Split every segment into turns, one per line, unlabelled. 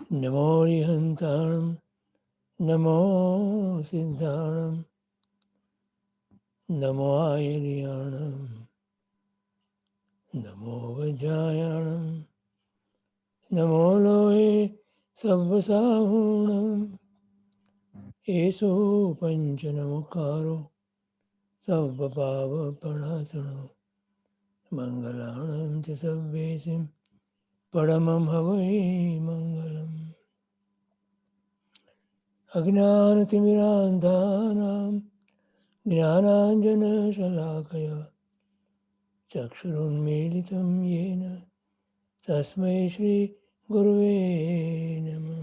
નમો રિહંતાણમ નમો સિદ્ધાણમ નમો આયર્યાણમ નમો વજ્રાયાણમ નમો લોહે સવ્વસાહૂણમ એસો પંચ નમોકારો સર્વપાવપણાસનો મંગલાણં ચ સવ્યેસિં પરમં હવૈ મંગલમ. અજ્ઞાનતિમિરાંધાનાં જ્ઞાનાંજનશલાકયા ચક્ષુરુન્મીલિतं येन તસ્મૈ શ્રી ગુરવે નમઃ.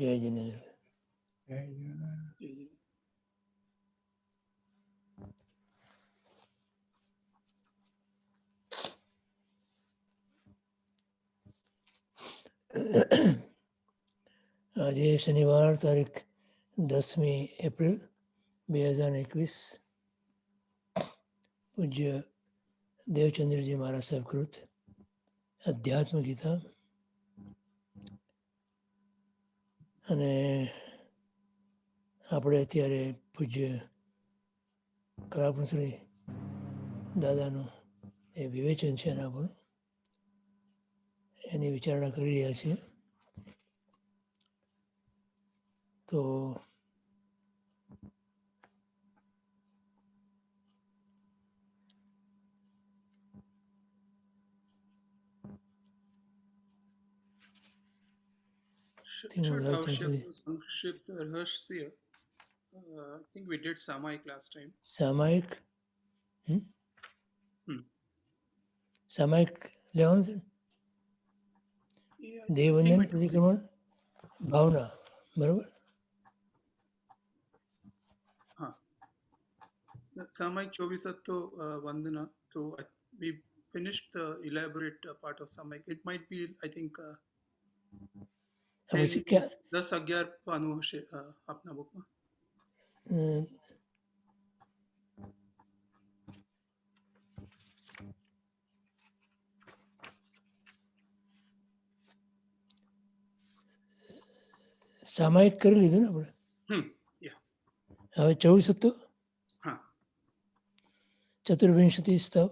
જય જિનેન્દ્ર. આજે શનિવાર તારીખ 10મી એપ્રિલ 2021. પૂજ્ય દેવચંદ્રજી મહારાજ સહકૃત અધ્યાત્મ ગીતા અને આપણે અત્યારે પૂજ્ય કલાપુશ્રી દાદાનું એ વિવેચન છે એના પર એની વિચારણા કરી રહ્યા છીએ. તો
સંક્ષિપ્ત રહસ્ય. I think we did Samayik last time.
સામાયિક સામાયિક લેવાનું છે. દેવવંદન પ્રતિક્રમણ ભાવના બરોબર.
હા, સામાયિક 24 હતો વંદના. So we finished the elaborate part of Samayik. It might be, I think, 10-11 પાનું હશે આપના બુકમાં.
સામાયિક કરી લીધું ને આપણે. હવે 24 હતું.
હા,
ચતુર્વિંશતિ સ્તવ.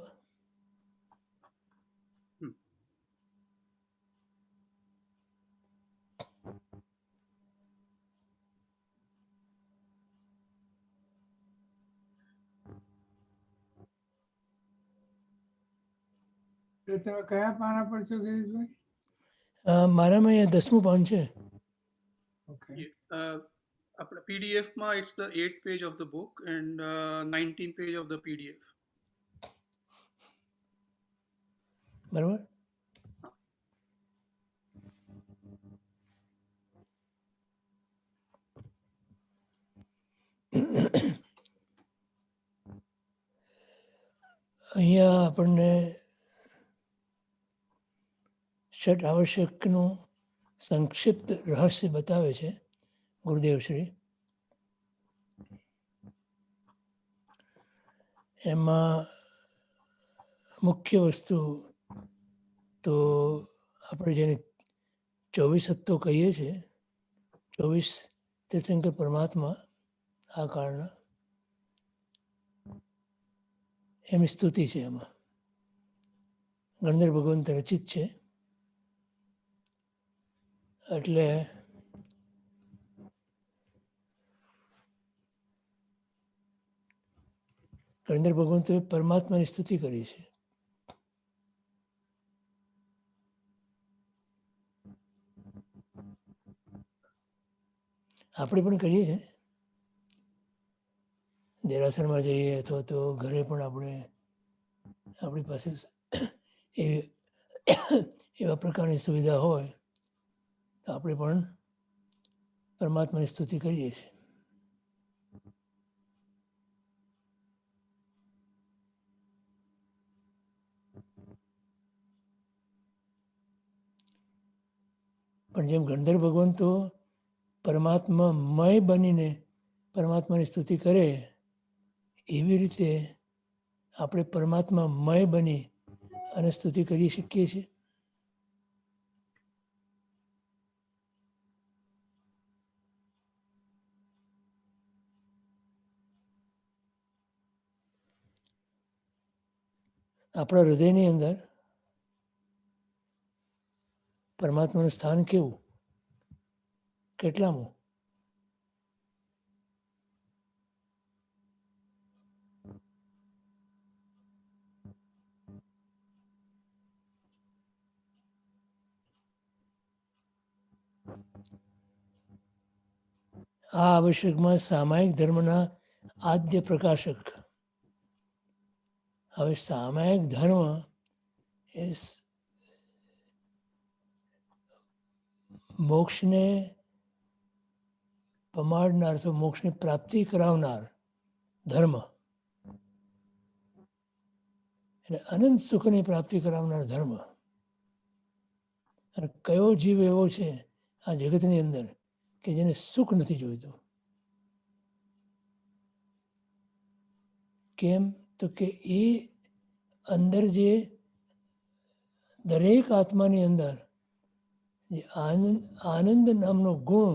કયા પાના પર છો ગિરીશભાઈ?
મારામાં અહીંયા 10મું પાન છે.
આપણા પીડીએફમાં it's the 8th page of the book and 19th page of the PDF.
બરાબર. અહીંયા આપણને ષટ આવશ્યકનું સંક્ષિપ્ત રહસ્ય બતાવે છે ગુરુદેવશ્રી. એમાં મુખ્ય વસ્તુ તો આપણે જેને 24 તત્વો કહીએ છીએ, 24 તીર્થંકર પરમાત્મા આ કાળના, એમની સ્તુતિ છે. એમાં ગણધર ભગવંત રચિત છે. એટલે ગણધર ભગવંતોએ પરમાત્માની સ્તુતિ કરી છે. આપણે પણ કરીએ છીએ ને. દેરાસરમાં જઈએ અથવા તો ઘરે પણ આપણી પાસે એવી એવા પ્રકારની સુવિધા હોય તો આપણે પણ પરમાત્માની સ્તુતિ કરીએ છીએ. પણ જેમ ગણધર ભગવાન તો પરમાત્મામય બનીને પરમાત્માની સ્તુતિ કરે, એવી રીતે આપણે પરમાત્મામય બની અને સ્તુતિ કરી શકીએ છીએ. આપણા હૃદયની અંદર પરમાત્માનું સ્થાન કેવું, કેટલામું? આ આવશ્યકમાં સામાયિક ધર્મના આદ્ય પ્રકાશક. હવે સામાયિક ધર્મ એ મોક્ષને પમાડનાર અથવા મોક્ષની પ્રાપ્તિ કરાવનાર ધર્મ, એટલે અનંત સુખની પ્રાપ્તિ કરાવનાર ધર્મ. અને કયો જીવ એવો છે આ જગતની અંદર કે જેને સુખ નથી જોઈતું? કેમ? તો કે એ અંદર જે દરેક આત્માની અંદર જે આનંદ નામનો ગુણ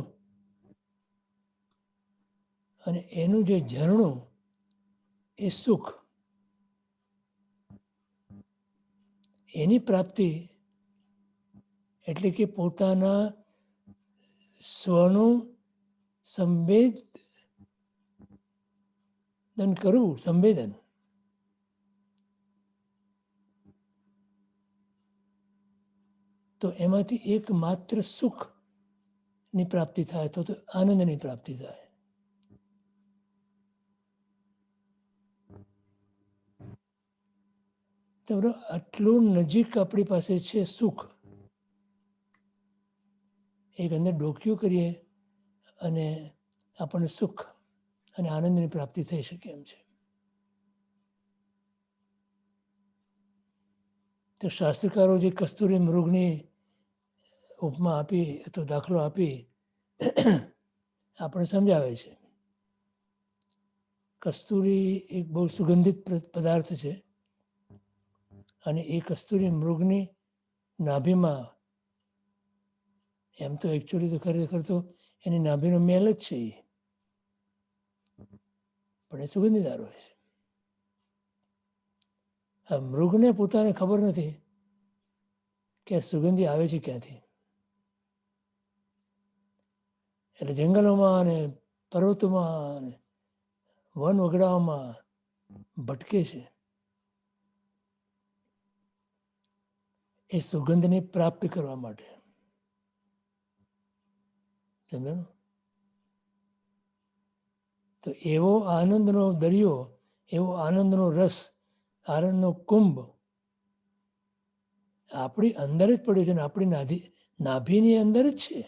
અને એનું જે ઝરણું એ સુખ, એની પ્રાપ્તિ એટલે કે પોતાના સ્વનું સંવેદન કરવું, સંવેદન. તો એમાંથી એકમાત્ર સુખની પ્રાપ્તિ થાય, તો આનંદની પ્રાપ્તિ થાય. તો આટલું નજીક આપણી પાસે છે સુખ, એક અંદર ડોક્યું કરીએ અને આપણને સુખ અને આનંદની પ્રાપ્તિ થઈ શકે એમ છે. તો શાસ્ત્રકારો જે કસ્તુરી મૃગની ઉપમા આપી અથવા દાખલો આપી આપણે સમજાવે છે. કસ્તુરી એક બહુ સુગંધિત પદાર્થ છે અને એ કસ્તુરી મૃગની નાભીમાં, એમ તો એકચ્યુઅલી તો ખરેખર તો એની નાભીનો મેલ જ છે એ, પણ એ સુગંધીદાર હોય છે. આ મૃગને પોતાને ખબર નથી કે સુગંધી આવે છે ક્યાંથી. એટલે જંગલોમાં અને પર્વતોમાં અને વન વગડાઓમાં ભટકે છે એ સુગંધને પ્રાપ્ત કરવા માટે. સમજાયું? તો એવો આનંદનો દરિયો, એવો આનંદનો રસ, આનંદનો કુંભ આપણી અંદર જ પડ્યો છે ને આપણી નાભીની અંદર જ છે.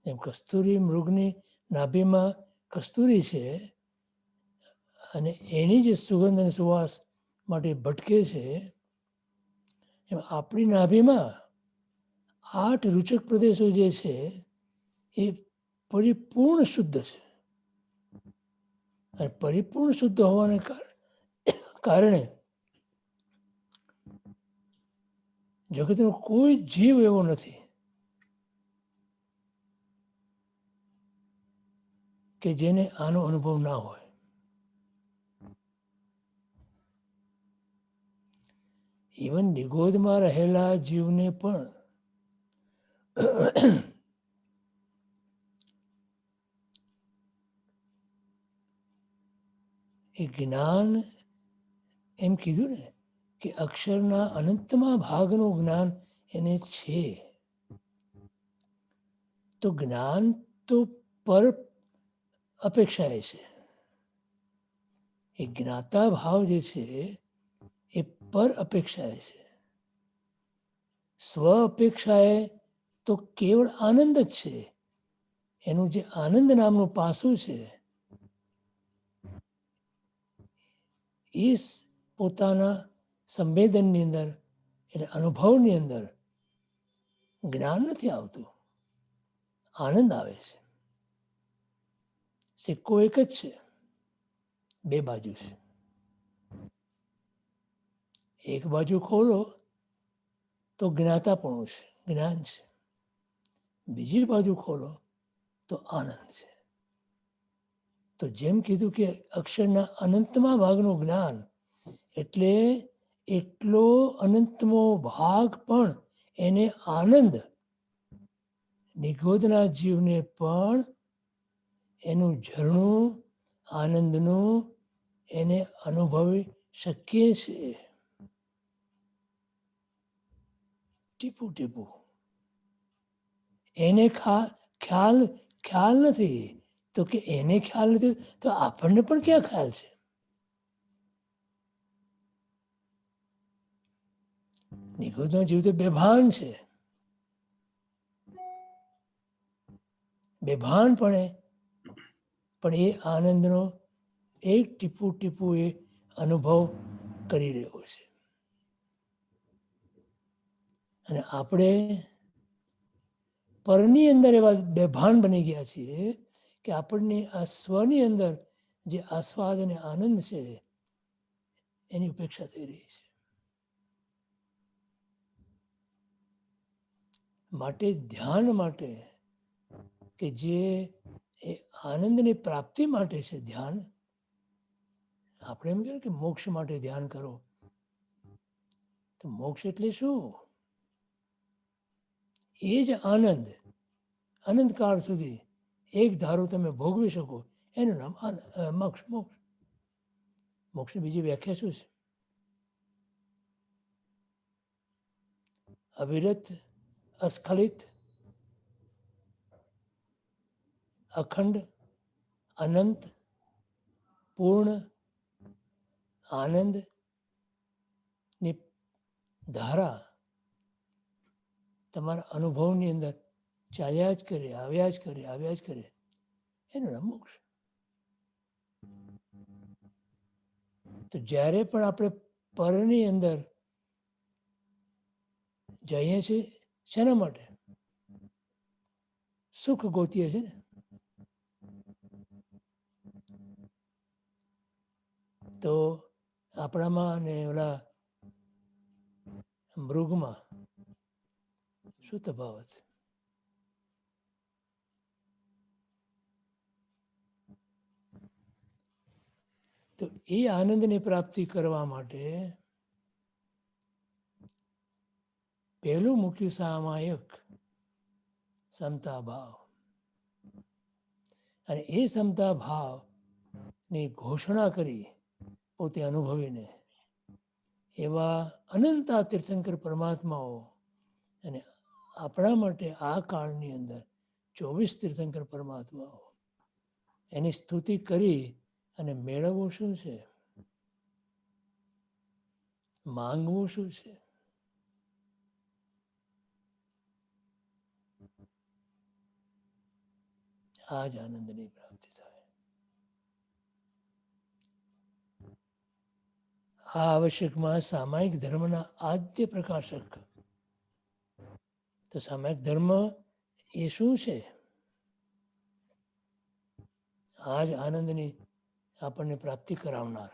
જેમ કસ્તુરી મૃગની નાભીમાં કસ્તુરી છે અને એની જે સુગંધ અને સુવાસ માટે ભટકે છે, એમ આપણી નાભીમાં 8 રૂચક પ્રદેશો જે છે એ પરિપૂર્ણ શુદ્ધ છે. અને પરિપૂર્ણ શુદ્ધ હોવાને કારણે જગતનો કોઈ જીવ એવો નથી કે જેને આનો અનુભવ ના હોય. ઇવન નિગોદમાં રહેલા જીવને પણ એ જ્ઞાન, એમ કીધું ને કે અક્ષરના અનંતમાં ભાગનું જ્ઞાન એને છે. તો જ્ઞાન તો પર અપેક્ષાએ છે. એ જ્ઞાતા ભાવ જે છે એ પર અપેક્ષાએ છે. સ્વ અપેક્ષાએ તો કેવળ આનંદ જ છે. એનું જે આનંદ નામનું પાસું છે એ પોતાના સંવેદનની અંદર એટલે અનુભવની અંદર જ્ઞાન નથી આવતું, આનંદ આવે છે. સિક્કો એક જ છે, બે બાજુ છે. એક બાજુ ખોલો તો જ્ઞાતાપણું છે, જ્ઞાન છે. બીજી બાજુ ખોલો તો આનંદ છે. તો જેમ કીધું કે અક્ષરના અનંતમાં ભાગનું જ્ઞાન એટલે એટલો અનંતમો ભાગ પણ એને આનંદ, નિગોદના જીવને પણ એનું ઝરણું આનંદનું એને અનુભવી શકીએ છીએ. ટીપું ટીપું એને ખ્યાલ નથી. તો કે એને ખ્યાલ નથી તો આપણને પણ ક્યાં ખ્યાલ છે? નિગોદનો જીવ તો બેભાન છે. બેભાનપણે પણ એ આનંદનો એક ટીપું ટીપું એ અનુભવ કરી રહ્યો છે. અને આપણે પરની અંદર એવા બેભાન બની ગયા છીએ કે આપણને આ સ્વની અંદર જે આસ્વાદ અને આનંદ છે એની ઉપેક્ષા થઈ રહી છે. માટે ધ્યાન માટે કે જે એ આનંદની પ્રાપ્તિ માટે છે ધ્યાન, આપણે એમ કહીએ કે મોક્ષ માટે ધ્યાન કરો. તો મોક્ષ એટલે શું? એ જ આનંદ અનંતકાળ સુધી એક ધારો તમે ભોગવી શકો એનું નામ મોક્ષ. મોક્ષ મોક્ષની બીજી વ્યાખ્યા શું છે? અવિરત, અસ્ખલિત, અખંડ, અનંત, પૂર્ણ આનંદની ધારા તમારા અનુભવની અંદર ચાલ્યા જ કરે, આવ્યા જ કરે, આવ્યા જ કરે, એનું નામ મોક્ષ. તો જ્યારે પણ આપણે પરની અંદર જઈએ છીએ શેના માટે? સુખ ગોતીએ છે ને. તો આપણામાં અને ઓલા મૃગમાં શું તફાવત? તો એ આનંદની પ્રાપ્તિ કરવા માટે પહેલું મૂક્યું સામાયિક સમતા ભાવ. અને એ સમતા ભાવની ઘોષણા કરી પોતે અનુભવીને એવા અનંતા તીર્થંકર પરમાત્માઓ અને આપણા માટે આ કાળની અંદર 24 તીર્થંકર પરમાત્માઓ એની સ્તુતિ કરી અને મેળવવું શું છે? માંગવું શું છે? આ જ આનંદની પ્રાપ્તિ થાય. આ આવશ્યકમાં સામાયિક ધર્મના આદ્ય પ્રકાશક. તો સામાયિક ધર્મ એ શું છે? આ જ આનંદની આપણને પ્રાપ્તિ કરાવનાર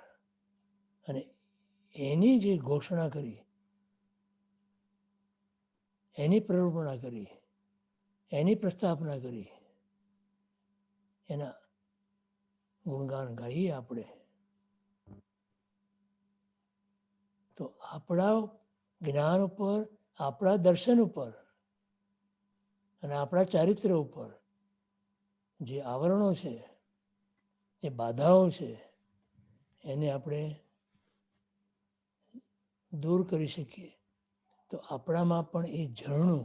અને એની જે ઘોષણા કરી, એની પ્રરૂપણા કરી, એની પ્રસ્થાપના કરી, એના ગુણગાન ગાઈએ આપણે તો આપણા જ્ઞાન ઉપર, આપણા દર્શન ઉપર અને આપણા ચારિત્ર ઉપર જે આવરણો છે, જે બાધાઓ છે, એને આપણે દૂર કરી શકીએ. તો આપણામાં પણ એ ઝરણું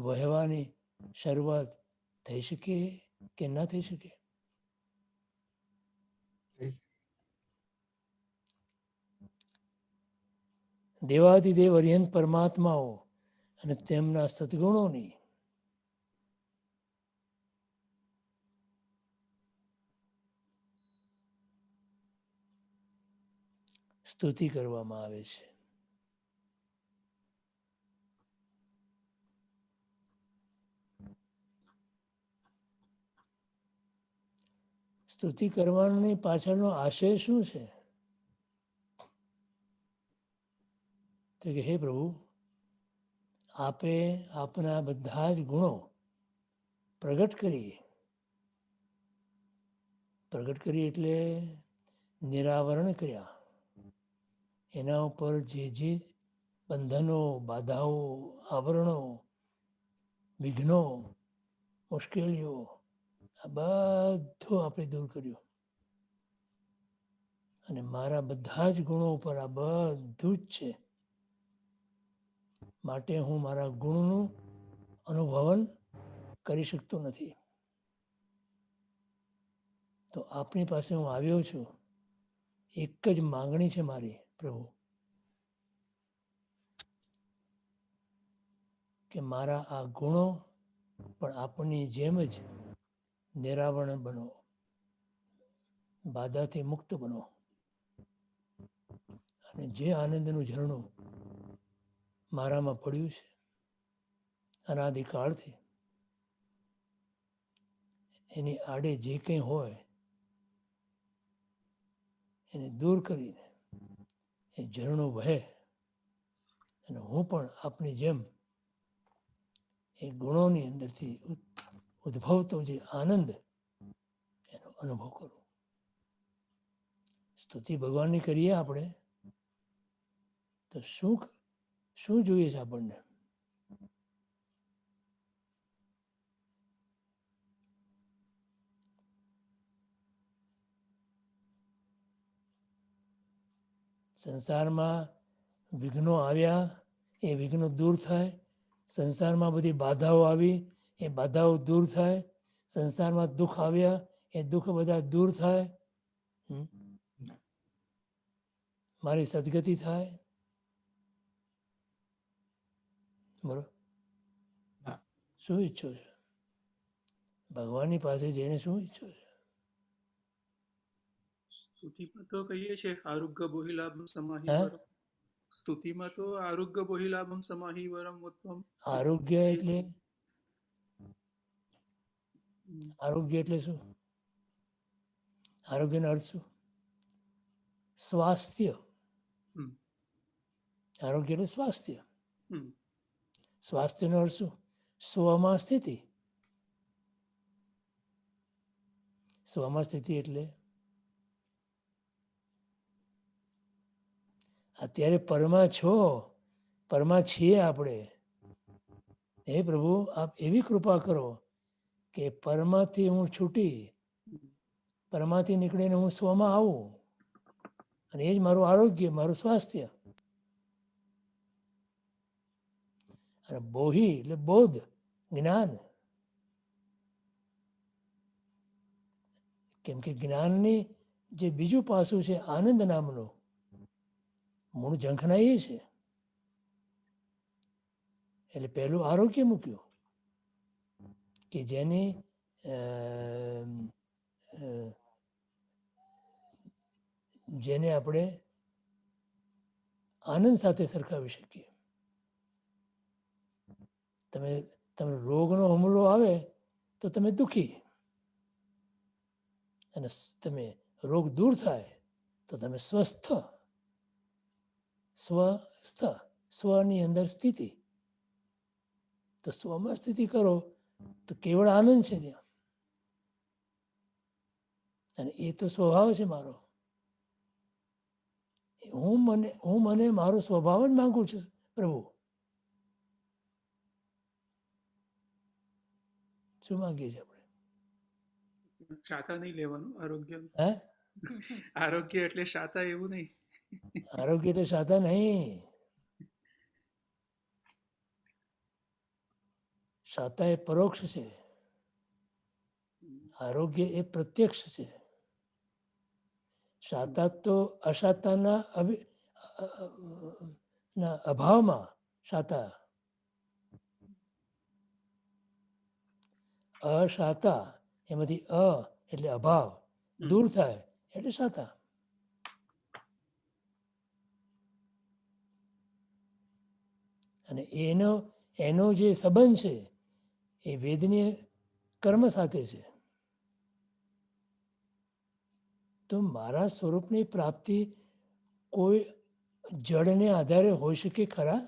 વહેવાની શરૂઆત થઈ શકે કે ના થઈ શકે? દેવાધિદેવ અર્યંત પરમાત્માઓ અને તેમના સદગુણોની સ્તુતિ કરવામાં આવે છે. સ્તુતિ કરવાની પાછળનો આશય શું છે? તો કે હે પ્રભુ, આપે આપના બધા જ ગુણો પ્રગટ કરી એટલે નિરાવરણ કર્યા. એના ઉપર જે બંધનો, બાધાઓ, આવરણો, વિઘ્નો, મુશ્કેલીઓ, આ બધું આપણે દૂર કર્યું. અને મારા બધા જ ગુણો ઉપર આ બધું જ છે. માટે હું મારા ગુણનું અનુભવન કરી શકતો નથી. તો આપની પાસે હું આવ્યો છું. એક જ માંગણી છે મારી, પ્રભુ, કે મારા આ ગુણો પણ આપની જેમ જ નિરાવરણ બનો, બાધાથી મુક્ત બનો. અને જે આનંદનું ઝરણું મારામાં પડ્યું છે અનાદિકાળથી, એની આડે જે કંઈ હોય એને દૂર કરીને એ ઝરણું વહે અને હું પણ આપની જેમ એ ગુણોની અંદરથી ઉદ્ભવતો જે આનંદ એનો અનુભવ કરું. સ્તુતિ ભગવાનની કરીએ આપણે તો શું જોઈએ છે આપણને? સંસારમાં વિઘ્નો આવ્યા, એ વિઘ્નો દૂર થાય. સંસારમાં બધી બાધાઓ આવી, એ બાધાઓ દૂર થાય. સંસારમાં દુઃખ આવ્યા, એ દુઃખ બધા દૂર થાય. મારી સદગતિ થાય. બોલો, શું ઈચ્છો છો? ભગવાનની પાસે જઈને શું ઈચ્છો છો?
સ્તુતિમાં તો કહીએ છીએ આરોગ્ય બોહિલાભમ
હે?
સમાહિવરમ. સ્તુતિમાં તો આરોગ્ય બોહિલાભમ સમાહિવરમ ઉત્તમ.
આરોગ્ય એટલે શું? આરોગ્યનો અર્થ શું? સ્વાસ્થ્ય. આરોગ્ય એટલે સ્વાસ્થ્ય. સ્વાસ્થ્યનો અર્થ શું? સ્વમાં સ્થિતિ. સ્વમાં સ્થિતિ એટલે અત્યારે પરમાં છો, પરમાં છીએ આપણે. હે પ્રભુ, આપ એવી કૃપા કરો કે પરમાંથી હું છૂટી, પરમાંથી નીકળીને હું સ્વમાં આવું. અને એ જ મારું આરોગ્ય, મારું સ્વાસ્થ્ય. અને બોહી એટલે બોધ, જ્ઞાન. કેમ કે જ્ઞાનની જે બીજું પાસું છે આનંદ નામનું, મૂળ ઝંખના એ છે. એટલે પહેલું આરોગ્ય મૂક્યું કે જેની જેને આપણે આનંદ સાથે સરખાવી શકીએ. તમે રોગનો હુમલો આવે તો તમે દુઃખી, અને તમે રોગ દૂર થાય તો તમે સ્વસ્થ. સ્વની અંદર સ્થિતિ. તો સ્વમાં સ્થિતિ કરો તો કેવળ આનંદ છે ત્યાં. અને એ તો સ્વભાવ છે મારો. હું મને મારો સ્વભાવ જ માંગુ છું પ્રભુ. શું માંગીએ છીએ આપણે?
શાતા નહીં લેવાનું આરોગ્ય.
હે?
આરોગ્ય એટલે શાતા એવું નહીં.
આરોગ્ય એટલે સાધા નહીં. શાતા એ પરોક્ષ છે, આરોગ્ય એ પ્રત્યક્ષ છે. શાતા તો અશાતાના ના અભાવમાં શાતા, અશાતા એમાંથી એટલે અભાવ દૂર થાય એટલે શાતા. અને એનો જે સંબંધ છે એ વેદનીય કર્મ સાથે છે. તો મારા સ્વરૂપની પ્રાપ્તિ કોઈ જડને આધારે હોઈ શકે ખરા?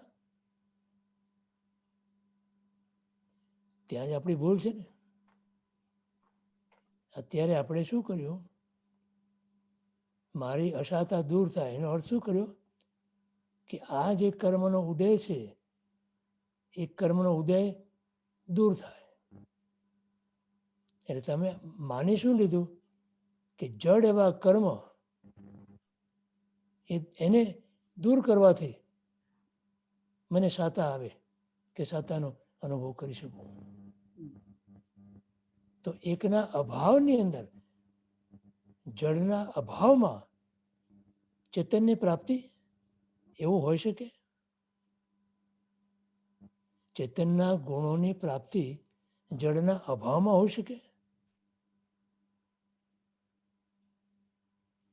ત્યાં જ આપણી ભૂલ છે ને. અત્યારે આપણે શું કર્યું? મારી અશાતા દૂર થાય એનો અર્થ શું કર્યો? કે આ જે કર્મનો ઉદય છે એ કર્મનો ઉદય દૂર થાય. એટલે તમે માની શું લીધું? કે જડ એવા કર્મ એને દૂર કરવાથી મને શાતા આવે કે શાતાનો અનુભવ કરી શકું. તો એકના અભાવની અંદર, જળના અભાવમાં ચેતનની પ્રાપ્તિ એવું હોઈ શકે? ચેતનના ગુણોની પ્રાપ્તિ જળના અભાવમાં હોઈ શકે?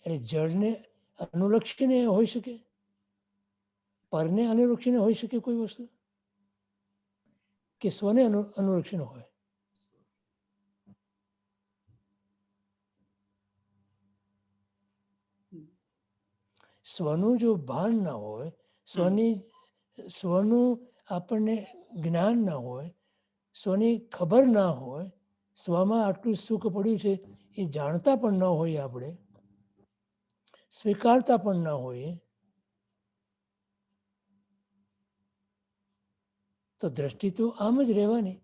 એટલે જળને અનુલક્ષીને હોઈ શકે? પરને અનુલક્ષીને હોઈ શકે કોઈ વસ્તુ? કે સ્વને અનુલક્ષીને હોય? સ્વનું જો ભાન ના હોય, સ્વનું આપણને જ્ઞાન ના હોય, સ્વની ખબર ના હોય, સ્વમાં આટલું સુખ પડ્યું છે એ જાણતા પણ ન હોઈએ, આપણે સ્વીકારતા પણ ના હોઈએ, તો દ્રષ્ટિ તો આમ જ રહેવાની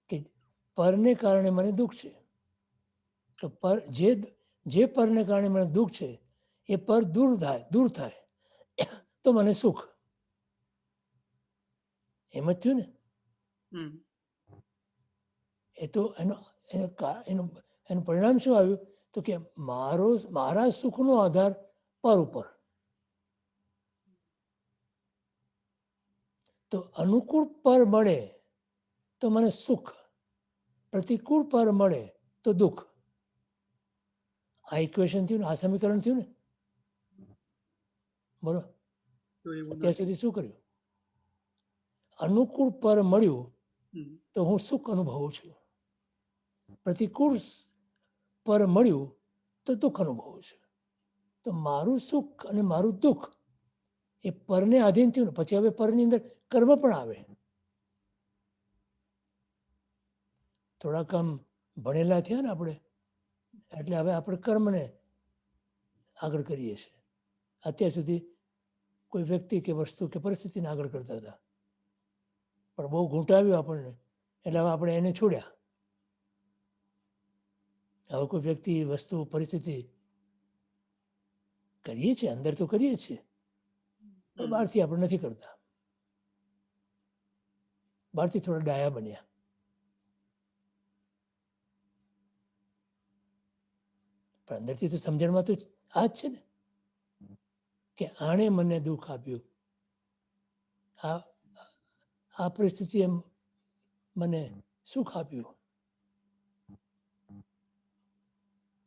કે પરને કારણે મને દુઃખ છે. તો જે પરને કારણે મને દુઃખ છે એ પર દૂર થાય તો મને સુખ. એમ જ થયું ને. એ તો એનું પરિણામ શું આવ્યું? તો કે મારા સુખનો આધાર પર ઉપર. તો અનુકૂળ પર મળે તો મને સુખ, પ્રતિકૂળ પર મળે તો દુઃખ. આ ઇક્વેશન થયું ને, આ સમીકરણ થયું ને. બોલો, અત્યાર સુધી શું કર્યું? અનુકૂળ પર મળ્યું તો હું સુખ અનુભવું છું. પ્રતિકૂળ પર મળ્યું તો દુઃખ અનુભવું છું. તો મારું સુખ અને મારું દુઃખ એ પરને આધીન થયું ને. પછી હવે પરની અંદર કર્મ પણ આવે. થોડાક આમ ભણેલા થયા ને આપણે, એટલે હવે આપણે કર્મને આગળ કરીએ છીએ. અત્યાર સુધી કોઈ વ્યક્તિ કે વસ્તુ કે પરિસ્થિતિને આગળ કરતા હતા, પણ બહુ ઘૂંટાવ્યું આપણને, એટલે હવે આપણે એને છોડ્યા. હવે કોઈ વ્યક્તિ, વસ્તુ, પરિસ્થિતિ કરીએ છીએ, અંદર તો કરીએ છીએ, પણ બહારથી આપણે નથી કરતા. બહારથી થોડા ડાયા બન્યા. પણ અંદરથી તો સમજણમાં તો આ જ છે ને કે આણે મને દુઃખ આપ્યું, આ પરિસ્થિતિએ મને સુખ આપ્યું,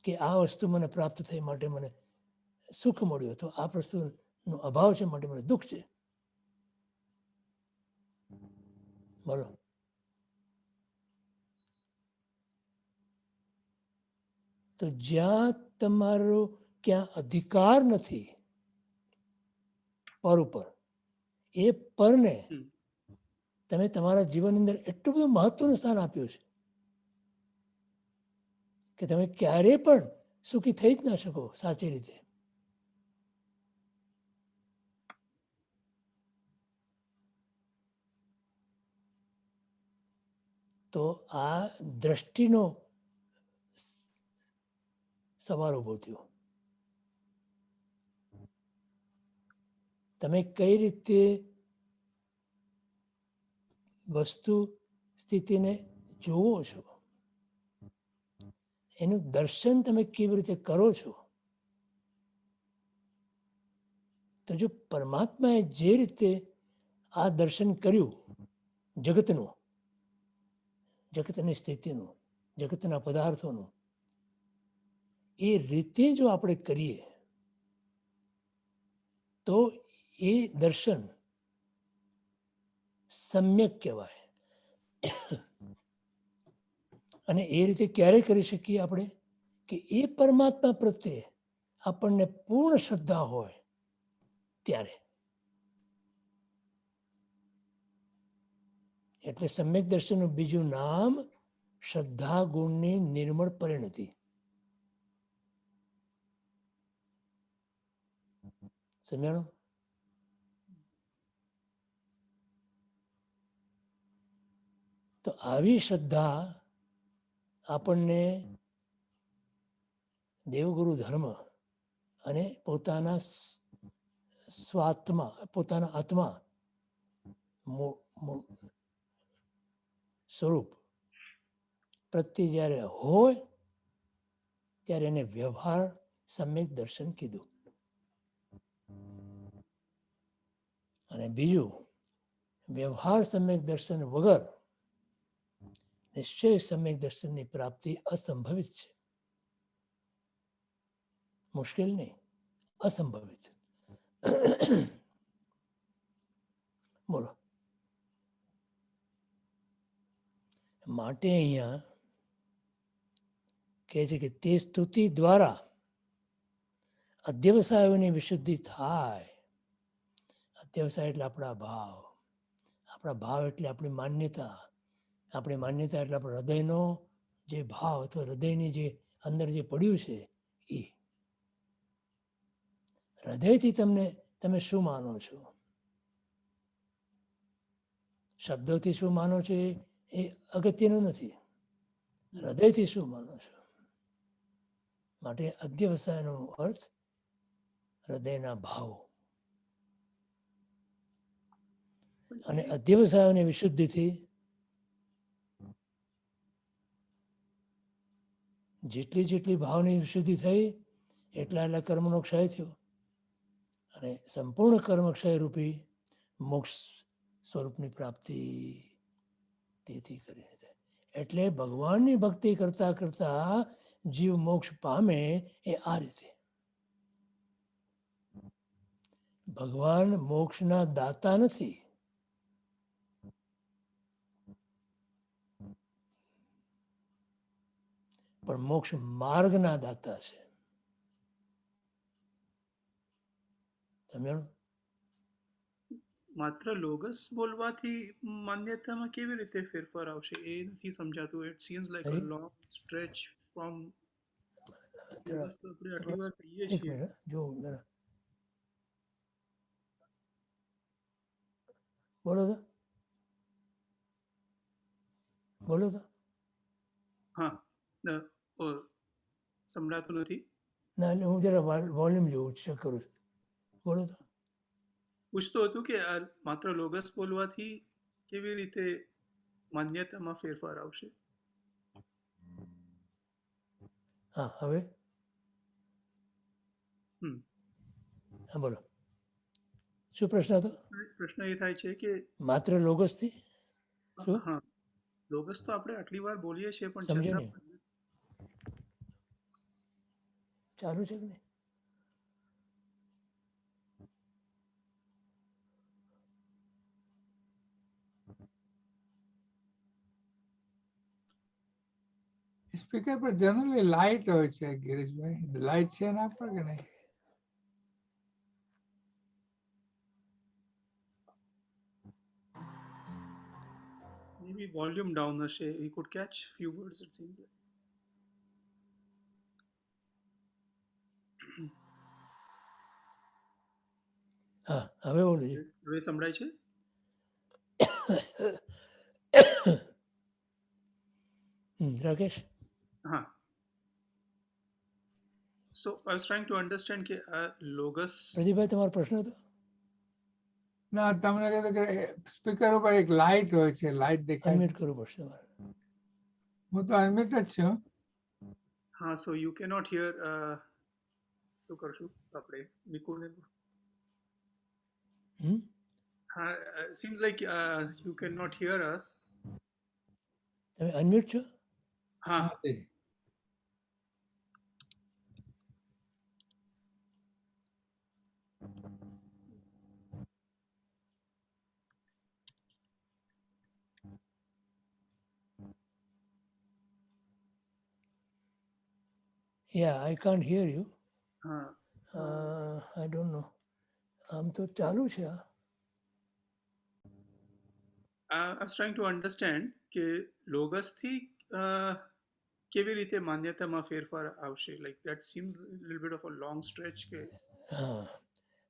કે આ વસ્તુ મને પ્રાપ્ત થઈ માટે મને સુખ મળ્યું, તો આ વસ્તુનો અભાવ છે માટે મને દુઃખ છે. બોલો. તો જ્યાં તમારો ક્યાં અધિકાર નથી પર ઉપર, એ પરને તમે તમારા જીવનની અંદર એટલું બધું મહત્વનું સ્થાન આપ્યું છે કે તમે ક્યારેય પણ સુખી થઈ જ ના શકો સાચી રીતે. તો આ દ્રષ્ટિનો સવાલ ઊભો થયો. તમે કઈ રીતે વસ્તુ સ્થિતિને જોવો છો, એનું દર્શન તમે કેવી રીતે કરો છો, તો જો પરમાત્માએ જે રીતે આ દર્શન કર્યું જગતનું, જગતની સ્થિતિનું, જગતના પદાર્થોનું, એ રીતે જો આપણે કરીએ તો એ દર્શન સમ્યક કહેવાય. અને એ રીતે ક્યારે કરી શકીએ આપણે? કે એ પરમાત્મા પ્રત્યે આપણને પૂર્ણ શ્રદ્ધા હોય ત્યારે. એટલે સમ્યક દર્શનનું બીજું નામ શ્રદ્ધા ગુણની નિર્મળ પરિણતિ. સમજાણું? તો આવી શ્રદ્ધા આપણને દેવગુરુ ધર્મ અને પોતાના સ્વાત્મા, પોતાના આત્મા સ્વરૂપ પ્રત્યે જ્યારે હોય ત્યારે એને વ્યવહાર સમ્યક દર્શન કીધું. અને બીજું, વ્યવહાર સમ્યક દર્શન વગર નિશ્ચય સમ્યક દર્શનની પ્રાપ્તિ અસંભવિત છે. મુશ્કેલ નહીં, અસંભવિત. બોલો. માટે અહીંયા કહે છે કે તે સ્તુતિ દ્વારા અધ્યવસાયોની વિશુદ્ધિ થાય. અધ્યવસાય એટલે આપણા ભાવ, આપણા ભાવ એટલે આપણી માન્યતા, આપણી માન્યતા એટલે આપણા હૃદયનો જે ભાવ અથવા હૃદયની જે અંદર જે પડ્યું છે એ. હૃદયથી તમે શું માનો છો, શબ્દોથી શું માનો છો એ અગત્યનું નથી. હૃદયથી શું માનો છો? માટે અધ્યવસાયનો અર્થ હૃદયના ભાવ. અને અધ્યવસાયોની વિશુદ્ધિથી જેટલી જેટલી ભાવની વિશુદ્ધિ થઈ એટલા એટલા કર્મનો ક્ષય થયો અને સંપૂર્ણ કર્મક્ષય રૂપી મોક્ષ સ્વરૂપની પ્રાપ્તિ તેથી કરીને થાય. એટલે ભગવાનની ભક્તિ કરતા કરતા જીવ મોક્ષ પામે એ આ રીતે. ભગવાન મોક્ષના દાતા નથી, પણ મોક્ષ માર્ગના દાતા છે. સમજાણું?
માત્ર લોગસ બોલવાથી માન્યતામાં કેવી રીતે ફેરફાર આવશે એ નથી સમજાતું. It seems like a long stretch from logos તો આપણે આટલી વાર કહીએ
એક
છીએ.
મિનિટ જો જરા. બોલો તો, બોલો તો.
હા, સંભળાતું નથી.
ના એટલે હું જરા વોલ્યુમ જોઉં ચેક કરું છું. બોલો તો.
પૂછતો હતું કે આ માત્ર લોગસ બોલવાથી કેવી રીતે માન્યતામાં ફેરફાર આવશે.
હા હવે
હમ
હા બોલો. શું પ્રશ્ન હતો?
પ્રશ્ન એ થાય છે કે
માત્ર લોગસથી શું
હા, લોગસ તો આપણે આટલી વાર બોલીએ છીએ પણ
સમજો
છતાં
નહીં? ચાલુ છે કે નહીં?
સ્પીકર પર જનરલી લાઇટ હોય છે ગિરીશભાઈ, લાઇટ છે એના પર કે નહીં?
maybe volume down હશે. We could catch few words it seems like.
હા હવે બોલું છે.
હવે સંભળાય છે?
રાકેશ
હા. So I was trying to understand કે આ લોગસ
પ્રદીપભાઈ તમારો પ્રશ્ન હતો?
ના તમને કીધું કે સ્પીકર ઉપર એક લાઇટ હોય છે, લાઇટ દેખાય.
અનમ્યુટ કરવું પડશે તમારે.
હું તો અનમ્યુટ જ છું.
હા, so you cannot hear શું કરશું આપણે નિકુલને? હા, seems like you cannot hear us.
તમે અનમ્યુટ છો?
હા,
હા, તે.
Yeah, I can't hear you.
હા.
I don't know. આમ તો ચાલુ છે આ.
I was trying to understand કે લોગસથી કેવી રીતે માન્યતામાં ફેરફાર આવશે? Like that seems a little bit of a long stretch કે
હા,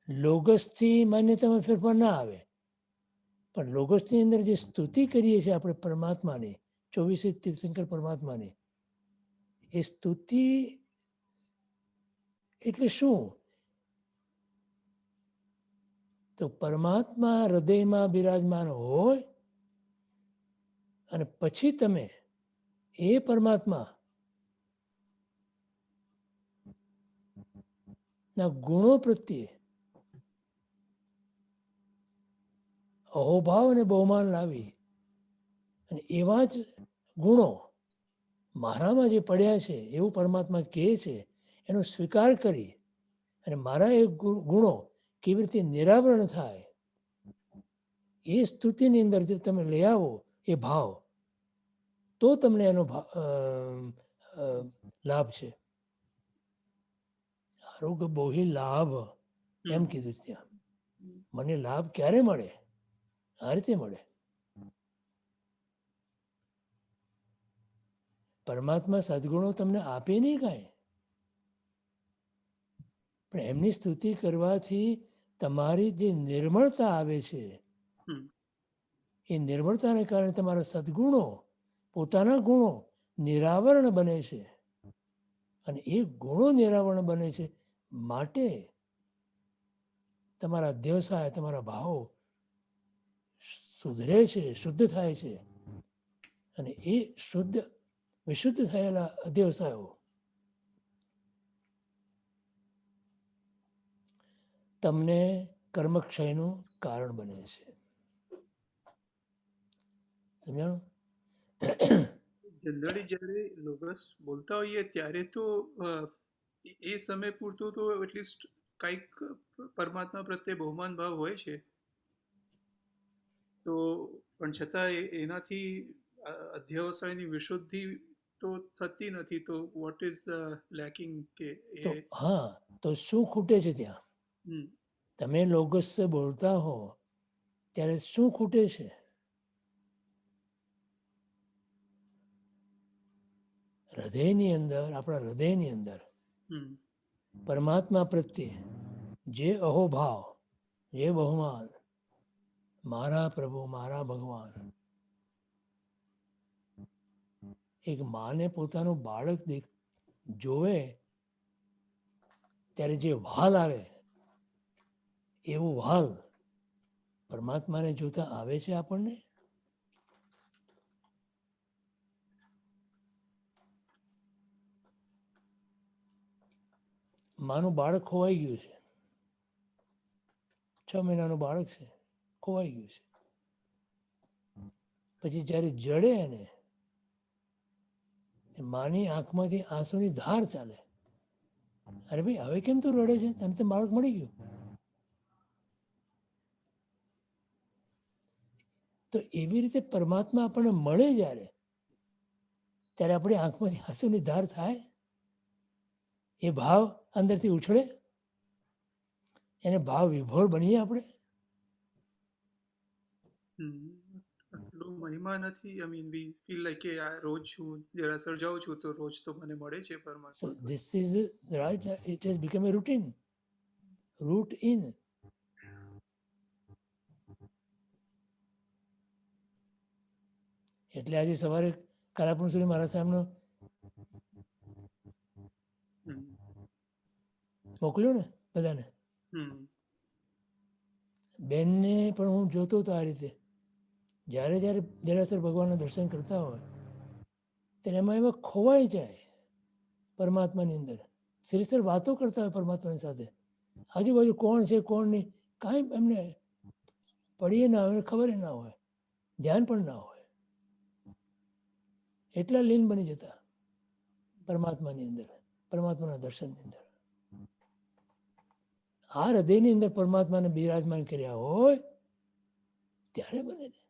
લોગસથી માન્યતામાં ફેરફાર ના આવે, પણ લોગસની અંદર જે સ્તુતિ કરીએ છીએ આપણે પરમાત્માની, 24 તીર્થંકર પરમાત્માની, એ સ્તુતિ એટલે શું? તો પરમાત્મા હૃદયમાં બિરાજમાન હોય અને પછી તમે એ પરમાત્મા ના ગુણો પ્રત્યે અહોભાવ અને બહુમાન લાવી અને એવા જ ગુણો મારામાં જે પડ્યા છે એવું પરમાત્મા કહે છે એનો સ્વીકાર કરી અને મારા એ ગુણો કેવી રીતે નિરાવરણ થાય એ સ્તુતિની અંદર જો તમે લઈ આવો એ ભાવ, તો તમને એનો લાભ છે. આરોગ્ય બહુ લાભ એમ કીધું ત્યાં. મને લાભ ક્યારે મળે? આ રીતે મળે. પરમાત્મા સદગુણો તમને આપે નહીં કાંઈ, પણ એમની સ્તુતિ કરવાથી તમારી જે નિર્મળતા આવે છે એ નિર્મળતાને કારણે તમારા સદગુણો, પોતાના ગુણો નિરાવરણ બને છે અને એ ગુણો નિરાવરણ બને છે માટે તમારા અધ્યવસાય, તમારા ભાવ સુધરે છે, શુદ્ધ થાય છે અને એ શુદ્ધ વિશુદ્ધ થયેલા અધ્યવસાયો તમને કર્મક્ષયનું કારણ બને છે. સમજાણું?
જનરલી જ્યારે લોગસ બોલતા હોઈએ ત્યારે તો એ સમય પૂરતું તો એટલીસ્ટ કંઈક પરમાત્મા પ્રત્યે બહુમાન ભાવ હોય છે, તો પણ છતાં એનાથી અધ્યવસાયની વિશુદ્ધિ તો થતી નથી. તો વોટ ઇઝ લેકિંગ કે
તો
એ
હા, તો શું ખૂટે છે ત્યાં?
હમ,
તમે લોગસ બોલતા હો ત્યારે શું ખૂટે છે? હૃદયની અંદર, આપણા હૃદયની અંદર
હમ,
પરમાત્મા પ્રત્યે જે અહોભાવ, જે બહુમાન, મારા પ્રભુ, મારા ભગવાન, એક માને પોતાનું બાળક જોવે ત્યારે જે વ્હાલ આવે એવું વ્હાલ પરમાત્માને જોતા આવે છે આપણને? માનું બાળક ખોવાઈ ગયું છે, 6 મહિનાનું બાળક છે, ખોવાઈ ગયું છે. પછી જ્યારે જડે એને માની આંખમાંથી આંસુની ધાર ચાલે. અરે ભાઈ, હવે કેમ તું રડે છે? તને તો બાળક મળી ગયું. તો એવી રીતે પરમાત્મા આપણને મળે જ્યારે, ત્યારે આપણી આંખમાંથી આંસુની ધાર થાય, એ ભાવ અંદરથી ઉછળે, એને ભાવ વિભોર બનીએ આપણે.
આટલો મહિમા નથી. I mean V feel like કે આ રોજ હું દેરાસર જાઉં છું તો રોજ તો મને મળે છે
So
પરમાત્મા.
this is right, it has become a routine. Root in. એટલે આજે સવારે કાલાપુર સુધી મારા સાહેબનો મોકલ્યો ને બધાને. બેનને પણ હું જોતો હતો આ રીતે, જ્યારે જ્યારે દેરાસર ભગવાનના દર્શન કરતા હોય ત્યારે એમાં એમાં ખોવાઈ જાય પરમાત્માની અંદર. શ્રીસર વાતો કરતા હોય પરમાત્માની સાથે, આજુબાજુ કોણ છે કોણ નહીં કાંઈ એમને પડીએ ના હોય, ખબર ના હોય, ધ્યાન પણ ના હોય, એટલા લીન બની જતા પરમાત્માની અંદર, પરમાત્માના દર્શનની અંદર. આ હૃદયની અંદર પરમાત્માને બિરાજમાન કર્યા હોય ત્યારે બને ને.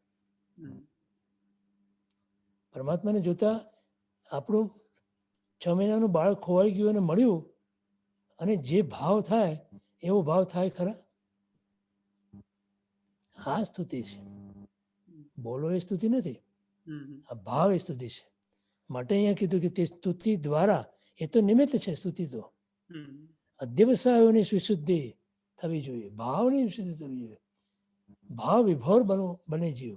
પરમાત્માને જોતા આપણું 6 મહિનાનું બાળક ખોવાઈ ગયું અને મળ્યું, અને જે ભાવ થાય એવો ભાવ થાય ખરા? આ સ્તુતિ છે. બોલો એ સ્તુતિ નથી, આ ભાવ એ સ્તુતિ છે. માટે અહીંયા કીધું કે તે સ્તુતિ દ્વારા, એ તો નિમિત્ત છે સ્તુતિ તો, અધ્યવસાયોની વિશુદ્ધિ થવી જોઈએ, ભાવની વિશુદ્ધિ થવી જોઈએ, ભાવ વિભોર બને જીવ.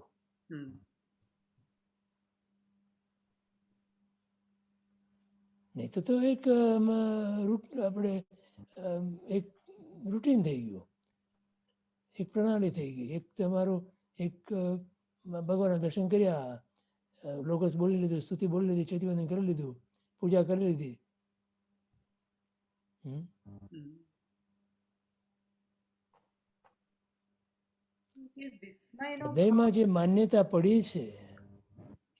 નહીં તો એક આપણે એક રૂટીન થઈ ગયું, એક પ્રણાલી થઈ ગઈ, એક તમારું એક ભગવાનના દર્શન કર્યા, લોકો બોલી લીધું, સ્તુતિ બોલી લીધી, ચૈતીવંદન કરી લીધું, પૂજા કરી લીધી. હૃદયમાં જે માન્યતા પડી છે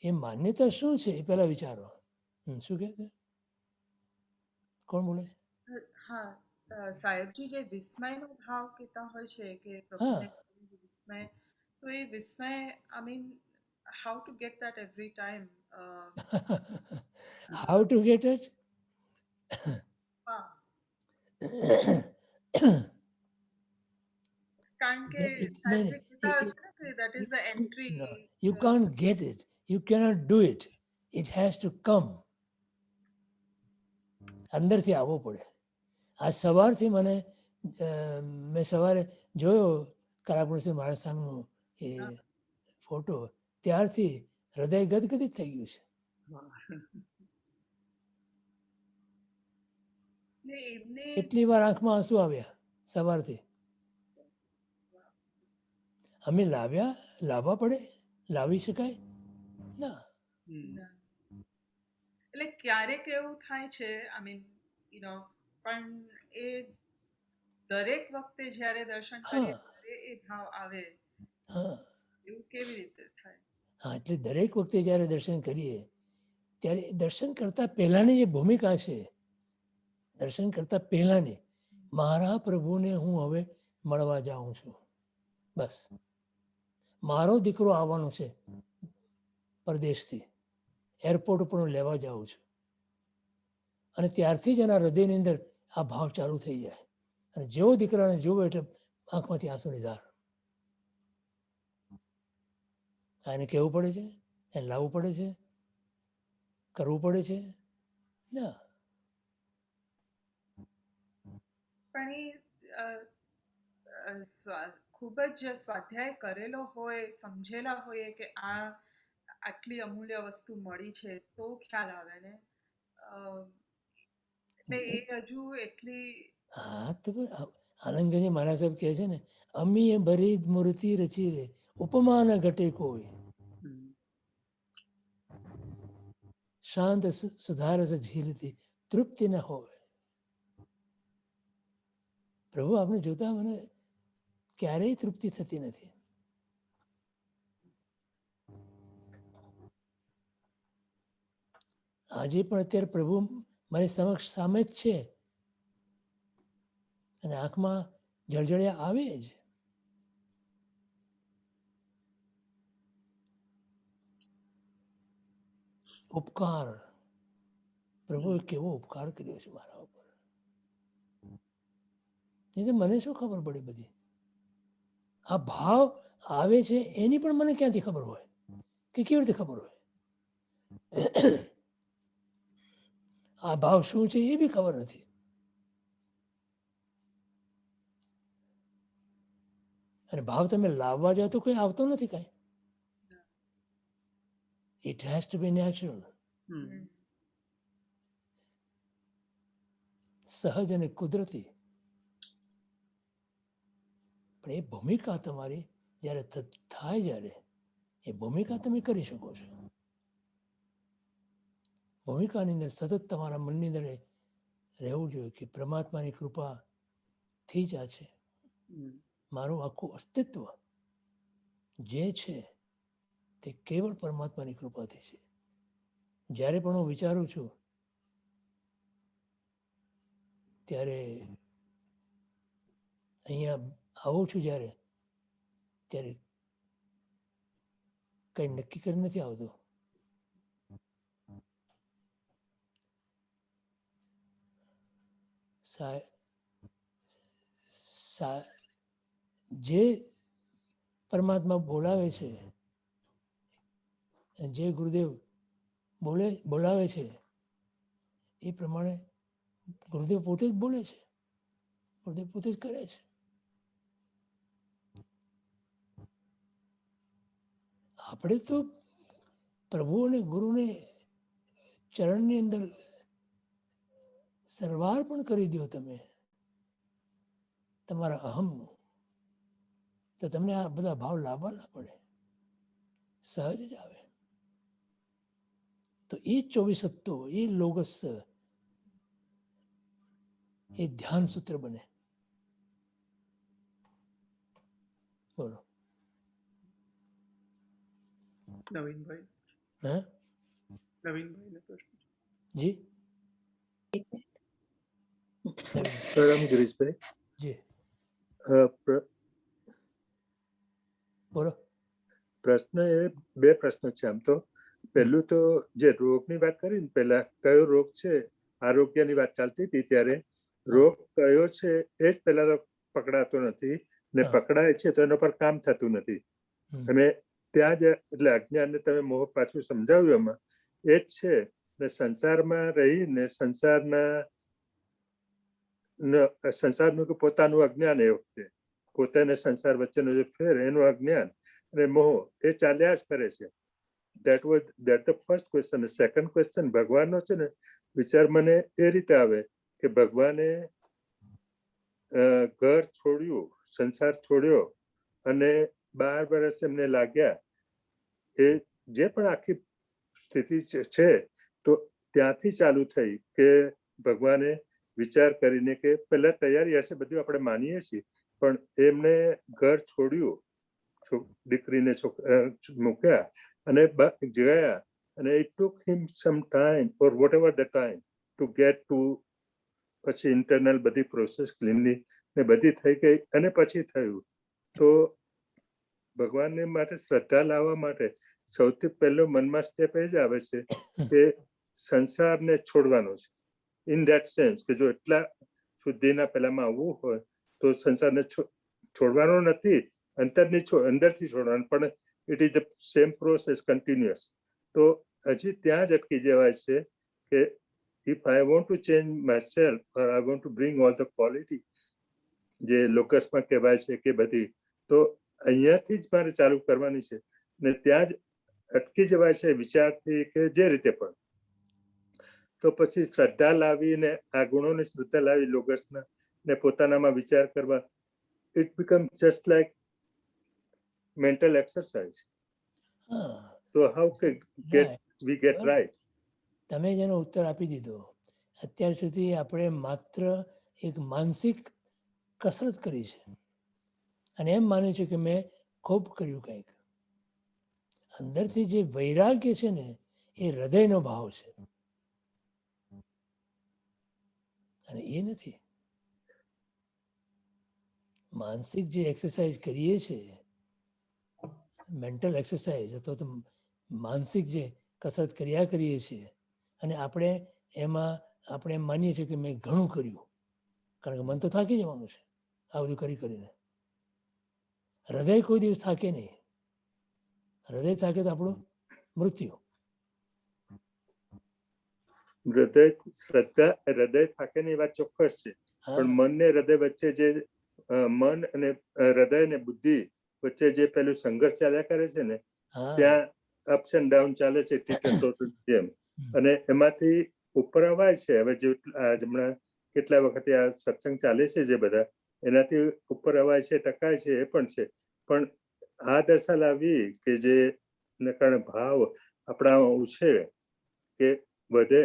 એ માન્યતા શું છે એ પહેલા વિચારો. શું કહે છે? કોણ બોલે છે?
હા સાહેબજી જે વિસ્મયનો ભાવ કહેતા હોય છે કે
હા.
પ્રભુને વિસ્મય, તો એ વિસ્મય I mean how to get that every time?
How to get it?
હા, કારણ કે સાહેબજી કહેતા હોય છે ને કે that is the entry.
You can't get it. You cannot do it. It has to come. અંદરથી આવવો પડે. આ સવારથી મને મેં સવારે જોયો કલાપુરુષે મારા સામેનો એ ફોટો, ત્યારથી હૃદય ગદગદિત થઈ ગયું છે. કેટલી વાર આંખમાં આંસુ આવ્યા સવારથી. અમે લાવવા પડે? લાવી શકાય ના.
એટલે ક્યારેક એવું થાય છે, આઈ મીન પણ એ દરેક વખતે જ્યારે દર્શન કરીએ ત્યારે એ ભાવ આવે,
હા
એવું કેવી રીતે થાય?
હા, એટલે દરેક વખતે જ્યારે દર્શન કરીએ ત્યારે દર્શન કરતા પહેલાંની જે ભૂમિકા છે, દર્શન કરતા પહેલાંની, મારા પ્રભુને હું હવે મળવા જાઉં છું. બસ, મારો દીકરો આવવાનો છે પરદેશથી, એરપોર્ટ ઉપર હું લેવા જાઉં છું. અને ત્યારથી જ એના હૃદયની અંદર આ ભાવ ચાલુ થઈ જાય. અને જેવો દીકરાને જોવો એટલે આંખમાંથી આંસુની ધાર. એને કહેવું પડે છે, એને લાવવું પડે છે, કરવું પડે છે ના.
પણ એ ખૂબ જ સ્વાધ્યાય કરેલો હોય, સમજેલા હોય કે આ આટલી અમૂલ્ય વસ્તુ મળી છે તો ખ્યાલ આવે ને. એટલે એ હજુ એટલી.
હા, તો આનંદગંજી મહારાજ સાહેબ કહે છે ને, અમીએ ભરી મૂર્તિ રચી રે, ઉપમા ન ઘટે કોઈ, શાંત સુધારસ ઝીલતી, તૃપ્તિ ન હોય. પ્રભુ આપણે જોતા મને ક્યારેય તૃપ્તિ થતી નથી. આજે પણ અત્યારે પ્રભુ મારી સમક્ષ સામે જ છે અને આંખમાં જળજળિયા આવે જ. ઉપકાર, પ્રભુએ કેવો ઉપકાર કર્યો છે મારા ઉપર. નહીં તો મને શું ખબર પડી બધી? આ ભાવ આવે છે એની પણ મને ક્યાંથી ખબર હોય કે કેવી રીતે ખબર હોય? આ ભાવ શું છે એ બી ખબર નથી. અને ભાવ તમે લાવવા જાઓ તો કોઈ આવતો નથી કાંઈ. It has to be natural. સહજ અને કુદરતી. પણ એ ભૂમિકા તમારી જ્યારે થાય જ્યારે એ ભૂમિકા તમે કરી શકો છો. ભૂમિકાની અંદર સતત તમારા મનની અંદર રહેવું જોઈએ કે પરમાત્માની કૃપાથી જ આ છે. મારું આખું અસ્તિત્વ જે છે તે કેવળ પરમાત્માની કૃપાથી છે. જ્યારે પણ હું વિચારું છું ત્યારે અહીંયા આવું છું ત્યારે કંઈ નક્કી કરી નથી આવતું. જે પરમાત્મા બોલાવે છે, જે ગુરુદેવ બોલાવે છે એ પ્રમાણે ગુરુદેવ પોતે જ બોલે છે, ગુરુદેવ પોતે જ કરે છે. આપણે તો પ્રભુ અને ગુરુને ચરણની અંદર સરવાર પણ કરી દો તમે તમારા અહમનું, તો તમને આ બધા ભાવ લાવવા ના પડે, સહજ જ આવે. તો એ 24 સત્તો, એ લોગસ, એ ધ્યાન સૂત્ર બને. બોલો
નવીનભાઈ,
હે
નવીનભાઈને પ્રશ્ન.
જી
પ્રણામ ગિરીશભાઈ.
જી
બોલો.
બોલો.
પ્રશ્ન એ બે પ્રશ્ન છે આમ તો. પહેલું તો જે રોગની વાત કરી ને, પહેલા કયો રોગ છે, આરોગ્યની વાત ચાલતી હતી ત્યારે રોગ કયો છે એ જ પહેલા તો પકડાતો નથી, ને પકડાય છે તો એના પર કામ થતું નથી. અને ત્યાં જ એટલે અજ્ઞાનને તમે મોહ પાછું સમજાવ્યું એમાં એ જ છે. ને સંસારમાં રહીને સંસારનું કે પોતાનું અજ્ઞાન, એ વખતે પોતાને સંસાર વચ્ચેનો જે ફેર એનું અજ્ઞાન અને મોહ એ ચાલ્યા જ કરે છે. that the first question. Second question ભગવાનનો છે ને, વિચાર મને એ રીતે આવે કે ભગવાને ઘર છોડ્યું, સંસાર છોડ્યો અને 12 વર્ષ એમને લાગ્યા. એ જે પણ આખી સ્થિતિ છે તો ત્યાંથી ચાલુ થઈ કે ભગવાને વિચાર કરીને કે પહેલા તૈયારી હશે બધું આપણે માનીએ છીએ, પણ એમને ઘર છોડ્યું, દીકરીને મૂક્યા અને ગયા. અને it took him some time or whatever the time to get to, પછી ઇન્ટરનલ બધી પ્રોસેસ ક્લીનલી ને બધી થઈ ગઈ અને પછી થયું. તો ભગવાનને માટે શ્રદ્ધા લાવવા માટે સૌથી પહેલો મનમાં સ્ટેપ એ જ આવે છે કે સંસારને છોડવાનો છે. ઇન ધેટ સેન્સ કે જો એટલા શુદ્ધિના પહેલામાં આવવું હોય તો સંસારને છોડવાનો નથી, અંદરથી છોડવાનો, પણ it is the same process continuous. તો હજી ત્યાં જ અટકી જવાય છે કે if I want to change myself or I want to bring all the quality જે લોકસમાં કહેવાય છે કે બધી, તો અહીંયાથી જ મારે ચાલુ કરવાની છે. ને ત્યાં જ અટકી જવાય છે વિચારથી કે જે રીતે પણ. તો પછી શ્રદ્ધા લાવીને આ ગુણોની શ્રદ્ધા લાવી લોગસના ને પોતાનામાં વિચાર કરવા, it become just like mental exercise. તો હાઉ વી ગેટ રાઈટ?
તમે જેનો ઉત્તર આપી દીધો. અત્યાર સુધી આપણે માત્ર એક માનસિક કસરત કરી છે અને એમ માન્યું છે કે મેં ખૂબ કર્યું કંઈક. અંદરથી જે વૈરાગ્ય છે ને એ હૃદયનો ભાવ છે અને એ નથી. માનસિક જે એક્સરસાઇઝ કરીએ છીએ, મેન્ટલ એક્સરસાઇઝ અથવા તો માનસિક જે કસરત કર્યા કરીએ છીએ, અને આપણે એમ માનીએ છીએ કે મેં ઘણું કર્યું, કારણ કે મન તો થાકી જવાનું છે આ બધું કરીને. હૃદય કોઈ દિવસ થાકે નહીં. હૃદય થાકે તો આપણું મૃત્યુ.
હૃદય થાકેની વાત ચોક્કસ છે, પણ મન ને હૃદય વચ્ચે જે મન અને હૃદય ને બુદ્ધિ વચ્ચે જે પેલું સંઘર્ષ ચાલ્યા કરે છે ને, ત્યાં અપ્સ એન્ડ ડાઉન ચાલે છે જેમ. અને એમાંથી ઉપર અવાય છે. હવે જે હમણાં કેટલા વખતે આ સત્સંગ ચાલે છે જે બધા, એનાથી ઉપર અવાય છે, ટકાય છે, એ પણ છે. પણ આ દશા લાવવી કે જે કારણે ભાવ આપણા ઉછે કે વધે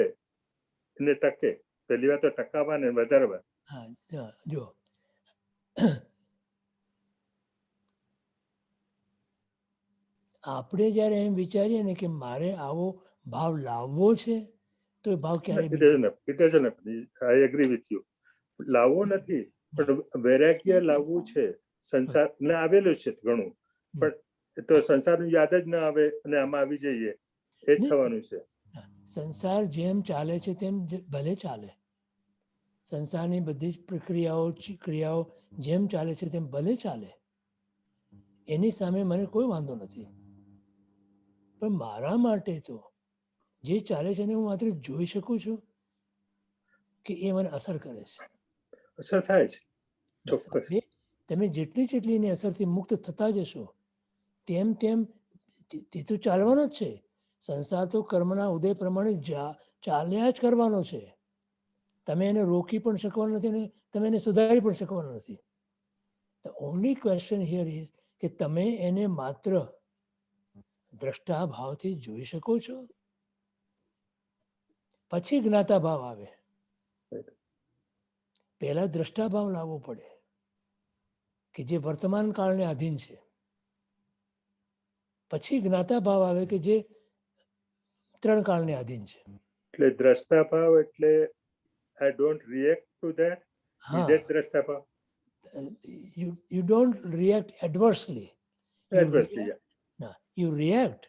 ને ટકે. પહેલી વાત તો ટકાવવા ને વધારવા.
હા હા, જો આપણે જ્યારે એમ વિચારીએ ને કે મારે આવો ભાવ લાવવો છે, તો એ ભાવ ક્યારેય
It isn't. It isn't. I agree with you. લાવવો નથી, પણ વૈરાગ્ય લાવવું છે. સંસાર ને આવેલું છે ઘણું, પણ એ તો સંસારનું યાદ જ ના આવે અને આમાં આવી જઈએ, એ જ થવાનું છે.
સંસાર જેમ ચાલે છે તેમ ભલે ચાલે. સંસારની બધી જ પ્રક્રિયાઓ ક્રિયાઓ જેમ ચાલે છે તેમ ભલે ચાલે. એની સામે મને કોઈ વાંધો નથી. પણ મારા માટે તો જે ચાલે છે એને હું માત્ર જોઈ શકું છું કે એ મને અસર કરે છે.
અસર થાય છે,
બસ.
ચોક્કસ.
તમે જેટલી એની અસરથી મુક્ત થતા જશો તેમ તેમ તે તો ચાલવાનો જ છે. સંસાર તો કર્મના ઉદય પ્રમાણે ચાલ્યા જ કરવાનો છે. તમે એને રોકી પણ શકવાના નથી અને તમે એને સુધારી પણ શકવાના નથી. The only question here is કે તમે એને માત્ર દ્રષ્ટા ભાવથી જોઈ શકો છો, પછી જ્ઞાતા ભાવ આવે. પહેલા દ્રષ્ટા ભાવ લાવવો પડે કે જે વર્તમાન કાળને આધીન છે. પછી જ્ઞાતા ભાવ આવે કે જે ત્રણ કાળને આધીન છે.
એટલે દ્રષ્ટા ભાવ એટલે I don't react two that.
હા,
ઇઝ ધેટ દ્રષ્ટા ભાવ?
you don't react adversely.
Adversely, yeah.
No, you react,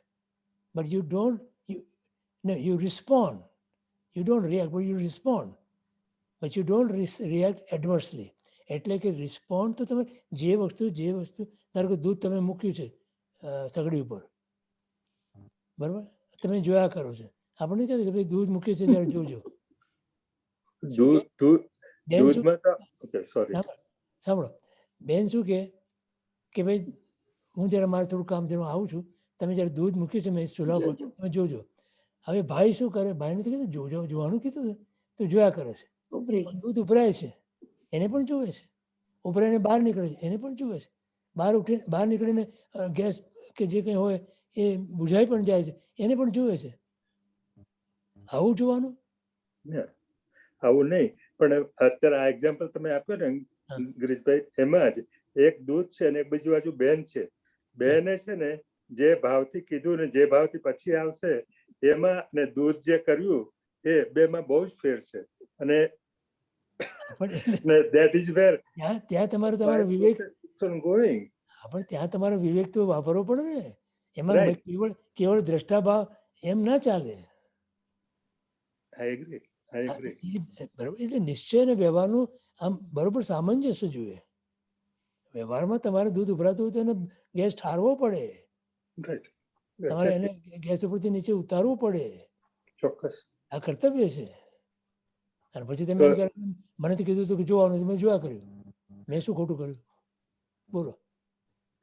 but you don't. You respond. You don't react, but you respond. But you don't react adversely. એટલે કે respond તો તમે જે વસ્તુ ધારો કે દૂધ તમે મૂક્યું છે સગડી ઉપર, બરાબર, તમે જોયા કરો છો. આપણે કહેવાય કે ભાઈ દૂધ મૂક્યું છે ત્યારે જોજો.
દૂધમાં તો ઓકે, સોરી.
સાંભળો, બેન શું કે ભાઈ હું જ્યારે મારે થોડું કામ છે આવું છું, તમે જ્યારે દૂધ મૂક્યું છે મેં ચૂલા પર, તમે જોજો. હવે ભાઈ શું કરે? ભાઈને તો કીધું જોવાનું કીધું છે, તો જોયા કરે છે. દૂધ ઉભરાય છે એને પણ જુએ છે, ઉભરાઈને બહાર નીકળે છે એને પણ જુએ છે, બહાર નીકળીને ગેસ કે જે કંઈ હોય એ બુઝાઈ પણ જાય છે એને પણ જુએ છે. આવું જોવાનું?
આવું નહીં, પણ અત્યારે આ એક્ઝામ્પલ તમે આપ્યો ને ગિરીશભાઈ, એમાં જ એક દૂધ છે ને એક બીજી બાજુ બેન છે. બેને છે ને જે ભાવથી કીધું ને જે ભાવથી પછી આવશે એમાં ને દૂધ જે કર્યું એ બેમાં બહુ જ ફેર છે. અને that is where
ત્યાં તમારો વિવેક
going.
પણ ત્યાં તમારો વિવેક તો વાપરવો પડે ને. એમાં કેવળ દ્રષ્ટાભાવ એમ ના ચાલે.
I agree.
બરાબર, એટલે નિશ્ચય અને વ્યવહારનું આમ બરોબર સામંજસ્ય જોઈએ. વ્યવહારમાં તમારે દૂધ ઉભરાતું હોય તો એને ગેસ ઠારવો પડે, તમારે એને ગેસ ઉપરથી નીચે ઉતારવું પડે.
ચોક્કસ.
આ કર્તવ્ય છે. અને પછી તમે મને તો કીધું હતું કે જોવાનું, મેં જોયા કર્યું. મેં શું ખોટું કર્યું? બોલો.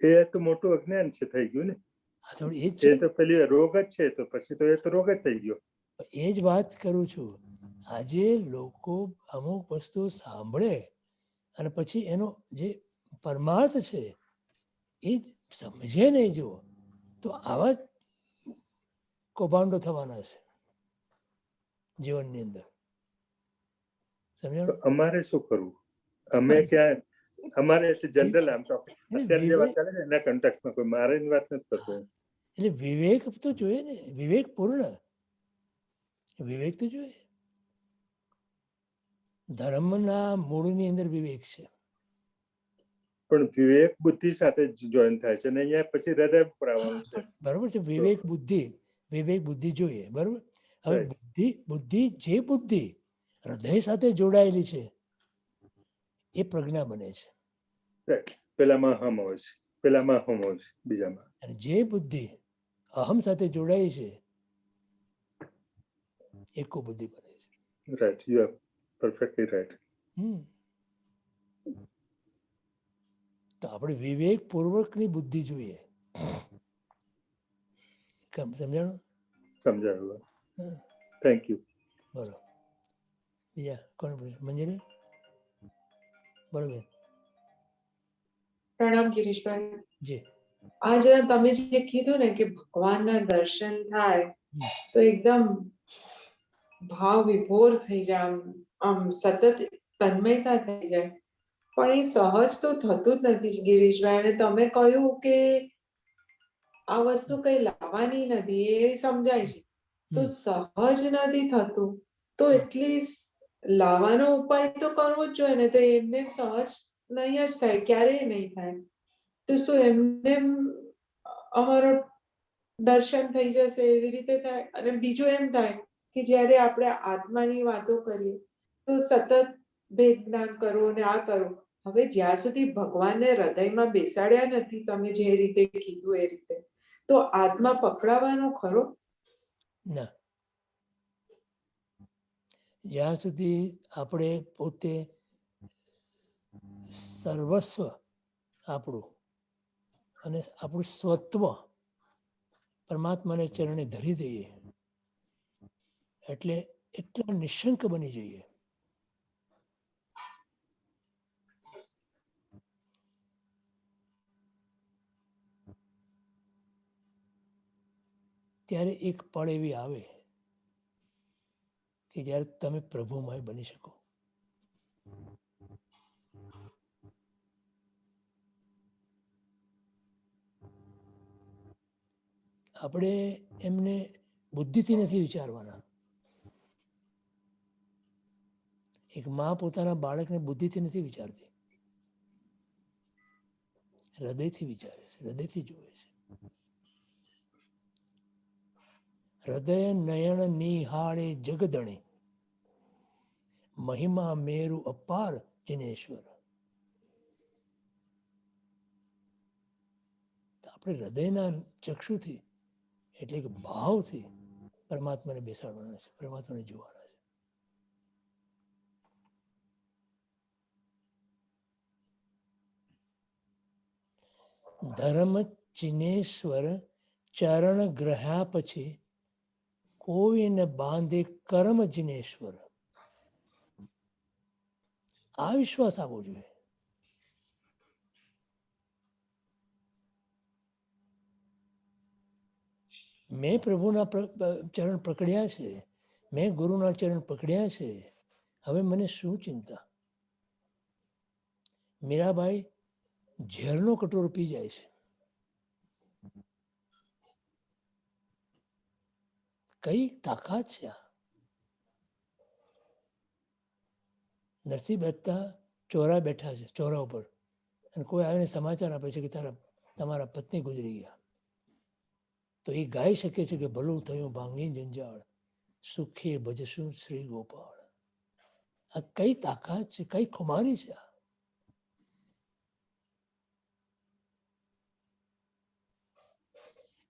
એ તો મોટું અજ્ઞાન છે, થઈ ગયું ને.
એ જ છે,
તો પેલી રોગ જ છે, તો પછી તો એ તો રોગ જ થઈ ગયો.
એ જ વાત કરું છું. આજે લોકો અમુક વસ્તુ સાંભળે અને પછી એનો જે પરમાર્થ છે એ સમજે નહીં જો, તો આવા જ કૌભાંડો થવાના છે જીવનની અંદર. સમજાણું?
અમારે શું કરવું? અમે ક્યાં? અમારે જનરલ આમ તો અત્યારે જે વાત ચાલે છે એના કન્ટેક્સમાં કોઈ મારે વાત નથી કરતો.
એટલે વિવેક તો જોઈએ ને, વિવેક પૂર્ણ વિવેક તો જોઈએ. ધર્મના મૂળની અંદર વિવેક છે.
પણ વિવેક બુદ્ધિ સાથે જોઈન થાય છે અને અહીંયા પછી હૃદય પર આવવાનું છે.
બરોબર છે. વિવેક બુદ્ધિ જોઈએ. બરોબર. હવે જે બુદ્ધિ હૃદય સાથે જોડાયેલી છે એ પ્રજ્ઞા બને છે.
પેલામાં હમ હોય છે, પેલામાં હમ હોય છે, બીજામાં.
અને જે બુદ્ધિ અહમ સાથે જોડાઈ છે એકો બુદ્ધિ બને છે.
Right, you are perfectly right.
તો આપણે વિવેક પૂર્વકની બુદ્ધિ જોઈએ. સમજાણું?
સમજાયું. Thank you.
બરોબર. બીજા કોણ પૂછે? મંજરી? બરોબર.
પ્રણામ ગિરીશભાઈ.
જી
આજે તમે જે કીધું ને કે ભગવાનના દર્શન થાય તો એકદમ ભાવ વિભોર થઈ જાય, આમ સતત તન્મયતા થઈ જાય. પણ એ સહજ તો થતું જ નથી ગિરીશભાઈ. અને તમે કહ્યું કે આ વસ્તુ કઈ લાવવાની નથી, એ સમજાય છે. તો સહજ નથી થતું તો એટલીસ્ટ લાવવાનો ઉપાય તો કરવો જ જોઈએ ને. તો એમને સહજ નહીં જ થાય, ક્યારેય નહીં થાય. તો શું એમને અમારો દર્શન થઈ જશે એવી રીતે થાય? અને બીજું એમ થાય કે જ્યારે આપણે આત્માની વાતો કરીએ તો સતત ભેદ જ્ઞાન કરો ને આ કરો. હવે જ્યાં સુધી ભગવાનને હૃદયમાં બેસાડ્યા નથી, તમે જે રીતે કીધું એ રીતે, તો આત્મા પકડાવાનો ખરો?
ના, જ્યાં સુધી આપણે પોતે સર્વસ્વ આપણું અને આપણું સ્વત્વ પરમાત્માને ચરણે ધરી દઈએ, એટલે એટલા નિશંક બની જઈએ, ત્યારે એક પળ એવી આવે કે જ્યારે તમે પ્રભુમય બની શકો. આપણે એમને બુદ્ધિથી નથી વિચારવાના. એક મા પોતાના બાળકને બુદ્ધિથી નથી વિચારતી, હૃદયથી વિચારે છે, હૃદયથી જોવે છે. હૃદય નયન નિહાળે જગદણે, મહિમા મેરુ અપાર જિનેશ્વર. આપણે હૃદયના ચક્ષુથી એટલે કે ભાવથી પરમાત્માને બેસાડવાના છે, પરમાત્માને જોવાના છે. ધર્મ ચિનેશ્વર ચરણ ગ્રહ્યા પછી કોઈને બાંધે કર્મ જિનેશ્વર. આ વિશ્વાસ આવવો જોઈએ. મેં પ્રભુના ચરણ પકડ્યા છે, મેં ગુરુના ચરણ પકડ્યા છે, હવે મને શું ચિંતા? મીરાબાઈ ઝેરનો કટોરો પી જાય છે. કઈ તાકાત છે આ? નરસિંહ મહેતા ચોરા બેઠા છે, ચોરા ઉપર, અને કોઈ આવીને સમાચાર આપે છે કે તમારા પત્ની ગુજરી ગયા. તો એ ગાઈ શકે છે કે ભલું થયું ભાંગી જંજાળ, સુખે ભજશું શ્રી ગોપાળ. આ કઈ તાકાત છે, કઈ ખુમારી છે આ?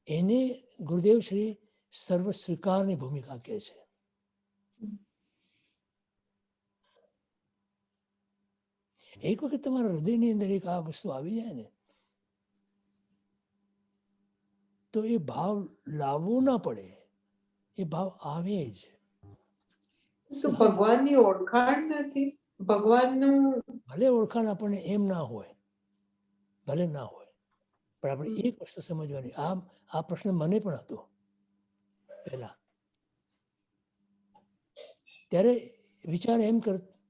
એને ગુરુદેવ શ્રી સર્વ સ્વીકારની ભૂમિકા કહે છે. એક વખત તમારા હૃદયની અંદર એક આ વસ્તુ આવી જાય ને, તો એ ભાવ લાવવો ના પડે, એ ભાવ આવે જ.
શું ભગવાનની ઓળખાણ નથી? ભગવાનનું
ભલે ઓળખાણ આપણને એમ ના હોય, ભલે ના હોય, પણ આપણે એક વસ્તુ સમજવાની. આ પ્રશ્ન મને પણ હતો પહેલા. ત્યારે વિચાર એમ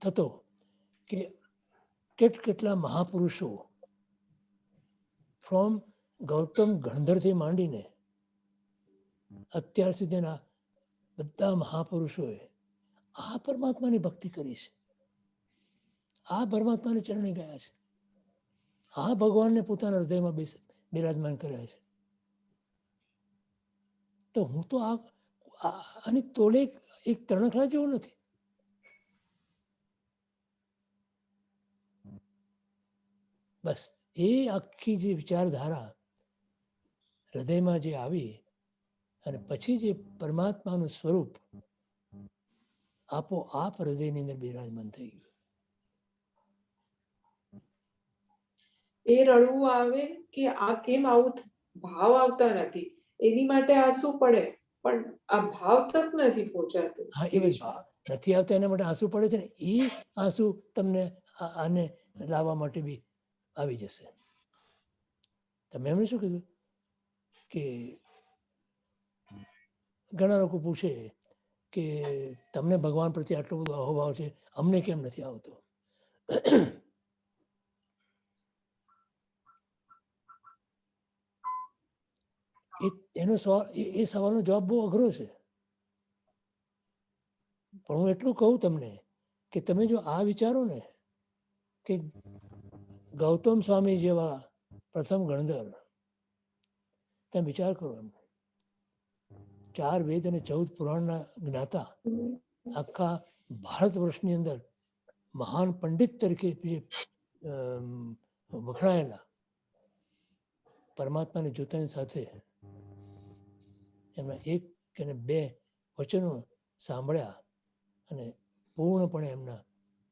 થતો કે કેટલા મહાપુરુષો ફ્રોમ ગૌતમ ગણધરથી માંડીને અત્યાર સુધીના બધા મહાપુરુષોએ આ પરમાત્માની ભક્તિ કરી છે, આ પરમાત્માને ચરણે ગયા છે, આ ભગવાનને પોતાના હૃદયમાં બિરાજમાન કર્યા છે. તો હું તો આની તોલે એક તણખલા જેવું નથી. બસ એ આખી જે વિચારધારા હૃદયમાં જે આવી અને પછી જે પરમાત્માનું સ્વરૂપ આપોઆપ હૃદયની અંદર બિરાજમાન થઈ ગયું.
એ રડવું આવે કે આ કેમ આવું ભાવ આવતા નથી, એની માટે આંસુ પડે, પણ આ ભાવ તક નથી પહોંચાતું.
હા, એ બસ ભાવ નથી આવતા એના માટે આંસુ પડે છે ને, એ આંસુ તમને આને લાવવા માટે બી આવી જશે. તમે એમને શું કીધું કે ઘણા લોકો પૂછે કે તમને ભગવાન પ્રત્યે આટલો બધો અહોભાવ છે, અમને કેમ નથી આવતો? એનો સવાલ, એ સવાલનો જવાબ બહુ અઘરો છે. પણ હું એટલું કહું તમને કે તમે જો આ વિચારો ને કે ગૌતમ સ્વામી જેવા પ્રથમ ગણધર, તમે વિચાર કરો, એમ 4 વેદ અને 14 પુરાણના જ્ઞાતા, આખા ભારત વર્ષની અંદર મહાન પંડિત તરીકે વખણાયેલા, પરમાત્માની જોતાની સાથે એમના 1 અને 2 વચનો સાંભળ્યા અને પૂર્ણપણે એમના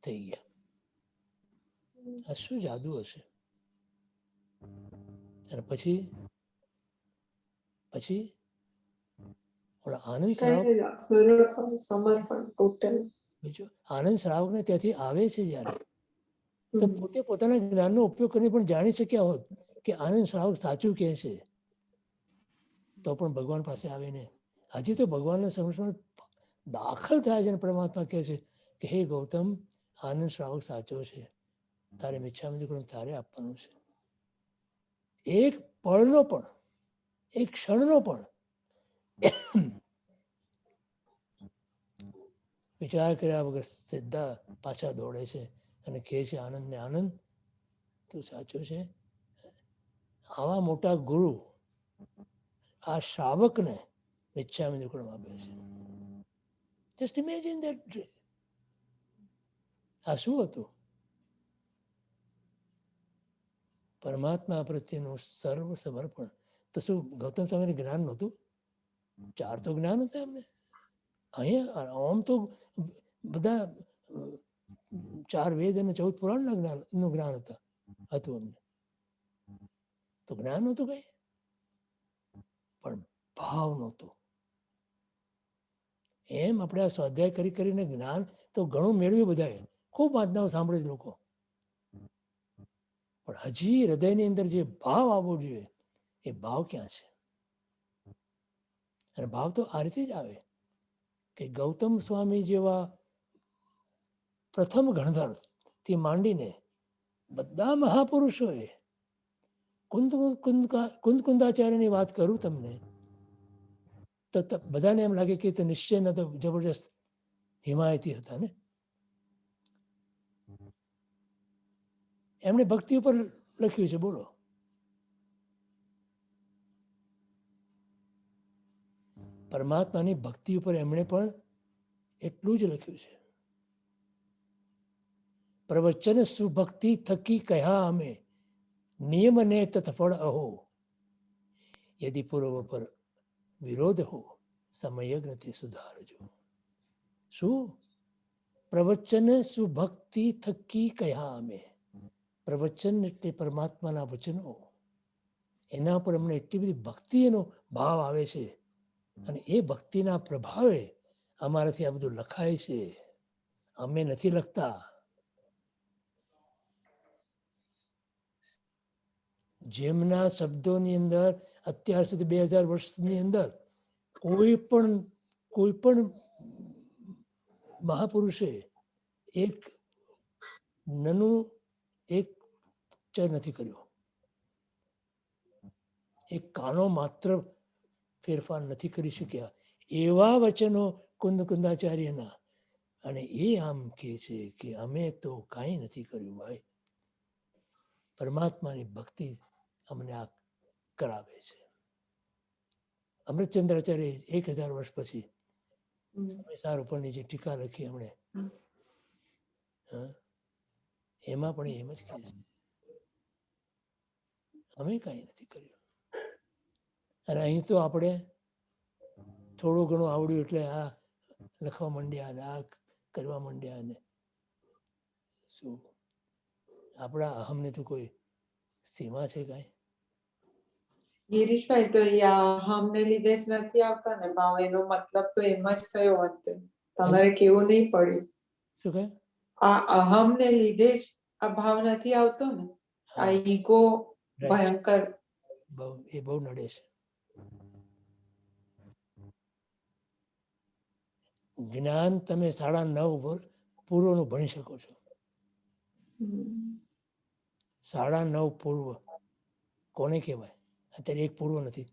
થઈ ગયા. આ શું જાદુ હશે? અને પછી ઓલા આનંદ શ્રાવક,
સમર્પણ ટોટલ.
બીજો આનંદ શ્રાવકને ત્યાંથી આવે છે જ્યારે, તો પોતે પોતાના જ્ઞાનનો ઉપયોગ કરીને પણ જાણી શક્યા હોત કે આનંદ શ્રાવક સાચું કહે છે, તો પણ ભગવાન પાસે આવે ને. હજી તો ભગવાનના સમક્ષમાં દાખલ થાય છે અને પરમાત્મા કહે છે કે હે ગૌતમ, આનંદ શ્રાવક સાચો છે, તારે મિચ્છામિ તારે આપવાનું છે. એક પળનો પણ, એક ક્ષણનો પણ વિચાર કર્યા વગર સીધા પાછા દોડે છે અને કહે છે આનંદને, આનંદ તું સાચો છે. આવા મોટા ગુરુ આ શ્રાવકને મિચ્છામિ આપે છે. Just imagine that. આ શું હતું? પરમાત્મા પ્રત્યેનું સર્વ સમર્પણ. તો શું ગૌતમ સ્વામીને જ્ઞાન નહોતું? 4 તો જ્ઞાન હતા એમને. અહીંયા આમ તો બધા 4 વેદ અને 14 પુરાણના જ્ઞાનનું જ્ઞાન હતું એમને. તો જ્ઞાન નહોતું કઈ, પણ ભાવ નહોતો. એમ આપણે આ સ્વાધ્યાય કરીને જ્ઞાન તો ઘણું મેળવ્યું બધાએ, ખૂબ વાંચનાઓ સાંભળે જ લોકો, પણ હજી હૃદયની અંદર જે ભાવ આવવો જોઈએ એ ભાવ ક્યાં છે? અને ભાવ તો આ રીતે જ આવે કે ગૌતમ સ્વામી જેવા પ્રથમ ગણધરથી માંડીને બધા મહાપુરુષોએ, કુંદકુંદાચાર્યની વાત કરું તમને તો બધાને એમ લાગે કે નિશ્ચય તો જબરજસ્ત હિમાયતી હતા ને. એમણે ભક્તિ ઉપર લખ્યું છે, બોલો. પરમાત્માની ભક્તિ ઉપર એમણે પણ એટલું જ લખ્યું છે. પ્રવચન સુભક્તિ થકી કહ્યા અમે, નિયમ ને તત્ફળ અહો, યદિ પૂર્વ પર વિરોધ હો, સમયજ્ઞથી સુધારજો. શું? પ્રવચન સુભક્તિ થકી કહ્યા અમે. પ્રવચન એટલે પરમાત્માના વચનો, એના પર અમને એટલી બધી ભક્તિનો ભાવ આવે છે અને એ ભક્તિના પ્રભાવે અમારાથી આ બધું લખાય છે, અમે નથી લખતા. જેમના શબ્દોની અંદર અત્યાર સુધી 2000 વર્ષની અંદર કોઈ પણ મહાપુરુષે એક ચ નથી કર્યો, એક કાનો માત્ર ફેરફાર નથી કરી શક્યા, એવા વચનો કુંદાચાર્યના. અને એ આમ કહે છે કે અમે તો કાંઈ નથી કર્યું ભાઈ, પરમાત્માની ભક્તિ અમને આ કરાવે છે. અમૃતચંદ્રાચાર્ય 1000 વર્ષ પછી સમયસાર ઉપરની જે ટીકા લખી એમણે, એમાં પણ એમ જ કહે છે અમે કાંઈ નથી કર્યું. અને અહીં તો આપણે થોડું ઘણું આવડ્યું એટલે આ લખવા માંડ્યા અને આ કરવા માંડ્યા, અને શું આપણા અહમને તો કોઈ સીમા છે કાંઈ?
ગિરીશભાઈ, તો અહમને લીધે જ નથી આવતા ને ભાવ, એનો મતલબ તો એમ જ થયો અંતે. તમારે કેવું નહીં પડ્યું.
શું કહે?
આ અહમને લીધે જ આ ભાવ નથી આવતો ને, આ ઈગો ભયંકર
એ બહુ નડે છે. જ્ઞાન તમે 9.5 પૂર્વનું ભણી શકો છો. 9.5 પૂર્વ કોને કહેવાય? અત્યારે એક પૂર્વ નથી.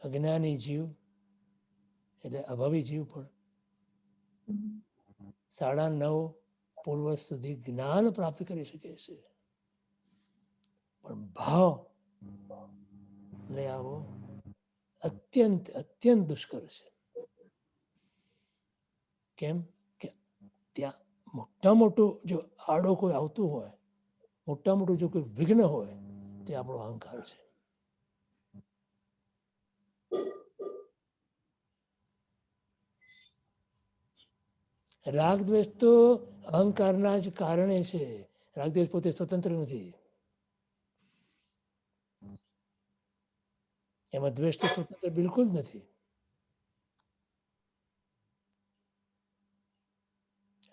અજ્ઞાની જીવ એટલે અભાવી જીવ પણ 9.5 પૂર્વ સુધી જ્ઞાન પ્રાપ્ત કરી શકે છે, પણ ભાવ લઈ આવો અત્યંત અત્યંત દુષ્કર છે. કેમ કે ત્યાં મોટું જો આડો કોઈ આવતું હોય, મોટું જો કોઈ વિઘ્ન હોય, તે આપણો અહંકાર છે. રાગ દ્વેષ તો અહંકારના જ કારણે છે. રાગ દ્વેષ પોતે સ્વતંત્ર નથી. એમાં દ્વેષ તો સ્વતંત્ર બિલકુલ જ નથી.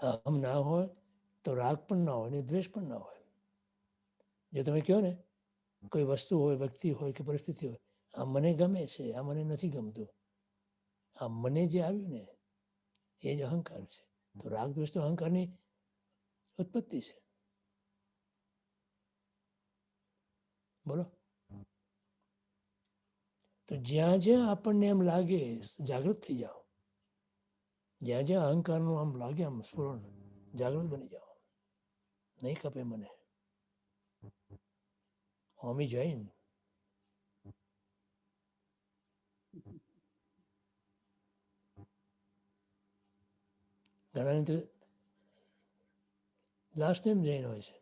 અહમ ના હોય તો રાગ પણ ના હોય ને દ્વેષ પણ ના હોય. જો તમે કહો ને કોઈ વસ્તુ હોય, વ્યક્તિ હોય કે પરિસ્થિતિ હોય, આ મને ગમે છે, આ મને નથી ગમતું, આ મને જે આવ્યું ને એ જ અહંકાર છે. તો રાગ દ્વેષ તો અહંકારની ઉત્પત્તિ છે. બોલો. તો જ્યાં જ્યાં આપણને એમ લાગે, જાગૃત થઈ જાઓ. જ્યાં જ્યાં અહંકારનું આમ લાગે, આમ સ્ફુરણ, જાગૃત બની જાઓ. નહીં ખપે મને. હોમી જૈન ઘણાને તો લાસ્ટ નેમ જૈન હોય છે,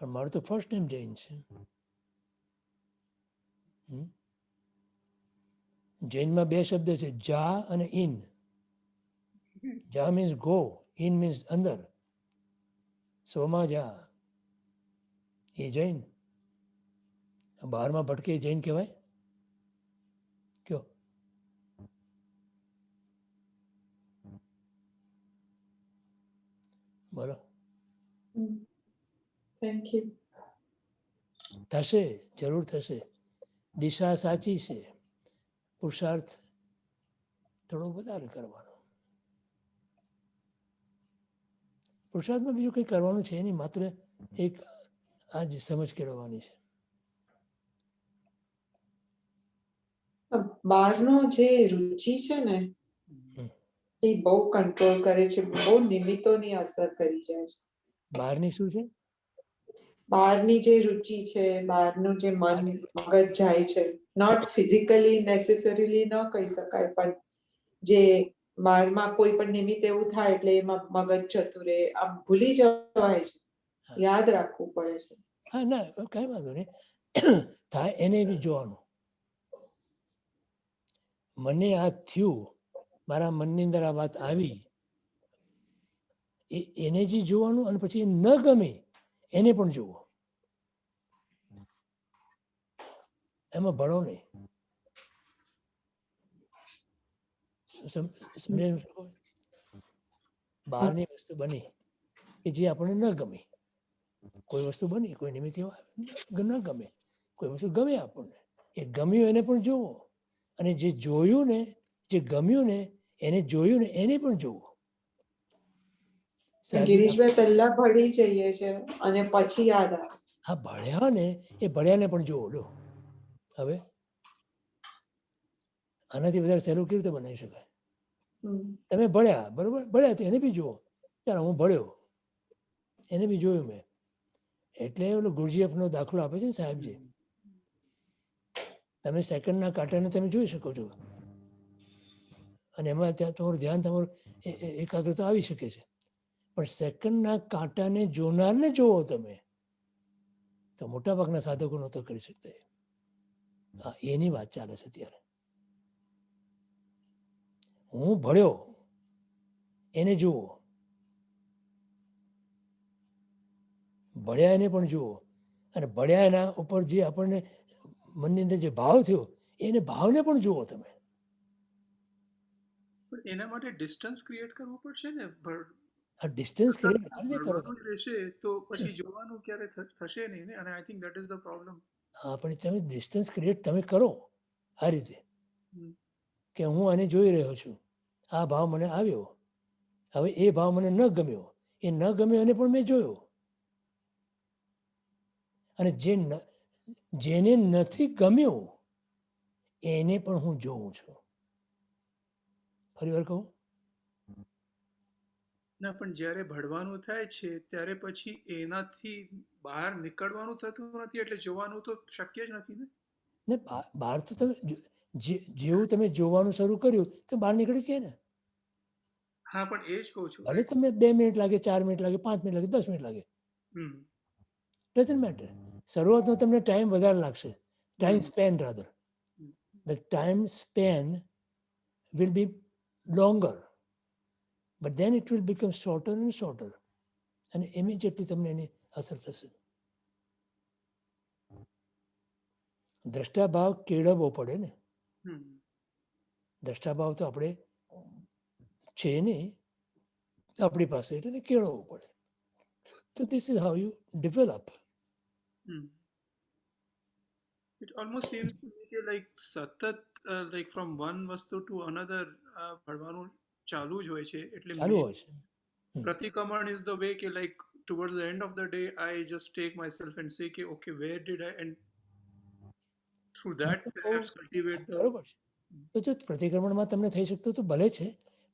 પણ મારું તો ફર્સ્ટ નેમ જૈન છે. જૈનમાં 2 શબ્દ છે, જા અને ઇન. જા મીન્સ ગો, ઇન મીન્સ અંદર. સોમાં જા એ જૈન. બહારમાં ભટકે એ જૈન કહેવાય? કયો? બોલો.
Thank you.
થશે, જરૂર થશે. દિશા સાચી છે, પુરુષાર્થ થોડો વધારે કરવાનો. પુરુષાર્થમાં બીજું કંઈ કરવાનું છે નહીં, માત્ર એક આ જ સમજ કેળવવાની છે.
બહારનો જે રુચિ છે ને એ બહુ કંટ્રોલ કરે છે, બહુ નિમિત્તોની અસર કરી જાય છે.
બહારની શું છે?
બહારની જે રુચિ છે, બહારનું જે મન મગજ જાય છે, નોટ ફિઝિકલી નેસેસરીલી ન કહી શકાય, પણ જે બહારમાં કોઈ પણ નિમિત્ત એવું થાય એટલે એમાં મગજ જતું રહે, આમ ભૂલી જવાય છે, યાદ રાખવું પડે છે.
હા, ના કઈ વાંધો નહીં. થાય એને બી જોવાનું. મને આ થયું, મારા મનની અંદર આ વાત આવી, એને જે જોવાનું, અને પછી ન ગમે એને પણ જોવો. એમાં ભળો નહીં. સમજાયું? બહારની વસ્તુ બની કે જે આપણને ન ગમી. કોઈ વસ્તુ બની, કોઈ નિમિત્ત ન ગમે, કોઈ વસ્તુ ગમે આપણને, એ ગમ્યું એને પણ જોવો, અને જે જોયું ને, જે ગમ્યું ને એને જોયું ને એને પણ જોવો.
ગિરીશભાઈ પહેલા ભળી જઈએ છે અને પછી યાદ આવે.
હા, ભળ્યા ને એ ભળ્યાને પણ જોવો. લો હવે આનાથી વધારે સહેલું કેવી રીતે બનાવી શકાય? તમે ભળ્યા, બરોબર, ભળ્યા તો એને બી જુઓ. ચાલો હું ભળ્યો, એને બી જોયું મેં. એટલે ઓલો ગુરજીએફનો દાખલો આપે છે ને સાહેબજી, તમે સેકન્ડના કાંટાને તમે જોઈ શકો છો, અને એમાં ત્યાં તમારું ધ્યાન, તમારું એકાગ્રતા આવી શકે છે. પણ સેકન્ડના કાંટાને જોનારને જોવો તમે, તો મોટાભાગના સાધકો નહોતો કરી શકતા. હા, એની વાત ચાલે છે અત્યારે. હું ભળ્યો એને જુઓ, ભળ્યા એને પણ જુઓ, અને ભળ્યા એના ઉપર જે આપણને મનની અંદર જે ભાવ થયો એને ભાવને પણ જુઓ તમે.
પણ એના માટે ડિસ્ટન્સ ક્રિએટ કરવું પડશે ને.
આ ડિસ્ટન્સ ક્રિએટ આ રીતે કરો
ભણવાનું જ રહેશે તો પછી જોવાનું ક્યારે થશે નહીં ને, અને I think that is the problem.
હા પણ તમે ડિસ્ટન્સ ક્રિએટ તમે કરો આ રીતે કે હું આને જોઈ રહ્યો છું, આ ભાવ મને આવ્યો, હવે એ ભાવ મને ન ગમ્યો, એ ન ગમ્યો એને પણ મેં જોયો, અને જેને નથી ગમ્યો એને પણ હું જોઉં છું. ફરી વાર કહું,
ના પણ જ્યારે ભણવાનું થાય છે ત્યારે પછી એનાથી બહાર નીકળવાનું થતું નથી, એટલે જોવાનું તો શક્ય જ નથી ને.
ને બહાર તો તમે જેવું તમે જોવાનું શરૂ કર્યું તો બહાર નીકળી ગયા ને.
હા પણ એ જ કહું છું.
ભલે તમે 2 મિનિટ લાગે, 4 મિનિટ લાગે, 5 મિનિટ લાગે, 10 મિનિટ લાગે, ડઝન્ટ મેટર. શરૂઆતમાં તમને ટાઈમ વધારે લાગશે, time span rather, the time span will be longer, but then it will become shorter and shorter, અને immediately તમને એની અસર થશે. દ્રષ્ટાભાવ કેળવવો પડે ને. દ્રષ્ટાભાવ તો આપણે છે નહીં આપણી પાસે, એટલે એને કેળવવો પડે. તો this is how you develop.
It almost seems to me કે like સતત like from one વસ્તુ to another ભણવાનું ચાલુ જ હોય છે, એટલે
ચાલુ હોય છે.
પ્રતિક્રમણ is the way કે like towards the end of the day I just take myself and say કે okay where did I, and through that perhaps cultivate the.
બરોબર છે. તો જો પ્રતિક્રમણમાં તમને થઈ શકતું તો ભલે છે,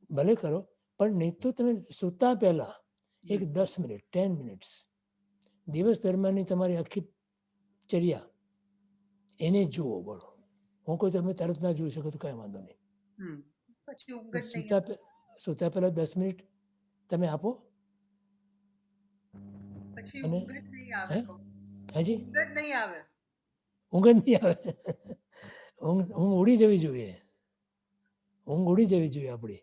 ભલે કરો, પણ નહીં તો તમે સૂતા પહેલા એક 10 મિનિટ 10 મિનિટ્સ દિવસ દરમિયાનની તમારી આખી ચર્યા એને જુઓ. બોલો, હું કોઈ તમે તરત ના જોઈ શકો તો કાંઈ વાંધો નહીં.
પછી ઊંઘ જ નહીં આવે.
સૂતા પહેલા 10 મિનિટ તમે આપો.
પછી
અને
ઊંઘ જ નહીં આવે.
હાજી,
ઊંઘ જ નહીં આવે.
ઊંઘ જ નહીં આવે. ઊંઘ ઉડી જવી જોઈએ, ઊંઘ ઉડી જવી જોઈએ આપણી,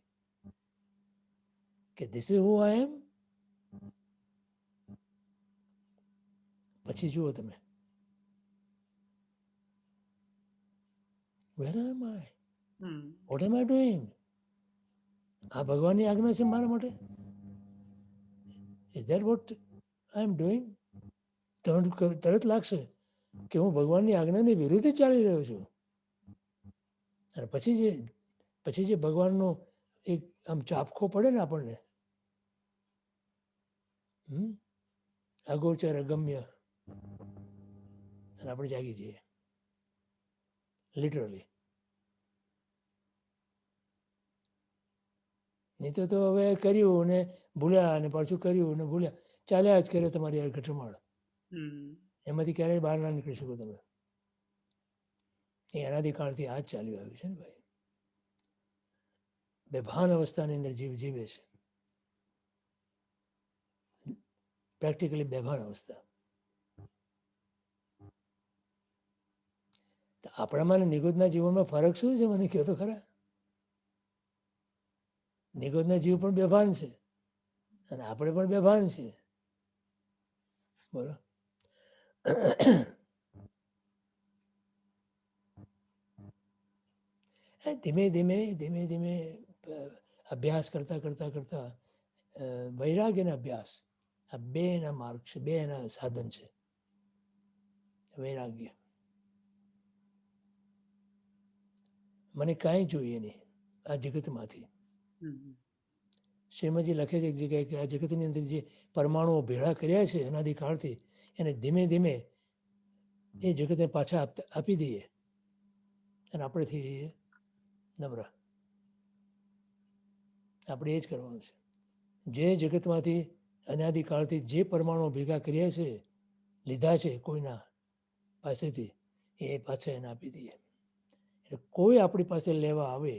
કે ધીસ ઇઝ હુ આઈ એમ. પછી જુઓ તમે where am I, what am I doing. આ ભગવાનની આજ્ઞા છે મારા માટે. Is that what I am doing. તમને તરત લાગશે કે હું ભગવાનની આજ્ઞાની વિરુદ્ધ ચાલી રહ્યો છું. અને પછી જે ભગવાનનો એક આમ ચાપખો પડે ને આપણને, અગોચર અગમ્ય, અને આપણે જાગી જઈએ લિટરલી. નહીં તો હવે કર્યું ને ભૂલ્યા, અને પાછું કર્યું ને ભૂલ્યા, ચાલ્યા જ કરે તમારી યાર ઘટમાળ. એમાંથી ક્યારેય બહાર ના નીકળી શકો તમે. એ અનાદિકાળથી આ જ ચાલ્યું આવ્યું છે ને ભાઈ. બેભાન અવસ્થાની અંદર જીવ જીવે છે, પ્રેક્ટિકલી બેભાન અવસ્થા. તો આપણામાં નિગોદના જીવનમાં ફરક શું છે મને કહો તો ખરા. નિગોદના જીવ પણ બેભાન છે અને આપણે પણ બેભાન છીએ. બોલો. ધીમે ધીમે ધીમે ધીમે અભ્યાસ કરતા કરતા કરતા વૈરાગ્યના અભ્યાસ, આ બે એના માર્ગ છે, બે એના સાધન છે. વૈરાગ્ય, મને કાંઈ જોઈએ નહીં આ જગતમાંથી. શ્રીમદજી લખે છે એક જગ્યાએ કે આ જગતની અંદર જે પરમાણુઓ ભેળા કર્યા છે અનાદિકાળથી, એને ધીમે ધીમે એ જગતને પાછા આપી દઈએ અને આપણે થઈ જઈએ નબળા. આપણે એ જ કરવાનું છે. જે જગતમાંથી અનાદિકાળથી જે પરમાણુઓ ભેગા કર્યા છે, લીધા છે કોઈના પાસેથી, એ પાછા એને આપી દઈએ. એટલે કોઈ આપણી પાસે લેવા આવે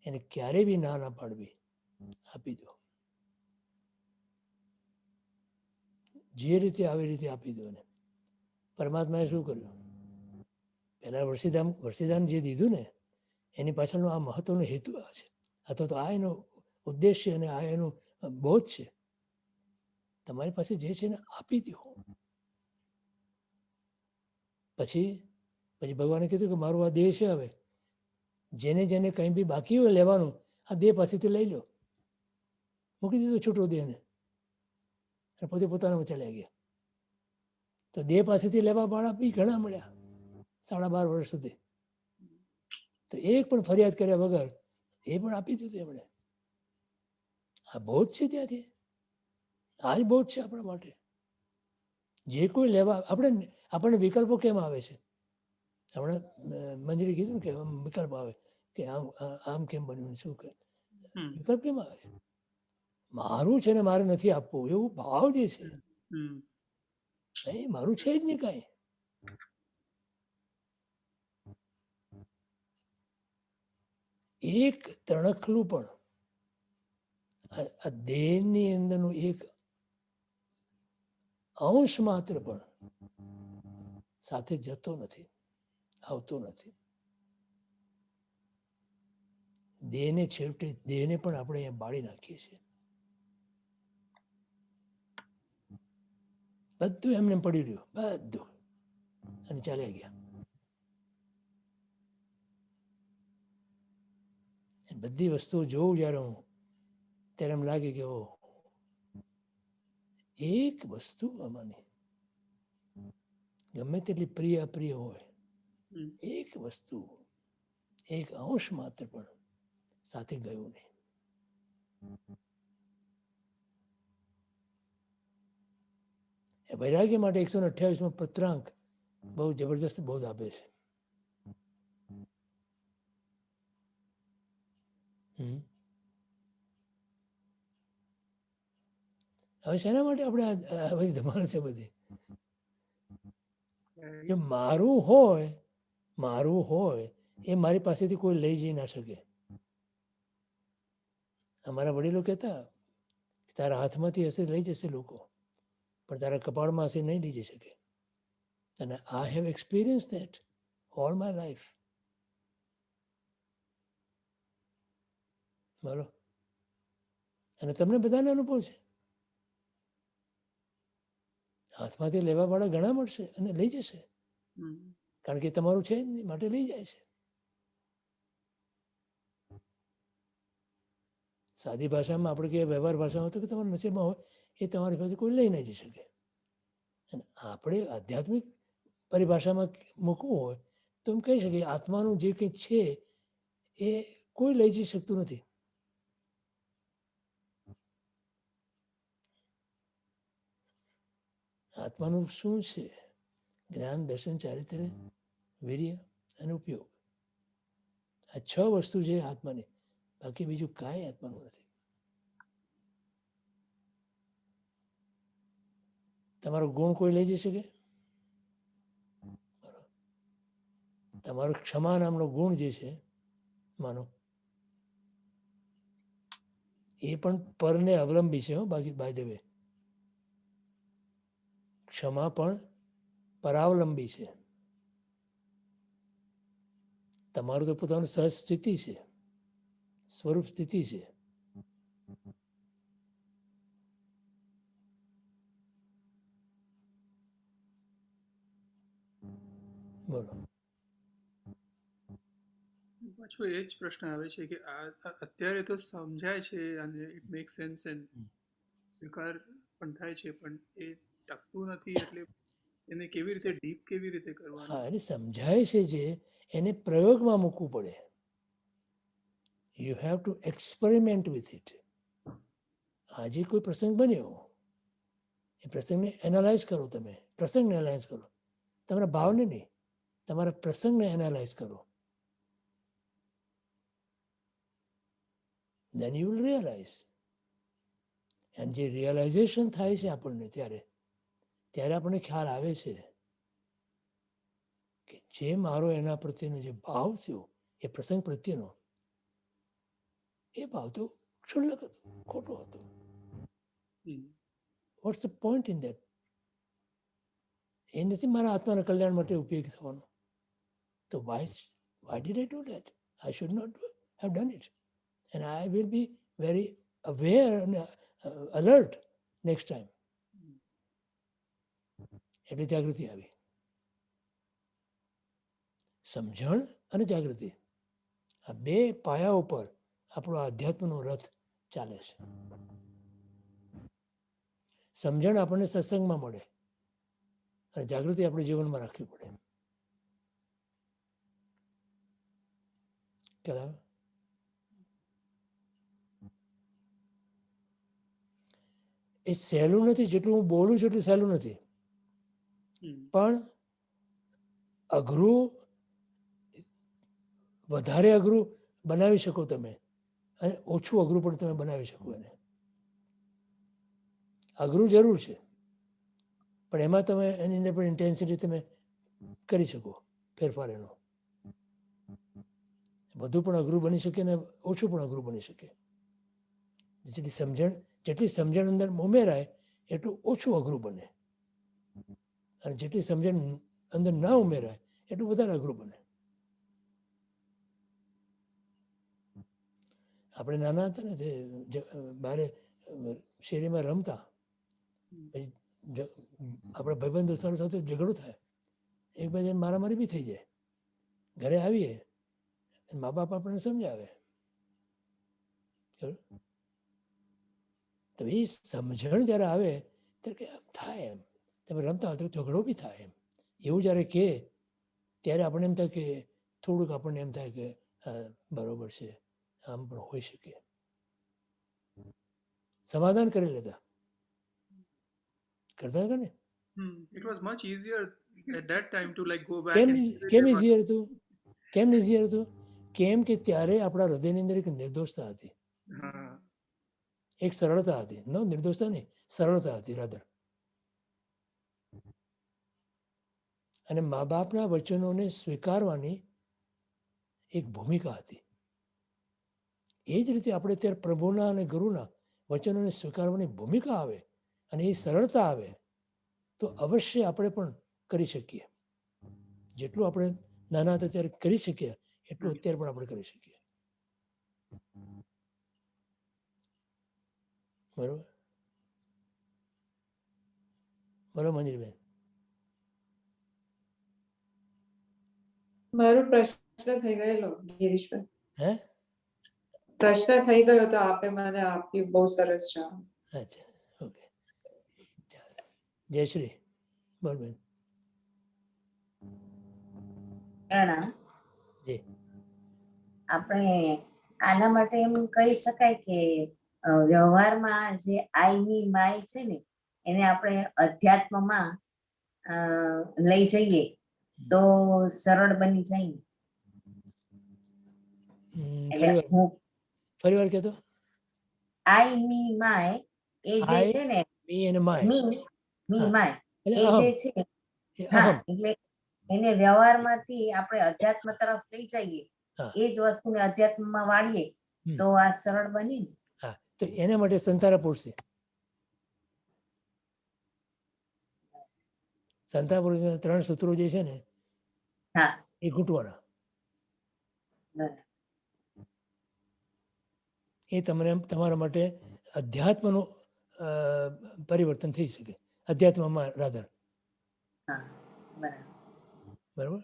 એને ક્યારેય બી ના ના પાડવી, આપી દો. જે રીતે આવે એ રીતે આપી દો એને. પરમાત્માએ શું કર્યું? પહેલાં વર્ષીદાન જે દીધું ને એની પાછળનો આ મહત્વનો હેતુ આ છે, અથવા તો આ એનો ઉદ્દેશ્ય અને આ એનો બોધ છે. તમારી પાસે જે છે એને આપી દો. પછી ભગવાને કીધું કે મારું આ દેહ છે, હવે જેને જેને કંઈ બી બાકી હોય લેવાનું, આ દેહ પાસેથી લઈ લો. મૂકી દીધો છૂટો દેહને અને પોતે પોતાનામાં ચાલ્યા ગયા. તો દેહ પાસેથી લેવા વાળા બી ઘણા મળ્યા 12.5 વર્ષ સુધી. તો એક પણ ફરિયાદ કર્યા વગર એ પણ આપી દીધું એમણે. આ બહુ જ છે ત્યાંથી. આ જ બહુ જ છે આપણા માટે. જે કોઈ લેવા આપણને વિકલ્પો કેમ આવે છે? આપણે મંજરી કીધું કે આમ વિકલ્પ આવે કે આમ કેમ બન્યું, શું કરે,
હમ
વિકલ્પ કેમ આવે છે? મારું છે ને મારે નથી આપવું એવું ભાવ જે છે
હમ
એ મારું છે જ નહીં કાંઈ. એક તણખલું પણ આ દેહની અંદરનું એક અંશ માત્ર પણ સાથે જતો નથી, આવતો નથી. દેહને છેવટે દેહને પણ આપણે અહીંયા બાળી નાખીએ છીએ. બધું એમને પડી રહ્યું, બધું, અને ચાલ્યા ગયા. બધી વસ્તુઓ જોઉં જ્યારે હું, ત્યારે એમ લાગે કે ઓ એક વસ્તુ આમાંની ગમે તેટલી પ્રિય અપ્રિય હોય,
હમ
એક વસ્તુ, એક અંશ માત્ર પણ સાથે ગયું નહીં. એ વૈરાગ્ય માટે 128માં પત્રાંક બહુ જબરદસ્ત બોધ આપે છે. હવે શેના માટે આપણે આ બધી ધમાલ છે બધી? જો મારું હોય એ મારી પાસેથી કોઈ લઈ જઈ ના શકે. અમારા વડીલો કહેતા તારા હાથમાંથી હશે લઈ જશે લોકો, પણ તારા કપાળમાં હશે નહીં લઈ જઈ શકે. અને I have experience that all my life. બોલો, અને તમને બધાને અનુભવ છે. હાથમાંથી લેવા વાળા ઘણા મળશે અને લઈ જશે,
હમ
કારણ કે તમારું છે જ નહીં, માટે લઈ જાય છે. સાદી ભાષામાં આપણે કહીએ, વ્યવહાર ભાષામાં તો કે તમારા નસીબમાં હોય એ તમારી પાસે કોઈ લઈ નહીં જઈ શકે. અને આપણે આધ્યાત્મિક પરિભાષામાં મૂકવું હોય તો એમ કહી શકીએ આત્માનું જે કંઈ છે એ કોઈ લઈ જઈ શકતું નથી. આત્માનું શું છે? જ્ઞાન, દર્શન, ચારિત્ર્ય, વીર્ય અને ઉપયોગ. આ 6 વસ્તુ છે આત્માની, બાકી બીજું કાંઈ આત્માનું નથી. તમારો ગુણ કોઈ લઈ જઈ શકે? તમારો ક્ષમા નામનો ગુણ જે છે માનો, એ પણ પરને અવલંબી છે. બાકી બાય ધ વે ક્ષમા પણ પરાવલંબી છે. તમારું તો પોતાનું સહજ સ્થિતિ છે, સ્વરૂપ સ્થિતિ છે. બોલો.
પાછો એ જ પ્રશ્ન આવે છે કે અત્યારે તો સમજાય છે અને ઇટ મેક સેન્સ એન્ડ સ્વીકાર પણ થાય છે, પણ એ ટકતું નથી. એટલે એને કેવી રીતે ડીપ કેવી રીતે કરવાનું?
હા, એને સમજાય છે જે એને પ્રયોગમાં મૂકવું પડે. You have to experiment with it. આજે કોઈ પ્રસંગ બન્યો, એ પ્રસંગને એનાલાઇઝ કરો. તમે પ્રસંગને એનાલાઇઝ કરો, તમારા ભાવને નહીં, તમારા પ્રસંગને એનાલાઇઝ કરો. then you will realize. અને જે રિયલાઇઝેશન થાય છે આપણને ત્યારે આપણને ખ્યાલ આવે છે કે જે મારો એના પ્રત્યેનો જે ભાવ થયો એ પ્રસંગ પ્રત્યેનો, એ ભાવ તો ક્ષુલ્લક હતો, ખોટો હતો. What's the point in that? એ નથી મારા આત્માના કલ્યાણ માટે ઉપયોગી થવાનો. તો why did I do that? I should not have done it. And I will be very aware and alert next time. એટલે જાગૃતિ આવી. સમજણ અને જાગૃતિ, આ 2 પાયા ઉપર આપણો આધ્યાત્મનો રથ ચાલે છે. સમજણ આપણને સત્સંગમાં મળે અને જાગૃતિ આપણે જીવનમાં રાખવી પડે. ખ્યાલ આવે? એ સહેલું નથી, જેટલું હું બોલું છું એટલું સહેલું નથી, પણ અઘરું, વધારે અઘરું બનાવી શકો તમે અને ઓછું અઘરું પણ તમે બનાવી શકો એને. અઘરું જરૂર છે, પણ એમાં તમે એની અંદર પણ ઇન્ટેન્સિટી તમે કરી શકો ફેરફાર એનો. વધુ પણ અઘરું બની શકે ને ઓછું પણ અઘરું બની શકે. જેટલી સમજણ અંદર ઉમેરાય એટલું ઓછું અઘરું બને, અને જેટલી સમજણ અંદર ના ઉમેરાય એટલું વધારે અઘરું બને. આપણે નાના હતા ને તે બારે શેરીમાં રમતા, પછી આપણે ભાઈબંધો સાથે ઝઘડો થાય, એકબીજાને મારામારી બી થઈ જાય. ઘરે આવીએ, મા બાપ આપણને સમજાવે. તો એ સમજણ જ્યારે આવે ત્યારે કે આમ થાય, એમ તમે રમતા હોય તો ઝઘડો બી થાય એમ. એવું જ્યારે કહે ત્યારે આપણને એમ થાય કે થોડુંક આપણને એમ થાય કે બરોબર છે, આમ પણ હોઈ શકે. સમાધાન કરી લેતા કરતા હતા ને.
It was much easier at that time to like go back
કેમ
and say
કેમ
they were-
ઇઝીયર હતું? કેમ ઇઝીયર હતું? કેમ કે ત્યારે આપણા હૃદયની અંદર એક નિર્દોષતા હતી,
હા,
એક સરળતા હતી. ન નિર્દોષતા નહીં, સરળતા હતી રાધર. અને મા બાપના વચનોને સ્વીકારવાની એક ભૂમિકા હતી. એ જ રીતે આપણે ત્યારે પ્રભુના અને ગુરુના વચનોને સ્વીકારવાની ભૂમિકા આવે અને એ સરળતા આવે તો અવશ્ય આપણે પણ કરી શકીએ. જેટલું આપણે નાના હતા ત્યારે કરી શકીએ એટલું અત્યારે પણ આપણે કરી શકીએ. બરોબર? બરોબર મંજરીબેન?
મારો પ્રશ્ન થઈ ગયેલો ગિરીશભાઈ.
હે?
પ્રશ્ન થઈ ગયો તો આપે મને આપ્યું, બહુ સરસ જવાબ.
અચ્છા, ઓકે. જયશ્રી બોલ બેન.
પ્રણામ.
જી.
આપણે આના માટે એમ કહી શકાય કે વ્યવહારમાં જે આઈની માય છે ને એને આપણે અધ્યાત્મમાં લઈ જઈએ તો સરળ બની જાય ને. એટલે હું
ફરી વાર કહેતો.
આઈની માય એ જે
I,
છે ને
me and my.
મી
હા.
માય
એટલે
એ
અહમ.
જે છે,
એ
હા,
અહમ.
એટલે એને વ્યવહારમાંથી આપણે અધ્યાત્મ તરફ લઈ જઈએ,
હા.
એ જ વસ્તુને અધ્યાત્મમાં વાળીએ તો આ સરળ બની ને.
હા, તો એના માટે સંતારા પૂરશે. સંતારા 3 સૂત્રો જે છે ને
હા,
એ ઘૂંટવાના.
બરાબર.
એ તમને તમારા માટે અધ્યાત્મનું પરિવર્તન થઈ શકે. અધ્યાત્મમાં રાધર.
હા, બરાબર.
બરાબર?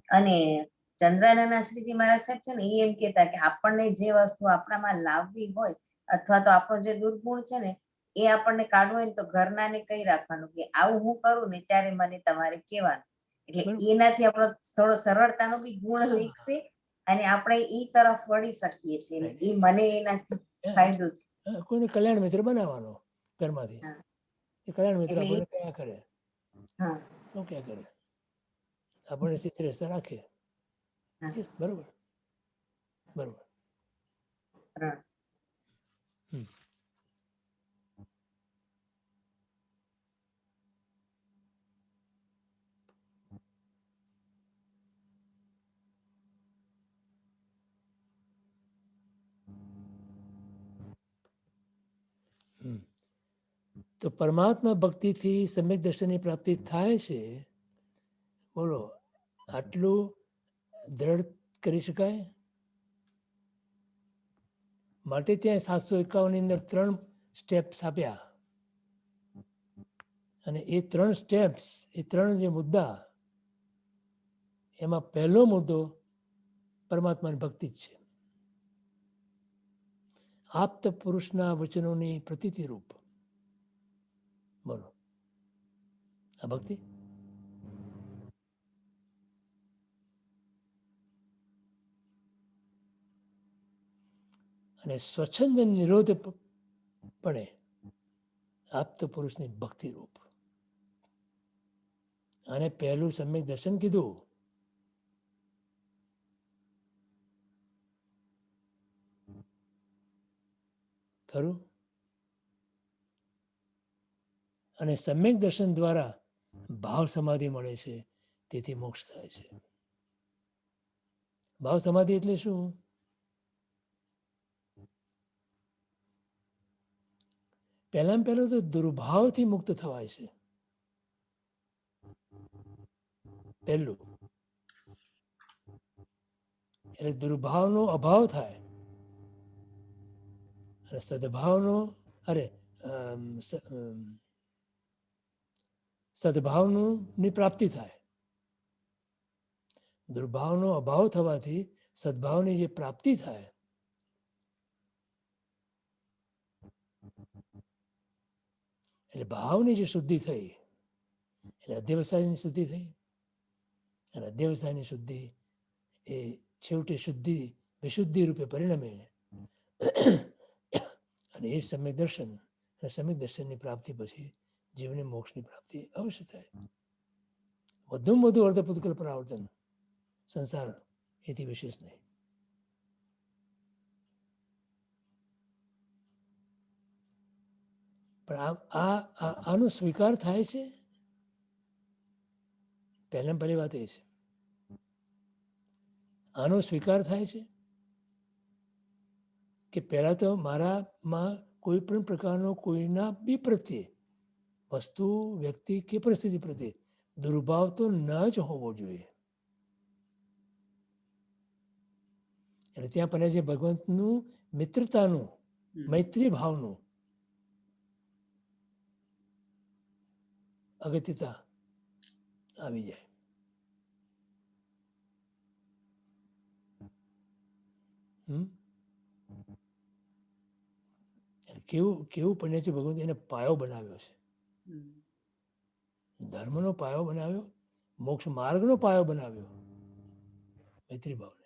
અને ચંદ્રાનંદના શ્રીજી મહારાજ સાહેબ છે ને એ એમ કહેતા કે આપણને જે વસ્તુ આપણામાં લાવવી હોય અથવા તો આપણો જે દુર્ગુણ છે ને એ આપણને કાઢવો હોય ને તો ઘરનાને કહી રાખવાનું કે આવું હું કરું ને ત્યારે મને તમારે કહેવાનું. એટલે
બરાબર.
એનાથી આપણો થોડો સરળતાનો બી ગુણ વિકસે અને આપણે ઈ તરફ વળી શકીએ છીએ. અને એ મને એનાથી ફાયદો છે.
કોઈને કલ્યાણ મિત્ર બનાવવાનો ઘરમાંથી.
હા.
એ કલ્યાણ મિત્ર
એટલે
આપણને કયા કરે,
હા,
શું ક્યાં કરે, આપણને સીધી રસ્તા રાખે.
હા.
Yes, બરોબર બરોબર.
બરાબર.
તો પરમાત્મા ભક્તિથી સમ્યક દર્શનની પ્રાપ્તિ થાય છે. બોલો, આટલું દ્રઢ કરી શકાય? માટે ત્યાં 751 ની અંદર 3 સ્ટેપ્સ આપ્યા અને એ 3 સ્ટેપ્સ, એ 3 જે મુદ્દા, એમાં પહેલો મુદ્દો પરમાત્માની ભક્તિ જ છે. આપ્ત પુરુષના વચનોની પ્રતીતિ રૂપ. બોલો, આ ભક્તિ? અને સ્વચ્છંદ નિરોધ પડે આપ્ત પુરુષની ભક્તિ રૂપ. અને પહેલું સમ્યક દર્શન કીધું. ખરું? અને સમ્યક દર્શન દ્વારા ભાવ સમાધિ મળે છે, તેથી મોક્ષ થાય છે. ભાવ સમાધિ એટલે શું? પહેલામાં પહેલું તો દુર્ભાવથી મુક્ત થવાય છે. પહેલું એટલે દુર્ભાવનો અભાવ થાય અને સદભાવનો સદભાવની પ્રાપ્તિ થાય. દુર્ભાવનો અભાવ થવાથી સદભાવની જે પ્રાપ્તિ થાય એટલે ભાવની જે શુદ્ધિ થઈ એટલે અધ્યવસાયની શુદ્ધિ થઈ. અને અધ્યવસાયની શુદ્ધિ એ છેવટે શુદ્ધિ વિશુદ્ધિ રૂપે પરિણમે. અને એ સમ્યક દર્શન અને સમ્યક દર્શનની પ્રાપ્તિ પછી જીવને મોક્ષની પ્રાપ્તિ અવશ્ય થાય. વધુમાં વધુ અર્ધપુત્કલ પરાવર્તન સંસાર એથી વિશેષ નહીં. પણ આનો સ્વીકાર થાય છે. પહેલી વાત એ છે, આનો સ્વીકાર થાય છે કે પહેલા તો મારામાં કોઈ પણ પ્રકારનો કોઈના બી પ્રત્યે વસ્તુ, વ્યક્તિ કે પરિસ્થિતિ પ્રત્યે દુર્ભાવ તો ન જ હોવો જોઈએ. એટલે ત્યાં પહેલા છે ભગવંતનું મિત્રતાનું, મૈત્રી ભાવનું અગત્યતા આવી જાય. કેવું પુણ્ય છે ભગવંત એને પાયો બનાવ્યો છે. ધર્મનો પાયો બનાવ્યો, મોક્ષ માર્ગનો પાયો બનાવ્યો મૈત્રી ભાવને.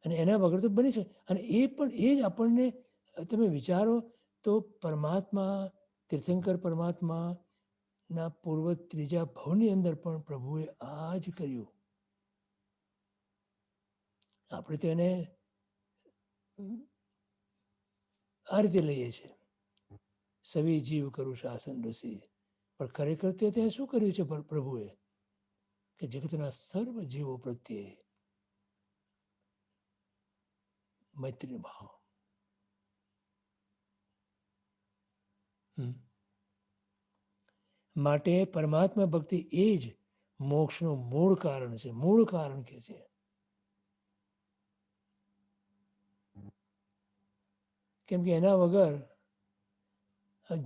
અને એના વગર તો બની છે. અને એ પણ એ જ આપણને તમે વિચારો તો પરમાત્મા, તીર્થંકર પરમાત્માના પૂર્વ ત્રીજા ભવની અંદર પણ પ્રભુએ આ જ કર્યું. આપણે તો એને આ રીતે લઈએ છીએ, સવી જીવ કરું શાસન રસી. પણ ખરેખર તે ત્યાં શું કર્યું છે પ્રભુએ કે જગતના સર્વ જીવો પ્રત્યે મૈત્રી ભાવ. માટે પરમાત્મા ભક્તિ એ જ મોક્ષનું મૂળ કારણ છે. મૂળ કારણ કે છે. કેમ કે એના વગર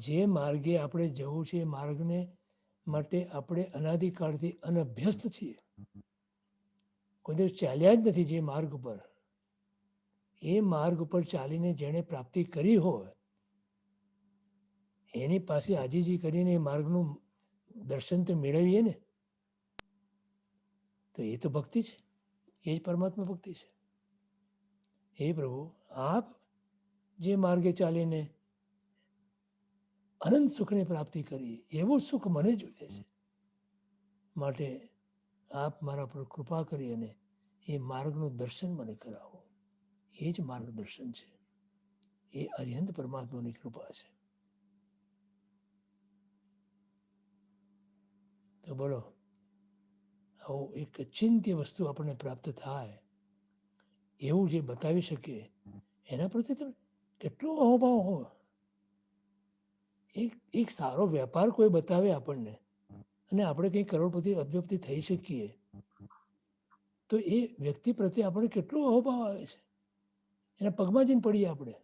જે માર્ગે આપણે જવું છે એ માર્ગને માટે આપણે અનાદિકાળથી અનભ્યસ્ત છીએ. કોઈ દિવસ ચાલ્યા જ નથી જે માર્ગ ઉપર. એ માર્ગ ઉપર ચાલીને જેણે પ્રાપ્તિ કરી હોય એની પાસે આજીજી કરીને એ માર્ગનું દર્શન તો મેળવીએ ને, તો એ તો ભક્તિ છે. એ જ પરમાત્મા ભક્તિ છે. હે પ્રભુ, આપ જે માર્ગે ચાલીને અનંત સુખની પ્રાપ્તિ કરી એવું સુખ મને જોઈએ છે. માટે આપ મારા પર કૃપા કરી અને એ માર્ગનું દર્શન મને કરાવો. એ જ માર્ગદર્શન છે. એ અરિહંત પરમાત્માની કૃપા છે. તો બોલો, આવું એક ચિંત્ય વસ્તુ આપણને પ્રાપ્ત થાય એવું જે બતાવી શકીએ એના પ્રત્યે તમે કેટલો અહોભાવ હોય. એક સારો વેપાર કોઈ બતાવે આપણને અને આપણે કંઈ કરોડપતિ અબજોપતિ થઈ શકીએ તો એ વ્યક્તિ પ્રત્યે આપણે કેટલો અહોભાવ આવે છે. એના પગમાં જઈને પડીએ આપણે.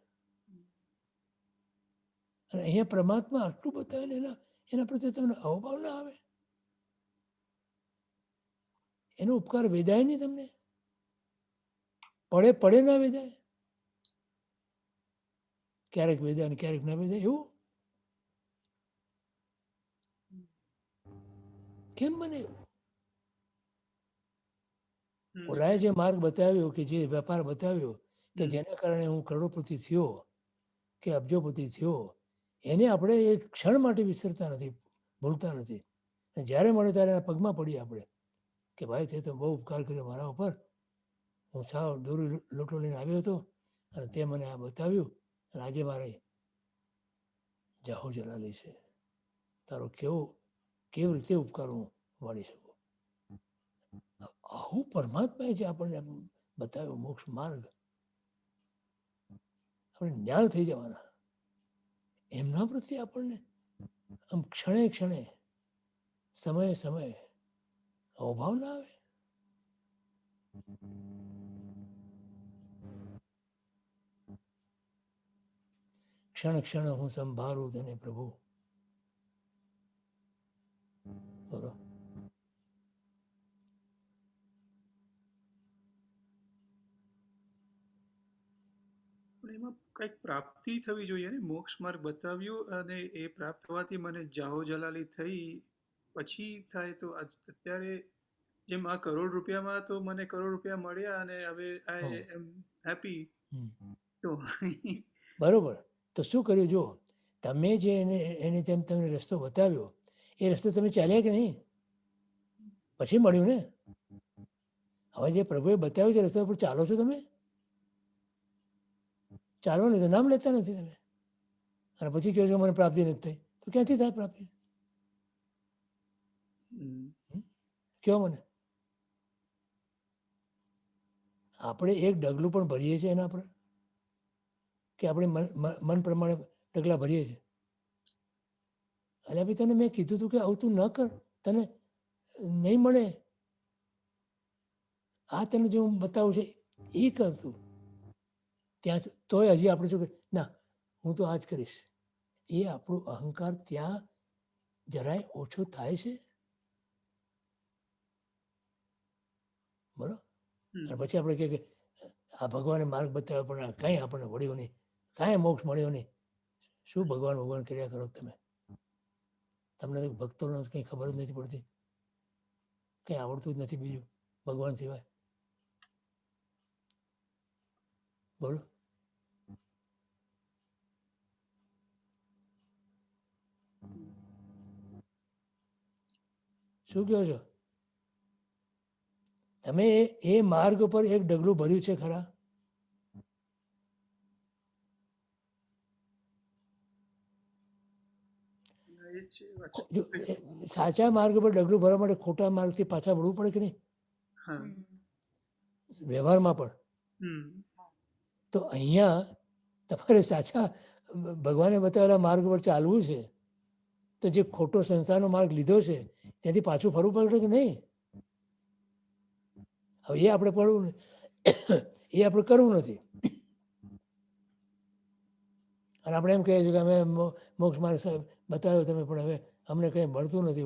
અને અહીંયા પરમાત્મા આટલું બતાવે ને એના પ્રત્યે તમને અહોભાવ ના આવે? એનો ઉપકાર વેદાય નહીં તમને? પડે ના વેદાય? ક્યારેક વેદે અને ક્યારેક ના વેદે, એવું કેમ બને એવું? ઓલાએ જે માર્ગ બતાવ્યો, કે જે વેપાર બતાવ્યો, કે જેના કારણે હું કરોડપતિ થયો કે અબજોપતિ થયો, એને આપણે એક ક્ષણ માટે વિસરતા નથી, ભૂલતા નથી. અને જ્યારે મળે ત્યારે એના પગમાં પડીએ આપણે, કે ભાઈ તે તો બહુ ઉપકાર કર્યો મારા ઉપર, હું સાવ દોરી લોટો લઈને આવ્યો હતો અને તે મને આ બતાવ્યું, અને આજે મારે જાહો જલાલી છે, તારો કેવી રીતે ઉપકાર હું વાળી શકું. આવું પરમાત્માએ જે આપણને બતાવ્યો મોક્ષ માર્ગ, આપણે જ્ઞાન થઈ જવાના, એમના પ્રત્યે આપણને આમ ક્ષણે ક્ષણે, સમયે સમયે અભાવ ના આવે? ક્ષણ ક્ષણ હું સંભાળું તને પ્રભુ. બોલો.
પણ એમાં કંઈક પ્રાપ્તિ થવી જોઈએ ને. મોક્ષ માર્ગ બતાવ્યો અને એ પ્રાપ્ત થવાથી મને જાહો જલાલી થઈ, પછી થાય તો અત્યારે જેમ આ કરોડ રૂપિયામાં તો મને કરોડ રૂપિયા મળ્યા અને હવે આઈ એમ હેપી. તો
બરોબર. તો શું કર્યું? જો તમે જે એને તેમ તમને રસ્તો બતાવ્યો, એ રસ્તે તમે ચાલ્યા કે નહીં? પછી મળ્યું ને. હવે જે પ્રભુએ બતાવ્યું છે રસ્તા પર ચાલો છો તમે? ચાલો નહીં તો નામ લેતા નથી તમે, અને પછી કહો છો મને પ્રાપ્તિ નથી થઈ. તો ક્યાંથી થાય પ્રાપ્તિ? કયો મને. આપણે એક ડગલું પણ ભરીએ છીએ એના પર, કે આપણે મન પ્રમાણે ડગલા ભરીએ છીએ? અલ્યા ભાઈ, તને મેં કીધું હતું કે આવું તું ન કર, તને નહીં મળે. આ તને જે હું બતાવું છે એ કરતું, ત્યાં તોય હજી આપણે શું કે ના હું તો આ જ કરીશ. એ આપણું અહંકાર ત્યાં જરાય ઓછો થાય છે? બોલો. અને પછી આપણે કહે કે આ ભગવાને માર્ગ બતાવ્યો પણ કાંઈ આપણને વળ્યો નહીં, કાંઈ મોક્ષ મળ્યો નહીં. શું ભગવાન ભગવાન કર્યા કરો તમે? તમને ભક્તોને કંઈ ખબર જ નથી પડતી, કંઈ આવડતું જ નથી બીજું ભગવાન સિવાય. બોલો. શું કહો છો તમે? એ માર્ગ પર એક ડગલું ભર્યું છે ખરા? સાચા માર્ગ પર ડગલું ભરવા માટે ખોટા માર્ગથી પાછા વળવું પડે કે નહીં? વ્યવહારમાં પણ. તો અહીંયા તમારે સાચા ભગવાને બતાવેલા માર્ગ પર ચાલવું છે, તો જે ખોટો સંસારનો માર્ગ લીધો છે ત્યાંથી પાછું ફરવું પડે કે નહીં? હવે એ આપણે પડવું, એ આપણે કરવું નથી. અને આપણે એમ કહીએ છીએ કે અમે મોક્ષ માર્ગ બતાવ્યો તમે, પણ હવે અમને કંઈ મળતું નથી.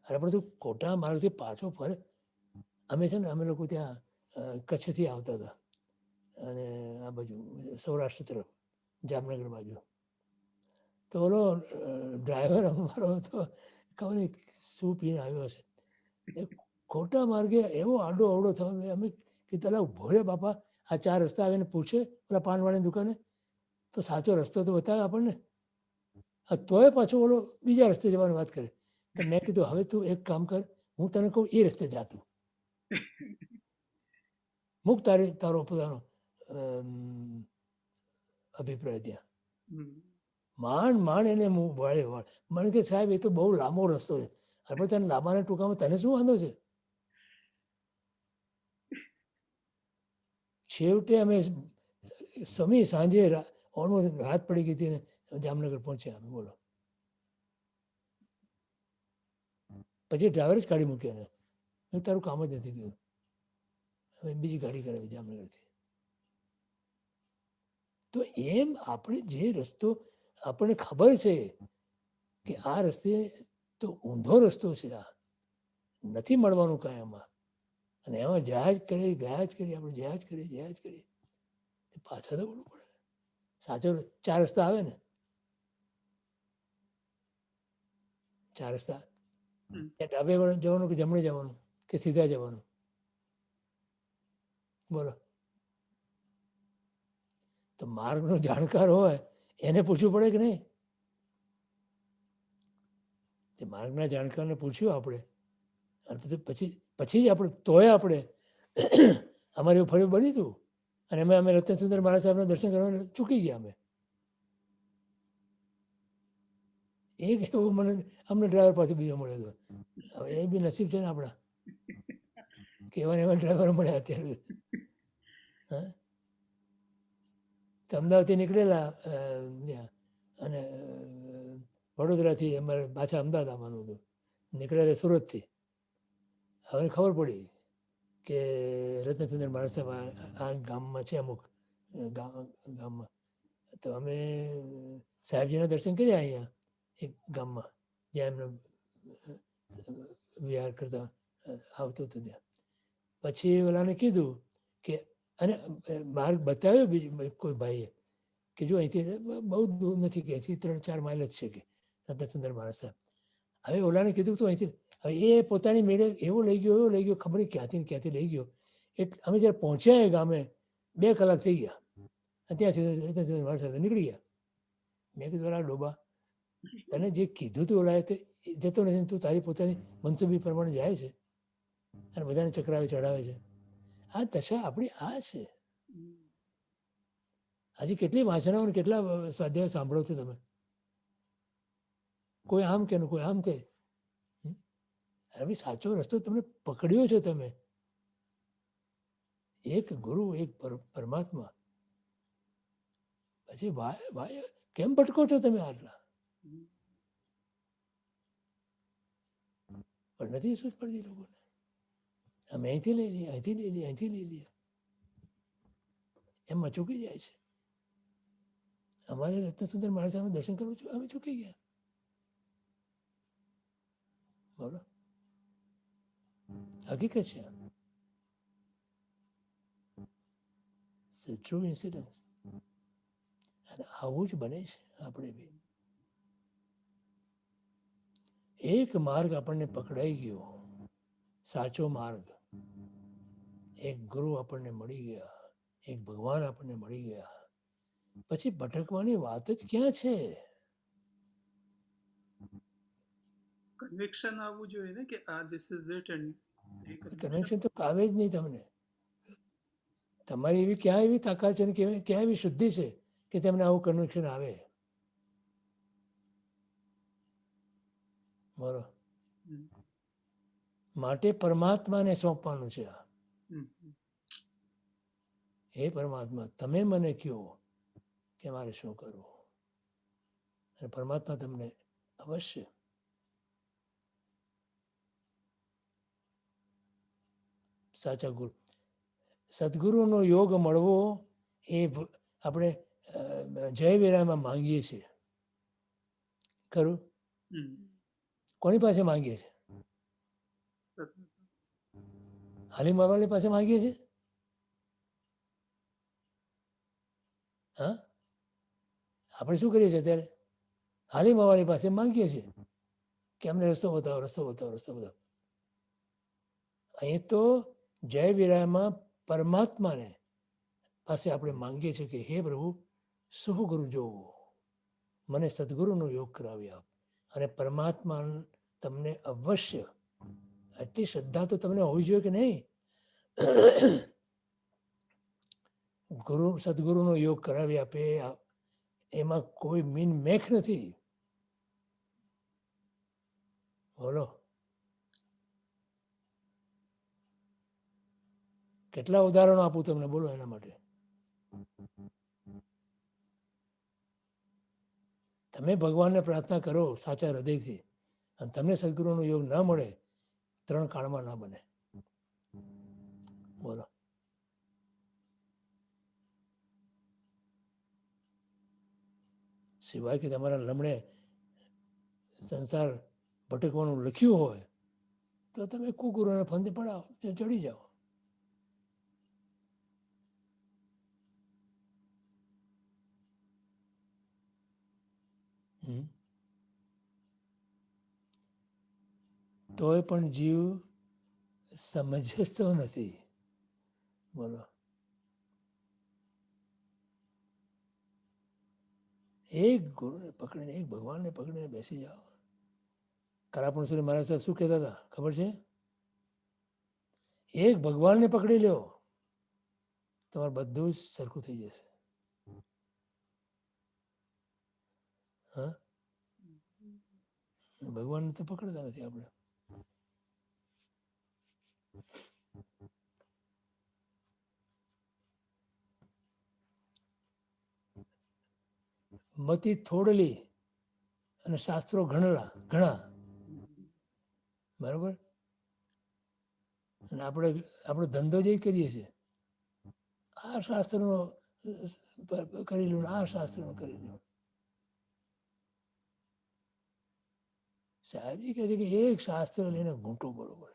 અને આપણે તો ખોટા માર્ગથી પાછો ફરે. અમે છે ને, અમે લોકો ત્યાં કચ્છથી આવતા હતા, અને આ બાજુ સૌરાષ્ટ્ર તરફ, જામનગર બાજુ. તો ઓલો ડ્રાઈવર અમારો તો ખબર નહીં શું પીને આવ્યો હશે, એ ખોટા માર્ગે એવો આડો અવડો થયો. અમે કે તલા ઉભો રે બાપા, આ 4 રસ્તા આવીને પૂછે પેલા પાનવાળાની દુકાને, તો સાચો રસ્તો તો બતાવે આપણને. તોય પાછો ઓલો બીજા રસ્તે જવાની વાત કરે. તો મેં કીધું હવે તું એક કામ કર, હું તને કહું એ રસ્તે જાતું મૂક તારો પોતાનો અભિપ્રાય ત્યાં. માંડ એને વળે. મને કે સાહેબ એ તો બહુ લાંબો રસ્તો છે. આપણે તને લાંબાના ટૂંકામાં તને શું વાંધો છે? છેવટે અમે સાંજે ઓલમોસ્ટ રાત પડી ગઈ હતી ને જામનગર પહોંચ્યા અમે. બોલો. પછી ડ્રાઈવર જ કાઢી મૂક્યા ને, તારું કામ જ નથી કર્યું. હવે બીજી ગાડી કરાવી જામનગરથી. તો એમ આપણે જે રસ્તો આપણને ખબર છે કે આ રસ્તે તો ઊંધો રસ્તો છે, આ નથી મળવાનું કાંઈ આમાં, અને એમાં ગયા જ કરીએ આપણે, જયા જ કરીએ પાછા તો વળવું પડે. સાચો 4 રસ્તા આવે ને, 4 રસ્તા.
હમ.
ત્યાં ડાબે વળે જવાનું કે જમણે જવાનું કે સીધા જવાનું? બોલો. તો માર્ગનો જાણકાર હોય એને પૂછવું પડે કે નહીં? તે માર્ગના જાણકારને પૂછ્યું આપણે, અને પછી પછી જ આપણે તોય આપણે અમારે એવું ફરી બન્યું હતું, અને અમે રત્નસુંદર મહારાજ સાહેબના દર્શન કરવાનું ચૂકી ગયા. અમે એક એવું મને અમને ડ્રાઈવર પાસે બીજો મળ્યો હતો. હવે એ બી નસીબ છે ને આપણા, કેવા એવા ડ્રાઈવર મળ્યા અત્યારે. હા, તો અમદાવાદથી નીકળેલા ત્યાં, અને વડોદરાથી અમારે પાછા અમદાવાદ આવવાનું હતું. નીકળ્યા હતા સુરતથી. હવે ખબર પડી કે રત્નચંદ્ર મહારાજ સાહેબ આ ગામમાં છે, અમુક ગામમાં. તો અમે સાહેબજીના દર્શન કર્યા અહીંયા એક ગામમાં, જ્યાં એમને વિહાર કરતા આવતું હતું ત્યાં. પછી ઓલાને કીધું કે, અને માર્ગ બતાવ્યો બીજું કોઈ ભાઈએ કે જો અહીંથી બહુ દૂર નથી, કે અહીંથી 3-4 માઇલ જ છે કે રત્નસુંદર મહારાજ સાહેબ. હવે ઓલાને કીધું તો અહીંથી, હવે એ પોતાની મેળે એવો લઈ ગયો ખબર નહીં ક્યાંથી ને ક્યાંથી લઈ ગયો. એટલે અમે જ્યારે પહોંચ્યા એ ગામે 2 કલાક થઈ ગયા, અને ત્યાં સુધી રત્નસુંદર મહારાજ સાહેબ નીકળી ગયા. મેં કીધું ઓલા ડોબા, તને જે કીધું તું ઓલાએ તે જતો નથી, તું તારી પોતાની મનસુબી પ્રમાણે જાય છે અને બધાને ચક્રાવે ચડાવે છે. આ દશા આપણી આ છે. હજી કેટલી વાંચનાઓ ને કેટલા સ્વાધ્યાયો સાંભળો છો તમે? કોઈ આમ કે ને કોઈ આમ કે. હવે સાચો રસ્તો તમને પકડ્યો છે તમે. એક ગુરુ, એક પરમાત્મા. પછી ભાઈ કેમ ભટકો છો તમે આટલા? પણ નથી શું પડતી લોકોને. અમે અહીંથી લઈ લઈએ, અહીંથી લઈ લઈએ, અહીંથી લઈ લઈએ, એમાં ચૂકી જાય છે. અમારે રત્નસુંદર મહારાજ સાહેબનું દર્શન કરવું છું, અમે ચૂકી ગયા. બોલો, હકીકત છે. True incidence. અને આવું જ બને છે આપણે બી. એક માર્ગ આપણને પકડાઈ ગયો, સાચો માર્ગ. એક ગુરુ આપણને મળી ગયા, એક ભગવાન આપણને મળી ગયા. પછી ભટકવાની વાત જ ક્યાં છે?
કન્વિક્શન આવવું જોઈએ ને કે આ this is it, and
connection તો આવે જ નહીં તમને. તમારી એવી ક્યાં એવી તાકાત છે ને ક્યાં એવી શુદ્ધિ છે કે તમને આવું કનેક્શન આવે? બોલો. માટે પરમાત્માને સોંપવાનું છે આ. હે પરમાત્મા, તમે મને કહો કે મારે શું કરવું, અને પરમાત્મા તમને અવશ્ય સાચા ગુરુ, સદગુરુનો યોગ મળવો એ આપણે જય વિરામાં માંગીએ છીએ. ખરું? કોની પાસે માંગીએ છીએ? હાલી મારવાલી પાસે માંગીએ છીએ? હા, આપણે શું કરીએ છીએ અત્યારે? હાલી મારવાલી પાસે માંગીએ છીએ કે અમને રસ્તો બતાવો, રસ્તો બતાવો, રસ્તો બતાવો. અહીં તો જય વિરામાં પરમાત્માને પાસે આપણે માંગીએ છીએ કે હે પ્રભુ, શું ગુરુ જોવું, મને સદગુરુનો યોગ કરાવી આપ. અને પરમાત્મા તમને અવશ્ય, આટલી શ્રદ્ધા તો તમને હોવી જોઈએ કે નહીં? ગુરુ સદગુરુનો યોગ કરાવી આપે, એમાં કોઈ મીન મેખ નથી. બોલો, કેટલા ઉદાહરણો આપું તમને, બોલો એના માટે. તમે ભગવાનને પ્રાર્થના કરો સાચા હૃદયથી, અને તમને સદગુરુનો યોગ ન મળે, 3 કાળમાં ના બને. બોલો. સિવાય કે તમારા લમણે સંસાર ભટકવાનું લખ્યું હોય તો તમે કુકુરોને ફંદે પડાવો, ચડી જાઓ. હમ. તોય પણ જીવ સમજતો નથી. બોલો, એક ગુરુને પકડીને, એક ભગવાનને પકડીને બેસી જાઓ. કલાપુરુષોને મહારાજ સાહેબ શું કહેતા હતા ખબર છે? એક ભગવાનને પકડી લ્યો, તમારે બધું જ સરખું થઈ જશે. હા, ભગવાનને તો પકડતા નથી આપણે. મતિ થોડલી અને શાસ્ત્રો ઘણા, બરાબર. અને આપણો ધંધો જે કરીએ છીએ, આ શાસ્ત્રનો કરી લો, આ શાસ્ત્રનો કરી લો. સાહેબજી કહે છે કે એક શાસ્ત્ર લઈને ઘૂંટો બરોબર,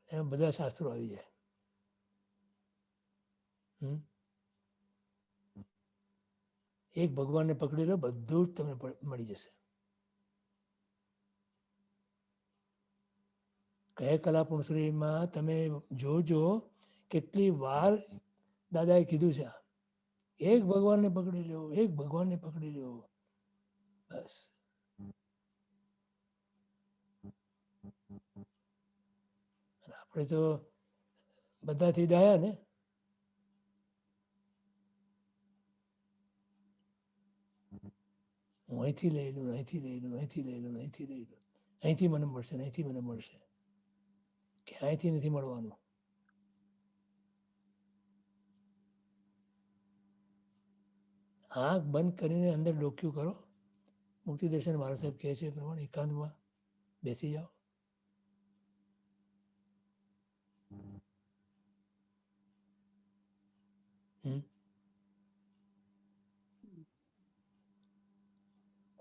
એમાં બધા શાસ્ત્રો આવી જાય. એક ભગવાનને પકડી લો, બધું જ તમને મળી જશે. કહે કલાપુરુષોમાં તમે જોજો કેટલી વાર દાદાએ કીધું છે, એક ભગવાનને પકડી લો, એક ભગવાનને પકડી લો, બસ. આપણે તો બધાથી ડાયા ને. હું અહીંથી લઈ લઉં, અહીંથી લઈ લઉં, અહીંથી લઈ લઉં, અહીંથી લઈ લઉં, અહીંથી મને મળશે, અહીંથી મને મળશે. ક્યાંયથી નથી મળવાનું. આંખ બંધ કરીને અંદર ડોક્યું કરો. મુક્તિ દર્શન મહારાજ સાહેબ કહે છે એ પ્રમાણે એકાંતમાં બેસી જાઓ.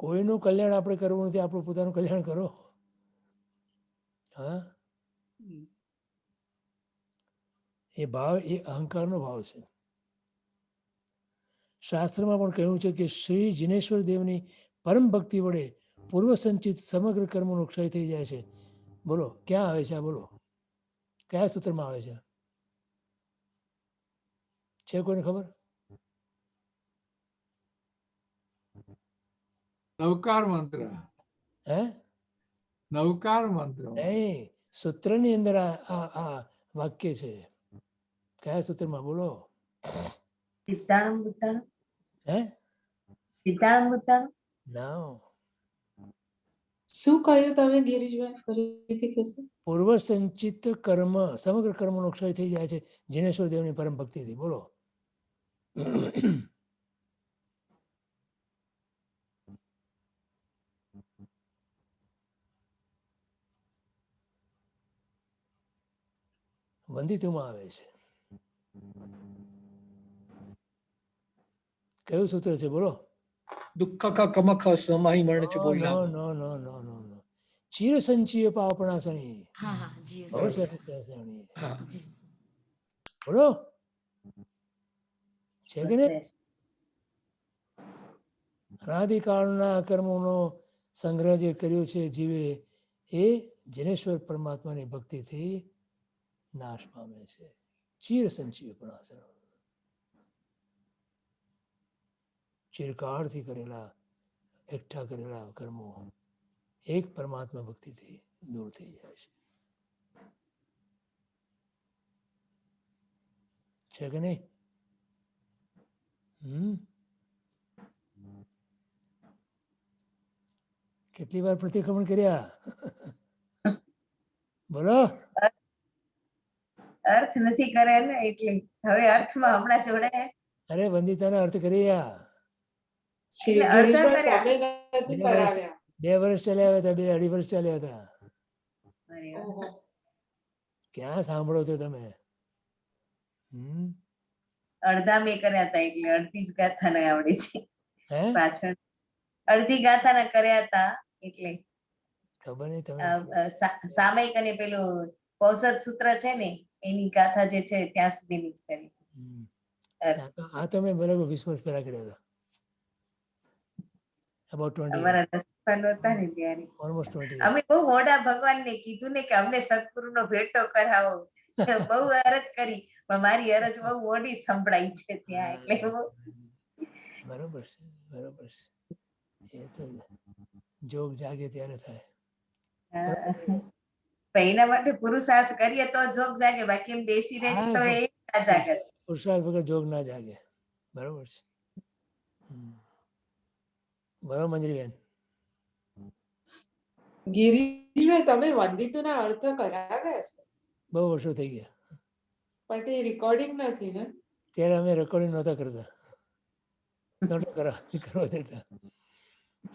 કોઈનું કલ્યાણ આપણે કરવું નથી, આપણું પોતાનું કલ્યાણ કરો. હા, એ ભાવ એ અહંકારનો ભાવ છે. શાસ્ત્રમાં પણ કહ્યું છે કે શ્રી જિનેશ્વર દેવની પરમ ભક્તિ વડે પૂર્વ સંચિત સમગ્ર કર્મોનો ક્ષય થઈ જાય છે. બોલો, ક્યાં આવે છે આ? બોલો, કયા સૂત્રમાં આવે છે કોઈને ખબર?
નવકાર મંત્ર.
હે?
નવકાર મંત્ર.
નહીં, સૂત્રની અંદર આ વાક્ય છે. કયા સૂત્રમાં? બોલો.
સિદ્ધાણમ બુદ્ધાણમ.
હે?
સિદ્ધાણમ બુદ્ધાણમ.
ના,
શું કહ્યું તમે ગિરીશભાઈ, ફરીથી કહેશો?
પૂર્વ સંચિત કર્મ, સમગ્ર કર્મનો ક્ષય થઈ જાય છે જિનેશ્વર દેવની પરમ ભક્તિથી. બોલો. વંદિતુમાં આવે છે. કયું સૂત્ર છે? બોલો.
દુઃખ કા કમખ સમાહી મરણ છે બોલ્યા.
નો નો નો નો નો ચિર સંચીય પાપણાસણી.
હા હા જી
ભવ સહસ્રણી.
હા,
જી
બોલો. છે કે નહીં?
બસ.
અનાદિકાળના કર્મોનો સંગ્રહ જે કર્યો છે જીવે, એ જિનેશ્વર પરમાત્માની ભક્તિથી નાશ પામે છે. ચિર સંચીય પણાસણ. ચિરકાળથી કરેલા, એકઠા કરેલા કર્મો એક પરમાત્મા ભક્તિથી દૂર થઈ જાય છે કે નહીં? કેટલી વાર પ્રતિક્રમણ કર્યા? બોલો.
અર્થ નથી કરે ને, એટલે હવે અર્થમાં હમણાં જોડે.
અરે વંદિતાના અર્થ કર્યા.
એટલે અર્થ કર્યા.
2 વર્ષ ચાલ્યા હતા, 2-2.5 વર્ષ ચાલ્યા હતા.
અરે વાહ.
ક્યાં સાંભળો છો તમે?
અડધા મેં કર્યા હતા, એટલે અડધી જ ગાથા ને આવડે છે.
હે?
પાછળ અડધી ગાથા ના કર્યા હતા, એટલે
ખબર નહીં તમે.
સામયિક અને પેલું કૌશદ સૂત્ર છે ને, એની ગાથા જે છે ત્યાં સુધીની જ કરી.
આ તો મેં બરાબર 20 વર્ષ પહેલા કર્યા હતા. About 20 years,
અમારા નસીબમાં નહોતા ને ત્યારે
almost 20 years.
અમે બહુ મોડા ભગવાનને કીધું ને કે અમને સદગુરુનો ભેટો કરાવો. બહુ અરજ કરી પણ મારી અરજ બહુ મોડી સંભળાઈ છે ત્યાં એટલે હું
બરોબર છે, બરોબર છે. એ તો જોગ જાગે ત્યારે થાય.
પણ એના માટે પુરુષાર્થ કરીએ તો જોગ જાગે, બાકી એમ બેસી રહે તો એ ના જાગે.
પુરુષાર્થ વગર જોગ ના જાગે. બરોબર છે. બરોબર મંજરીબેન.
ગિરીશભાઈ, તમે વંદિતુના અર્થ કરાવ્યા છે
બહુ વર્ષો થઈ ગયા.
પણ એ રેકોર્ડિંગ નથી ને?
ત્યારે અમે રેકોર્ડિંગ નહોતા કરતા, નહોતા કરવા દેતા.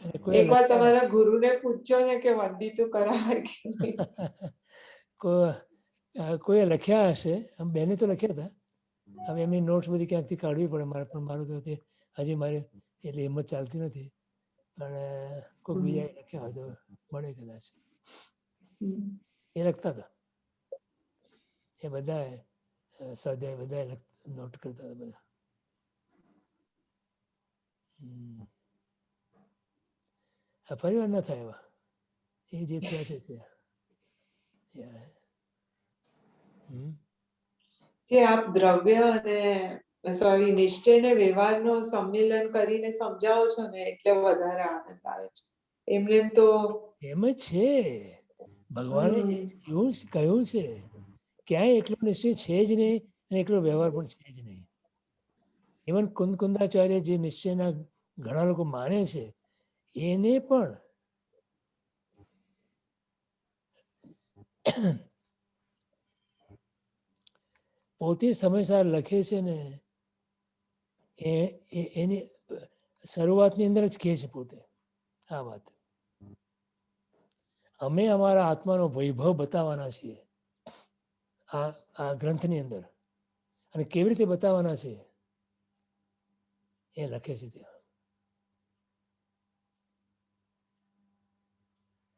અને કોઈ
એકવાર તમારા ગુરુને પૂછજો ને કે વંદિતુ કરાવે કે નહીં.
કોઈએ લખ્યા હશે, આમ બેને તો લખ્યા હતા. હવે એમની નોટ્સ બધી ક્યાંકથી કાઢવી પડે મારે, પણ મારું તો તે હજી મારે એટલી હિંમત ચાલતી નથી. પણ કોઈ બીજા લખ્યા હોય તો મળે કદાચ. એ લખતા હતા, એ બધા સ્વાધ્યાય બધા નોટ કરતા હતા બધા. ફરી વાર ના થાય એવા, એ જે થયા છે ત્યાં.
જે આપ દ્રવ્ય અને સોરી નિશ્ચય ને વ્યવહારનો સંમેલન કરીને સમજાવો છો ને એટલે વધારે આનંદ આવે છે. એમને એમ તો
એમ જ છે, ભગવાને એવું કહ્યું છે, ક્યાંય એકલો નિશ્ચય છે જ નહીં અને એકલો વ્યવહાર પણ છે જ નહીં. ઇવન કુંદકુંદાચાર્ય જે નિશ્ચયના ઘણા લોકો માને છે, એને પણ પોતે સમયસર લખે છે ને, એની શરૂઆતની અંદર જ કહે છે પોતે આ વાત. અમે અમારા આત્માનો વૈભવ બતાવવાના છીએ આ ગ્રંથની અંદર, અને કેવી રીતે બતાવવાના છે એ લખે છે ત્યાં.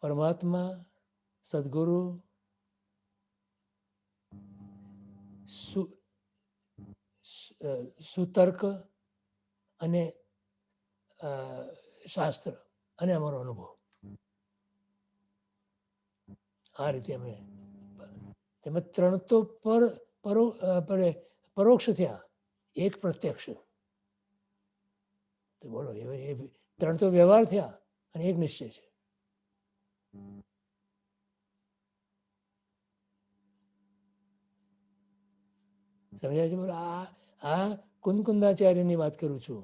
પરમાત્મા, સદગુરુ, સુતર્ક અને શાસ્ત્ર અને અમારો અનુભવ, આ રીતે અમે તેમાં 3 તો પરોક્ષ થયા, 1 પ્રત્યક્ષ. તો બોલો, એ 3 તો વ્યવહાર થયા અને 1 નિશ્ચય છે. સમજાય છે? બોલો, આ કુંદકુંદાચાર્યની વાત કરું છું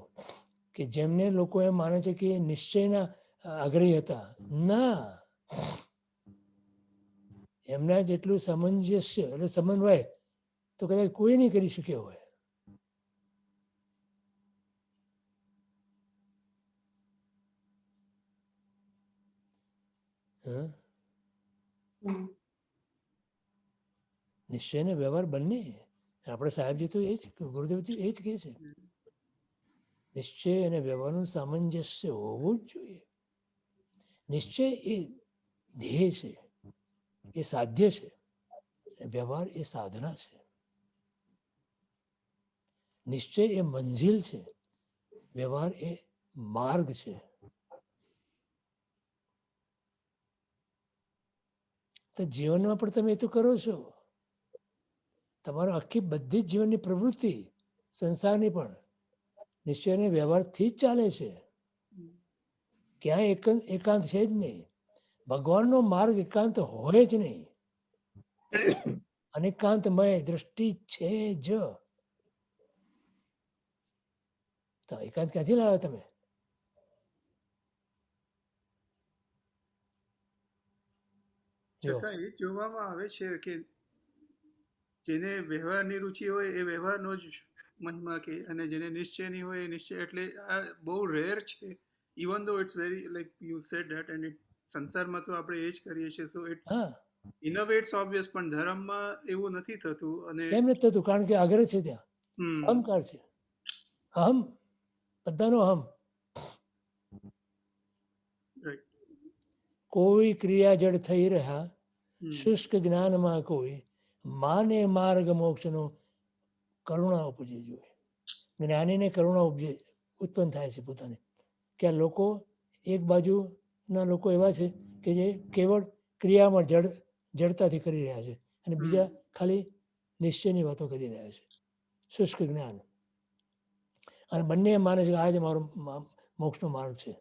કે જેમને લોકો એમ માને છે કે નિશ્ચયના આગ્રહી હતા. ના, એમના જેટલું સામંજસ્ય એટલે સમન્વય તો કદાચ કોઈ નહીં કરી શક્યો હોય. નિશ્ચય ને વ્યવહાર બંને. આપણે સાહેબજી તો એ જ, ગુરુદેવજી એ જ કહે છે, નિશ્ચય અને વ્યવહારનું સામંજસ્ય હોવું જ જોઈએ. નિશ્ચય એ ધ્યેય છે, એ સાધ્ય છે, વ્યવહાર એ સાધના છે. નિશ્ચય એ મંજિલ છે, વ્યવહાર એ માર્ગ છે. તો જીવનમાં પણ તમે એ તો કરો છો. તમારો આખી બધી જ જીવનની પ્રવૃત્તિ સંસારની પણ નિશ્ચય અને વ્યવહારથી જ ચાલે છે. ક્યાંય એકાંત છે જ નહીં. ભગવાનનો માર્ગ એકાંત હોય જ નહીં. અનેકાંતમય દ્રષ્ટિ છે જ. તો એકાંત ક્યાંથી લાવ્યા તમે?
છતાં એ જોવામાં આવે છે કે જેને વ્યવહારની રુચિ હોય એ વ્યવહારનો જ મનમાં કે, અને જેને નિશ્ચયની હોય એ નિશ્ચય. એટલે આ બહુ રેર છે. Even though it's very like you said that, and સંસારમાં તો આપણે એ જ કરીએ છીએ. So it in a way it's obvious, પણ ધર્મમાં એવું નથી થતું. અને
કેમ નથી થતું? કારણ કે આગ્રહ છે ત્યાં, અહંકાર છે, અહમ, બધાનો અહમ. કોઈ ક્રિયા જડ થઈ રહ્યા, શુષ્ક જ્ઞાનમાં કોઈ માને માર્ગ મોક્ષનો કરુણા ઉપજવી જોઈએ. જ્ઞાનીને કરુણા ઉત્પન્ન થાય છે પોતાની, કે આ લોકો એક બાજુના લોકો એવા છે કે જે કેવળ ક્રિયામાં જડતાથી કરી રહ્યા છે અને બીજા ખાલી નિશ્ચયની વાતો કરી રહ્યા છે, શુષ્ક જ્ઞાન. અને બંને એમ માને છે કે આ જ મારો મોક્ષનો માર્ગ છે.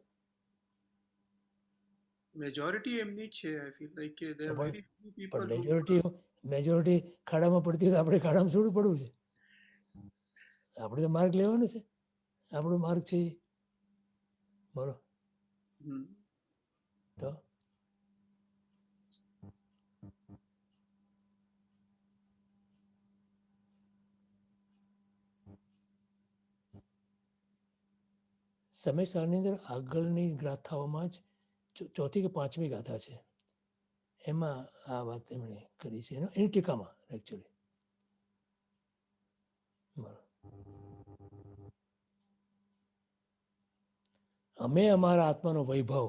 મેજોરિટી એમની જ છે. આઈ ફીલ લાઈક કે there are very few people
પણ
who
મેજોરિટી ખાડામાં પડતી હોય તો આપણે ખાડામાં થોડું પડવું છે. આપણે તો માર્ગ લેવાનો છે, આપણો માર્ગ છે એ. બોલો તો સમયસારની અંદર આગળની ગાથાઓમાં જ ચોથી કે પાંચમી ગાથા છે, એમાં આ વાત એમણે કરી છે, એની ટીકામાં એકચ્યુઅલી. અમે અમારા આત્માનો વૈભવ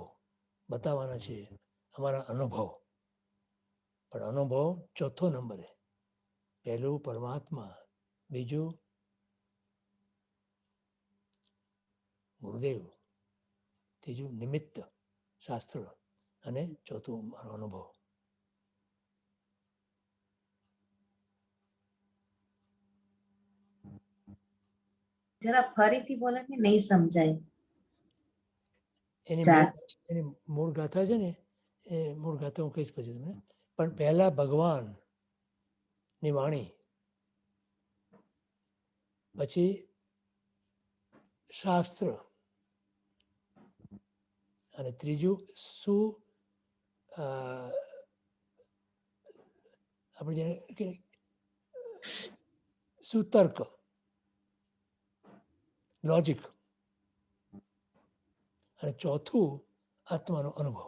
બતાવવાના છીએ, અમારા અનુભવ. પણ અનુભવ ચોથો નંબરે, પહેલું પરમાત્મા, બીજું ગુરુદેવ, ત્રીજું નિમિત્ત શાસ્ત્ર અને ચોથું મારો અનુભવ.
જરા ફરીથી બોલે ને, નહીં સમજાય.
એની મૂળ ગાથા છે ને, એ મૂળ ગાથા હું કહીશ પછી તમને. પણ પહેલા ભગવાનની વાણી, પછી શાસ્ત્ર, અને ત્રીજું આપણે જેને સુતર્ક, લોજિક, અને ચોથું આત્માનો અનુભવ.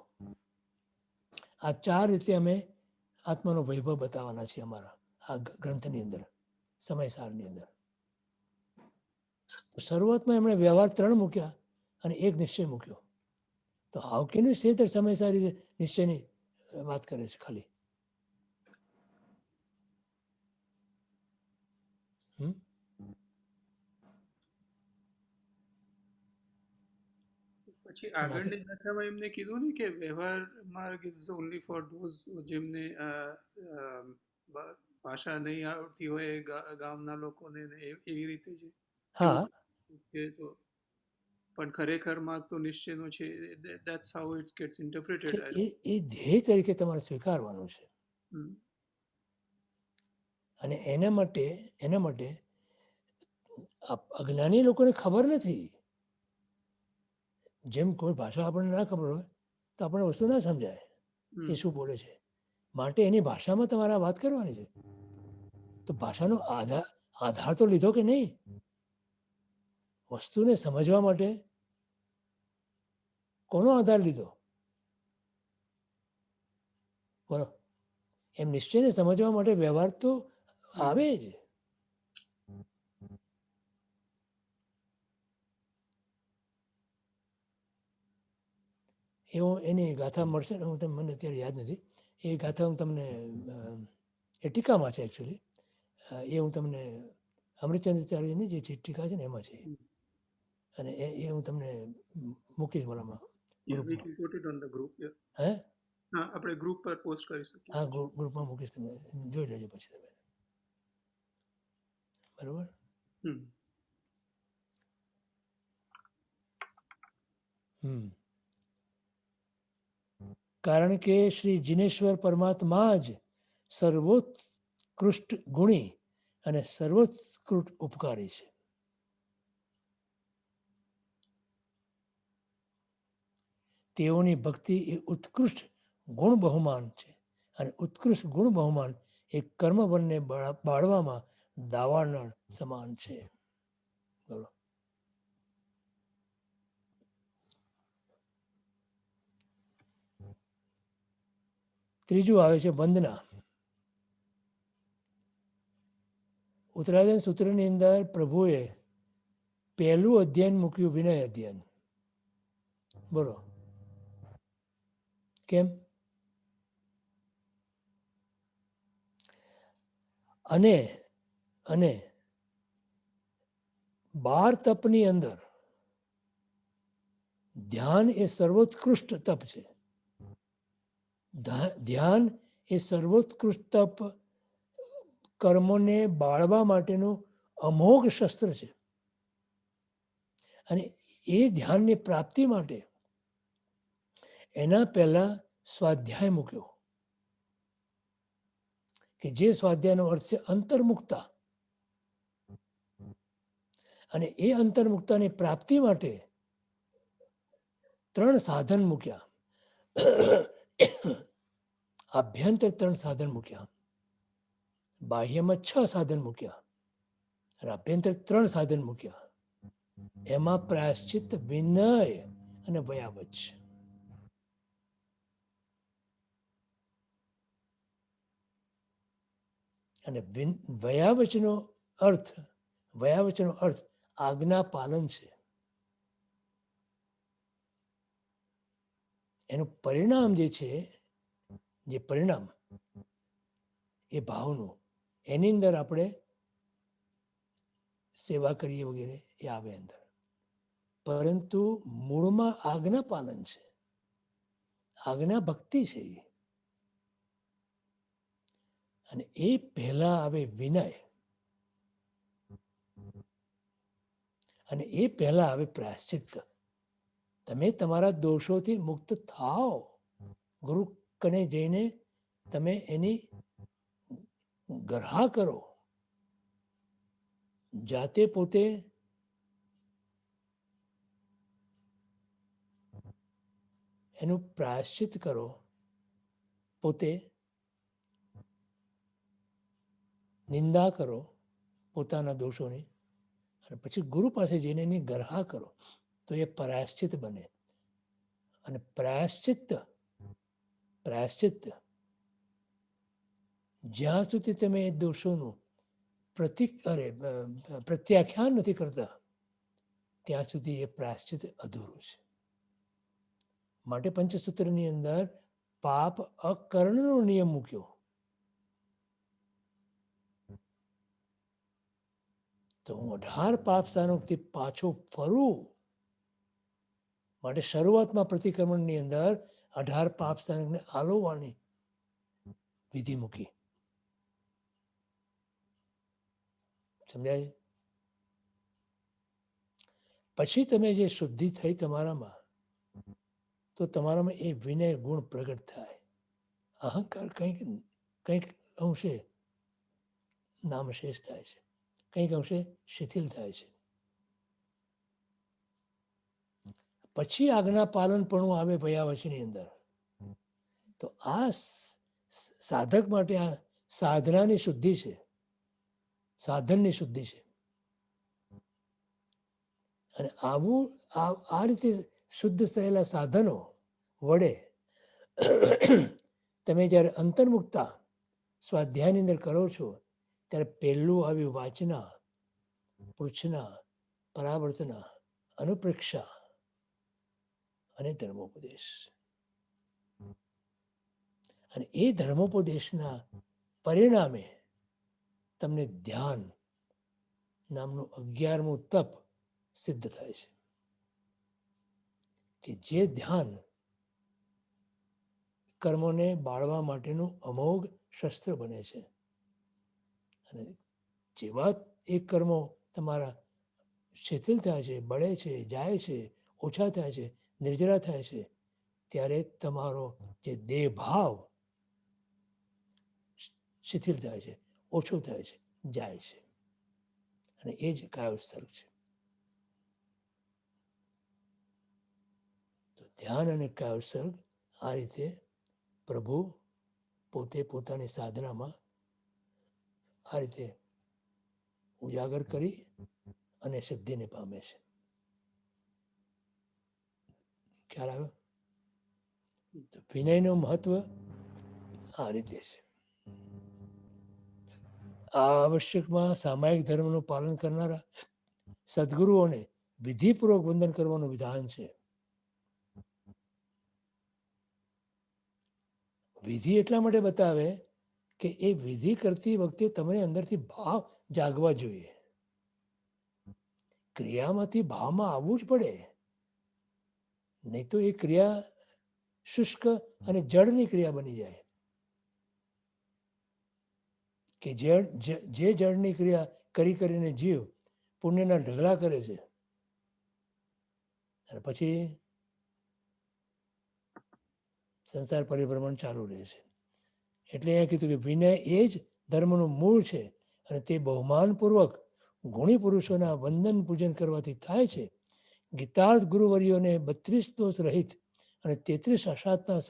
આ ચાર રીતે અમે આત્માનો વૈભવ બતાવવાના છીએ અમારા આ ગ્રંથની અંદર, સમયસારની અંદર. શરૂઆતમાં એમણે વ્યવહાર 3 મૂક્યા અને એક નિશ્ચય મૂક્યો. તો how can you say that સમયસારી નિશ્ચયની વાત કરે છે ખાલી?
પછી આગળની ગાથામાં એમને કીધું ને કે વ્યવહાર માર્ગ ઇઝ ઓનલી ફોર ધોઝ જેમને ભાષા નહીં આવડતી હોય ગામના લોકોને એવી રીતે છે.
હા,
તો પણ ખરેખર માર્ગ તો નિશ્ચયનો છે. That's how it gets interpreted.
એ ધ્યેય તરીકે તમારે સ્વીકારવાનું છે. અને એના માટે અજ્ઞાની લોકોને ખબર નથી. જેમ કોઈ ભાષા આપણને ના ખબર હોય તો આપણને વસ્તુ ના સમજાય એ શું બોલે છે. માટે એની ભાષામાં તમારે વાત કરવાની છે. તો ભાષાનો આધાર તો લીધો કે નહીં? વસ્તુને સમજવા માટે કોનો આધાર લીધો? બોલો. એમ નિશ્ચયને સમજવા માટે વ્યવહાર તો આવે જ. એવું એની ગાથા મળશે ને, મને અત્યારે યાદ નથી. એ ગાથા હું તમને એ ટીકામાં છે એકચ્યુઅલી. એ હું તમને અમૃતચંદ્રાચાર્યની જે ટીકા છે ને એમાં છે. અને એ હું તમને મૂકીશ બોલામાં. હે?
હા, આપણે ગ્રુપ પર પોસ્ટ કરી શકીએ.
હા, ગ્રુપમાં મૂકીશ, તમે જોઈ લેજો પછી તમે. બરોબર. કારણ કે શ્રી જિનેશ્વર પરમાત્મા જ સર્વોત્કૃષ્ટ ગુણી અને સર્વોત્કૃષ્ટ ઉપકારી છે. તેઓની ભક્તિ એ ઉત્કૃષ્ટ ગુણ બહુમાન છે અને ઉત્કૃષ્ટ ગુણ બહુમાન એ કર્મબળને બાળવામાં દાવાનળ સમાન છે. બોલો. ત્રીજું આવે છે વંદના. ઉત્તરાયણ સૂત્રની અંદર પ્રભુએ પહેલું અધ્યયન મૂક્યું, વિનય અધ્યયન. બોલો કેમ? અને 12 તપની અંદર ધ્યાન એ સર્વોત્કૃષ્ટ તપ છે. ધ્યાન એ સર્વોત્કૃષ્ટ તપ કર્મોને બાળવા માટેનું અમોઘ શસ્ત્ર છે. અને એ ધ્યાનની પ્રાપ્તિ માટે એના પહેલા સ્વાધ્યાય મૂક્યો, કે જે સ્વાધ્યાયનો અર્થ છે અંતર્મુક્તા. અને એ અંતર્મુક્તાની પ્રાપ્તિ માટે 3 સાધન મૂક્યા. આભ્યંતર 3 સાધન મૂક્યા, બાહ્યમાં 6 સાધન મૂક્યા, અને આભ્યંતર 3 સાધન મૂક્યા. એમાં પ્રાયશ્ચિત, વિનય અને વયાવચ. અને વયાવચનો અર્થ આજ્ઞા પાલન છે. એનું પરિણામ જે છે, જે પરિણામ એ ભાવનું, એની અંદર આપણે સેવા કરીએ વગેરે એ આવે અંદર. પરંતુ મૂળમાં આજ્ઞા પાલન છે, આજ્ઞા ભક્તિ છે. અને એ પહેલા આવે વિનય, અને એ પહેલા આવે પ્રાયશ્ચિત. તમે તમારા દોષોથી મુક્ત થાઓ. ગુરુ કને જઈને તમે એની ગરહા કરો, જાતે પોતે એનું પ્રાયશ્ચિત કરો, પોતે નિંદા કરો પોતાના દોષોની, અને પછી ગુરુ પાસે જઈને એની ગરહા કરો, તો એ પ્રાયશ્ચિત બને. અને પ્રાયશ્ચિત જ્યાં સુધી તમે એ દોષોનું પ્રત્યાખ્યાન નથી કરતા, ત્યાં સુધી એ પ્રાયશ્ચિત અધૂરું છે. માટે પંચસૂત્રની અંદર પાપ અકર્ણનો નિયમ મૂક્યો. તો હું 18 પાપ સ્થાનોથી પાછો ફરું માટે શરૂઆતમાં પ્રતિક્રમણની અંદર 18 પાપ સ્થાનકને આલોવાની વિધિ મૂકી. સમજાય? પછી તમે જે શુદ્ધિ થઈ તમારામાં, તો તમારામાં એ વિનય ગુણ પ્રગટ થાય. અહંકાર કંઈક અંશે નામશેષ થાય છે, કંઈક અંશે શિથિલ થાય છે. પછી આજ્ઞા પાલન પણ આવે વયાવચની અંદર. તો આ સાધક માટે આ સાધનાની શુદ્ધિ છે, સાધનની શુદ્ધિ છે. અને આ રીતે શુદ્ધ થયેલા સાધનો વડે તમે જ્યારે અંતર્મુક્તા સ્વાધ્યાયની અંદર કરો છો, ત્યારે પહેલું આવ્યું વાચના, પૃચ્છના, પરાવર્તના, અનુપ્રેક્ષા અને ધર્મોપદેશ. અને એ ધર્મોપદેશના પરિણામે તમને ધ્યાન નામનું 11મું તપ સિદ્ધ થાય છે, કે જે ધ્યાન કર્મોને બાળવા માટેનું અમોઘ શસ્ત્ર બને છે. અને જેવા એ કર્મો તમારા શિથિલ થાય છે, બળે છે, જાય છે, ઓછા થાય છે, નિર્જરા થાય છે, ત્યારે તમારો જે દેહ ભાવ શિથિલ થાય છે, ઓછો થાય છે, જાય છે. અને એ જ કાયોત્સર્ગ છે. તો ધ્યાન અને કાયોત્સર્ગ આ રીતે પ્રભુ પોતે પોતાની સાધનામાં આ રીતે ઉજાગર કરી અને સિદ્ધિને પામે છે. ખ્યાલ આવ્યો? તો વિનયનું મહત્વ આ રીતે છે. આ આવશ્યકમાં સામાયિક ધર્મનું પાલન કરનારા સદગુરુઓને વિધિપૂર્વક વંદન કરવાનું વિધાન છે. વિધિ એટલા માટે બતાવે કે એ વિધિ કરતી વખતે તમને અંદરથી ભાવ જાગવા જોઈએ ક્રિયામાંથી ભાવમાં આવવું જ પડે, નહીં તો એ ક્રિયા શુષ્ક અને જળની ક્રિયા બની જાય. કે જે જળની ક્રિયા કરીને જીવ પુણ્યના ઢગલા કરે છે અને પછી સંસાર પરિભ્રમણ ચાલુ રહે છે. એટલે એ કીધું કે વિનય એ જ ધર્મનું મૂળ છે અને તે બહુમાનપૂર્વક ગુણી પુરુષોના વંદન પૂજન કરવાથી થાય છે. ગીતાર્થ ગુરુવર્યોને 32 દોષ રહિત અને 33 અસાધના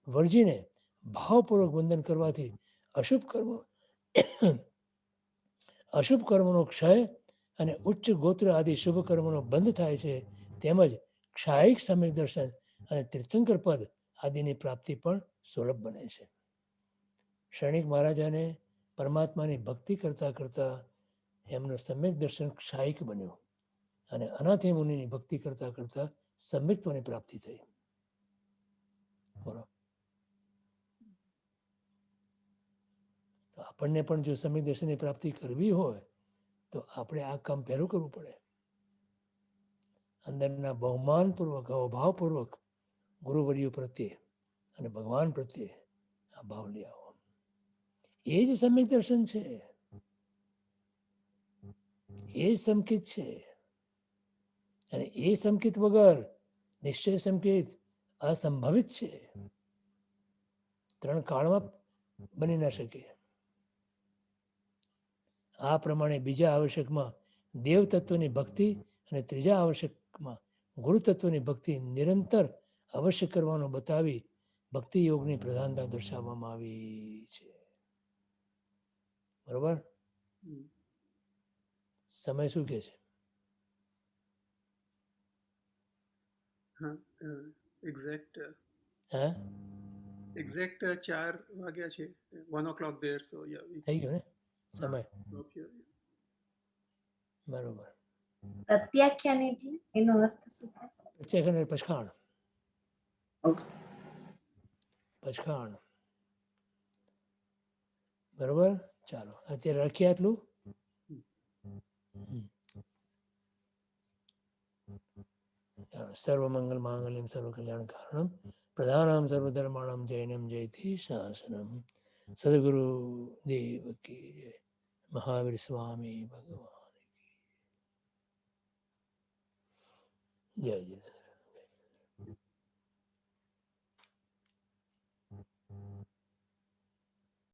વર્જીને ભાવપૂર્વક વંદન કરવાથી અશુભ કર્મનો ક્ષય અને ઉચ્ચ ગોત્ર આદિ શુભ કર્મનો બંધ થાય છે. તેમજ ક્ષાયિક સમ્યક દર્શન અને તીર્થંકર પદ આદિની પ્રાપ્તિ પણ સુલભ બને છે. ક્ષણિક મહારાજાને પરમાત્માની ભક્તિ કરતા કરતા એમનું સમ્યક દર્શન ક્ષાયિક બન્યું અને અનાથે મુનિની ભક્તિ કરતા કરતા સમ્યક્ત્વની પ્રાપ્તિ થઈ. બોલો, તો આપણને પણ જો સમ્યક દર્શનની પ્રાપ્તિ કરવી હોય તો આપણે આ કામ પહેલું કરવું પડે. અંદરના બહુમાનપૂર્વક અવભાવપૂર્વક ગુરુવર્યો પ્રત્યે અને ભગવાન પ્રત્યે આ ભાવ લઈ આવો. એ જ સમ્યક દર્શન છે, એ જ સંકેત છે. અને એ સંકેત વગર નિશ્ચય સંકેત અસંભવિત છે, 3 કાળમાં બની ના શકે. આ પ્રમાણે બીજા આવશ્યકમાં દેવ તત્વની ભક્તિ અને ત્રીજા આવશ્યકમાં ગુરુ તત્વની ભક્તિ નિરંતર અવશ્ય કરવાનું બતાવી ભક્તિ યોગની પ્રધાનતા દર્શાવવામાં આવી છે. બરોબર? સમય શું કહે છે?
હા, એક્ઝેક્ટ
હા,
એક્ઝેક્ટ 4 વાગ્યા છે. 1 o'clock there, so yeah, we
થઈ ગયો ને સમય?
stop here.
બરોબર.
પ્રત્યાખ્યાન એટલે એનો અર્થ શું થાય?
પ્રત્યાખ્યાન એટલે પછાણ.
ઓકે.
પછાણ. બરોબર. ચાલો અત્યારે રાખીએ આટલું. સર્વમંગલ માંગલ્યમ સર્વ કલ્યાણ કારણમ પ્રધાનમ સર્વધર્માણમ જૈનમ જયતિ શાસનમ. સદગુરુ દેવ કી જય. મહાવીર સ્વામી ભગવાન કી જય. જય જય.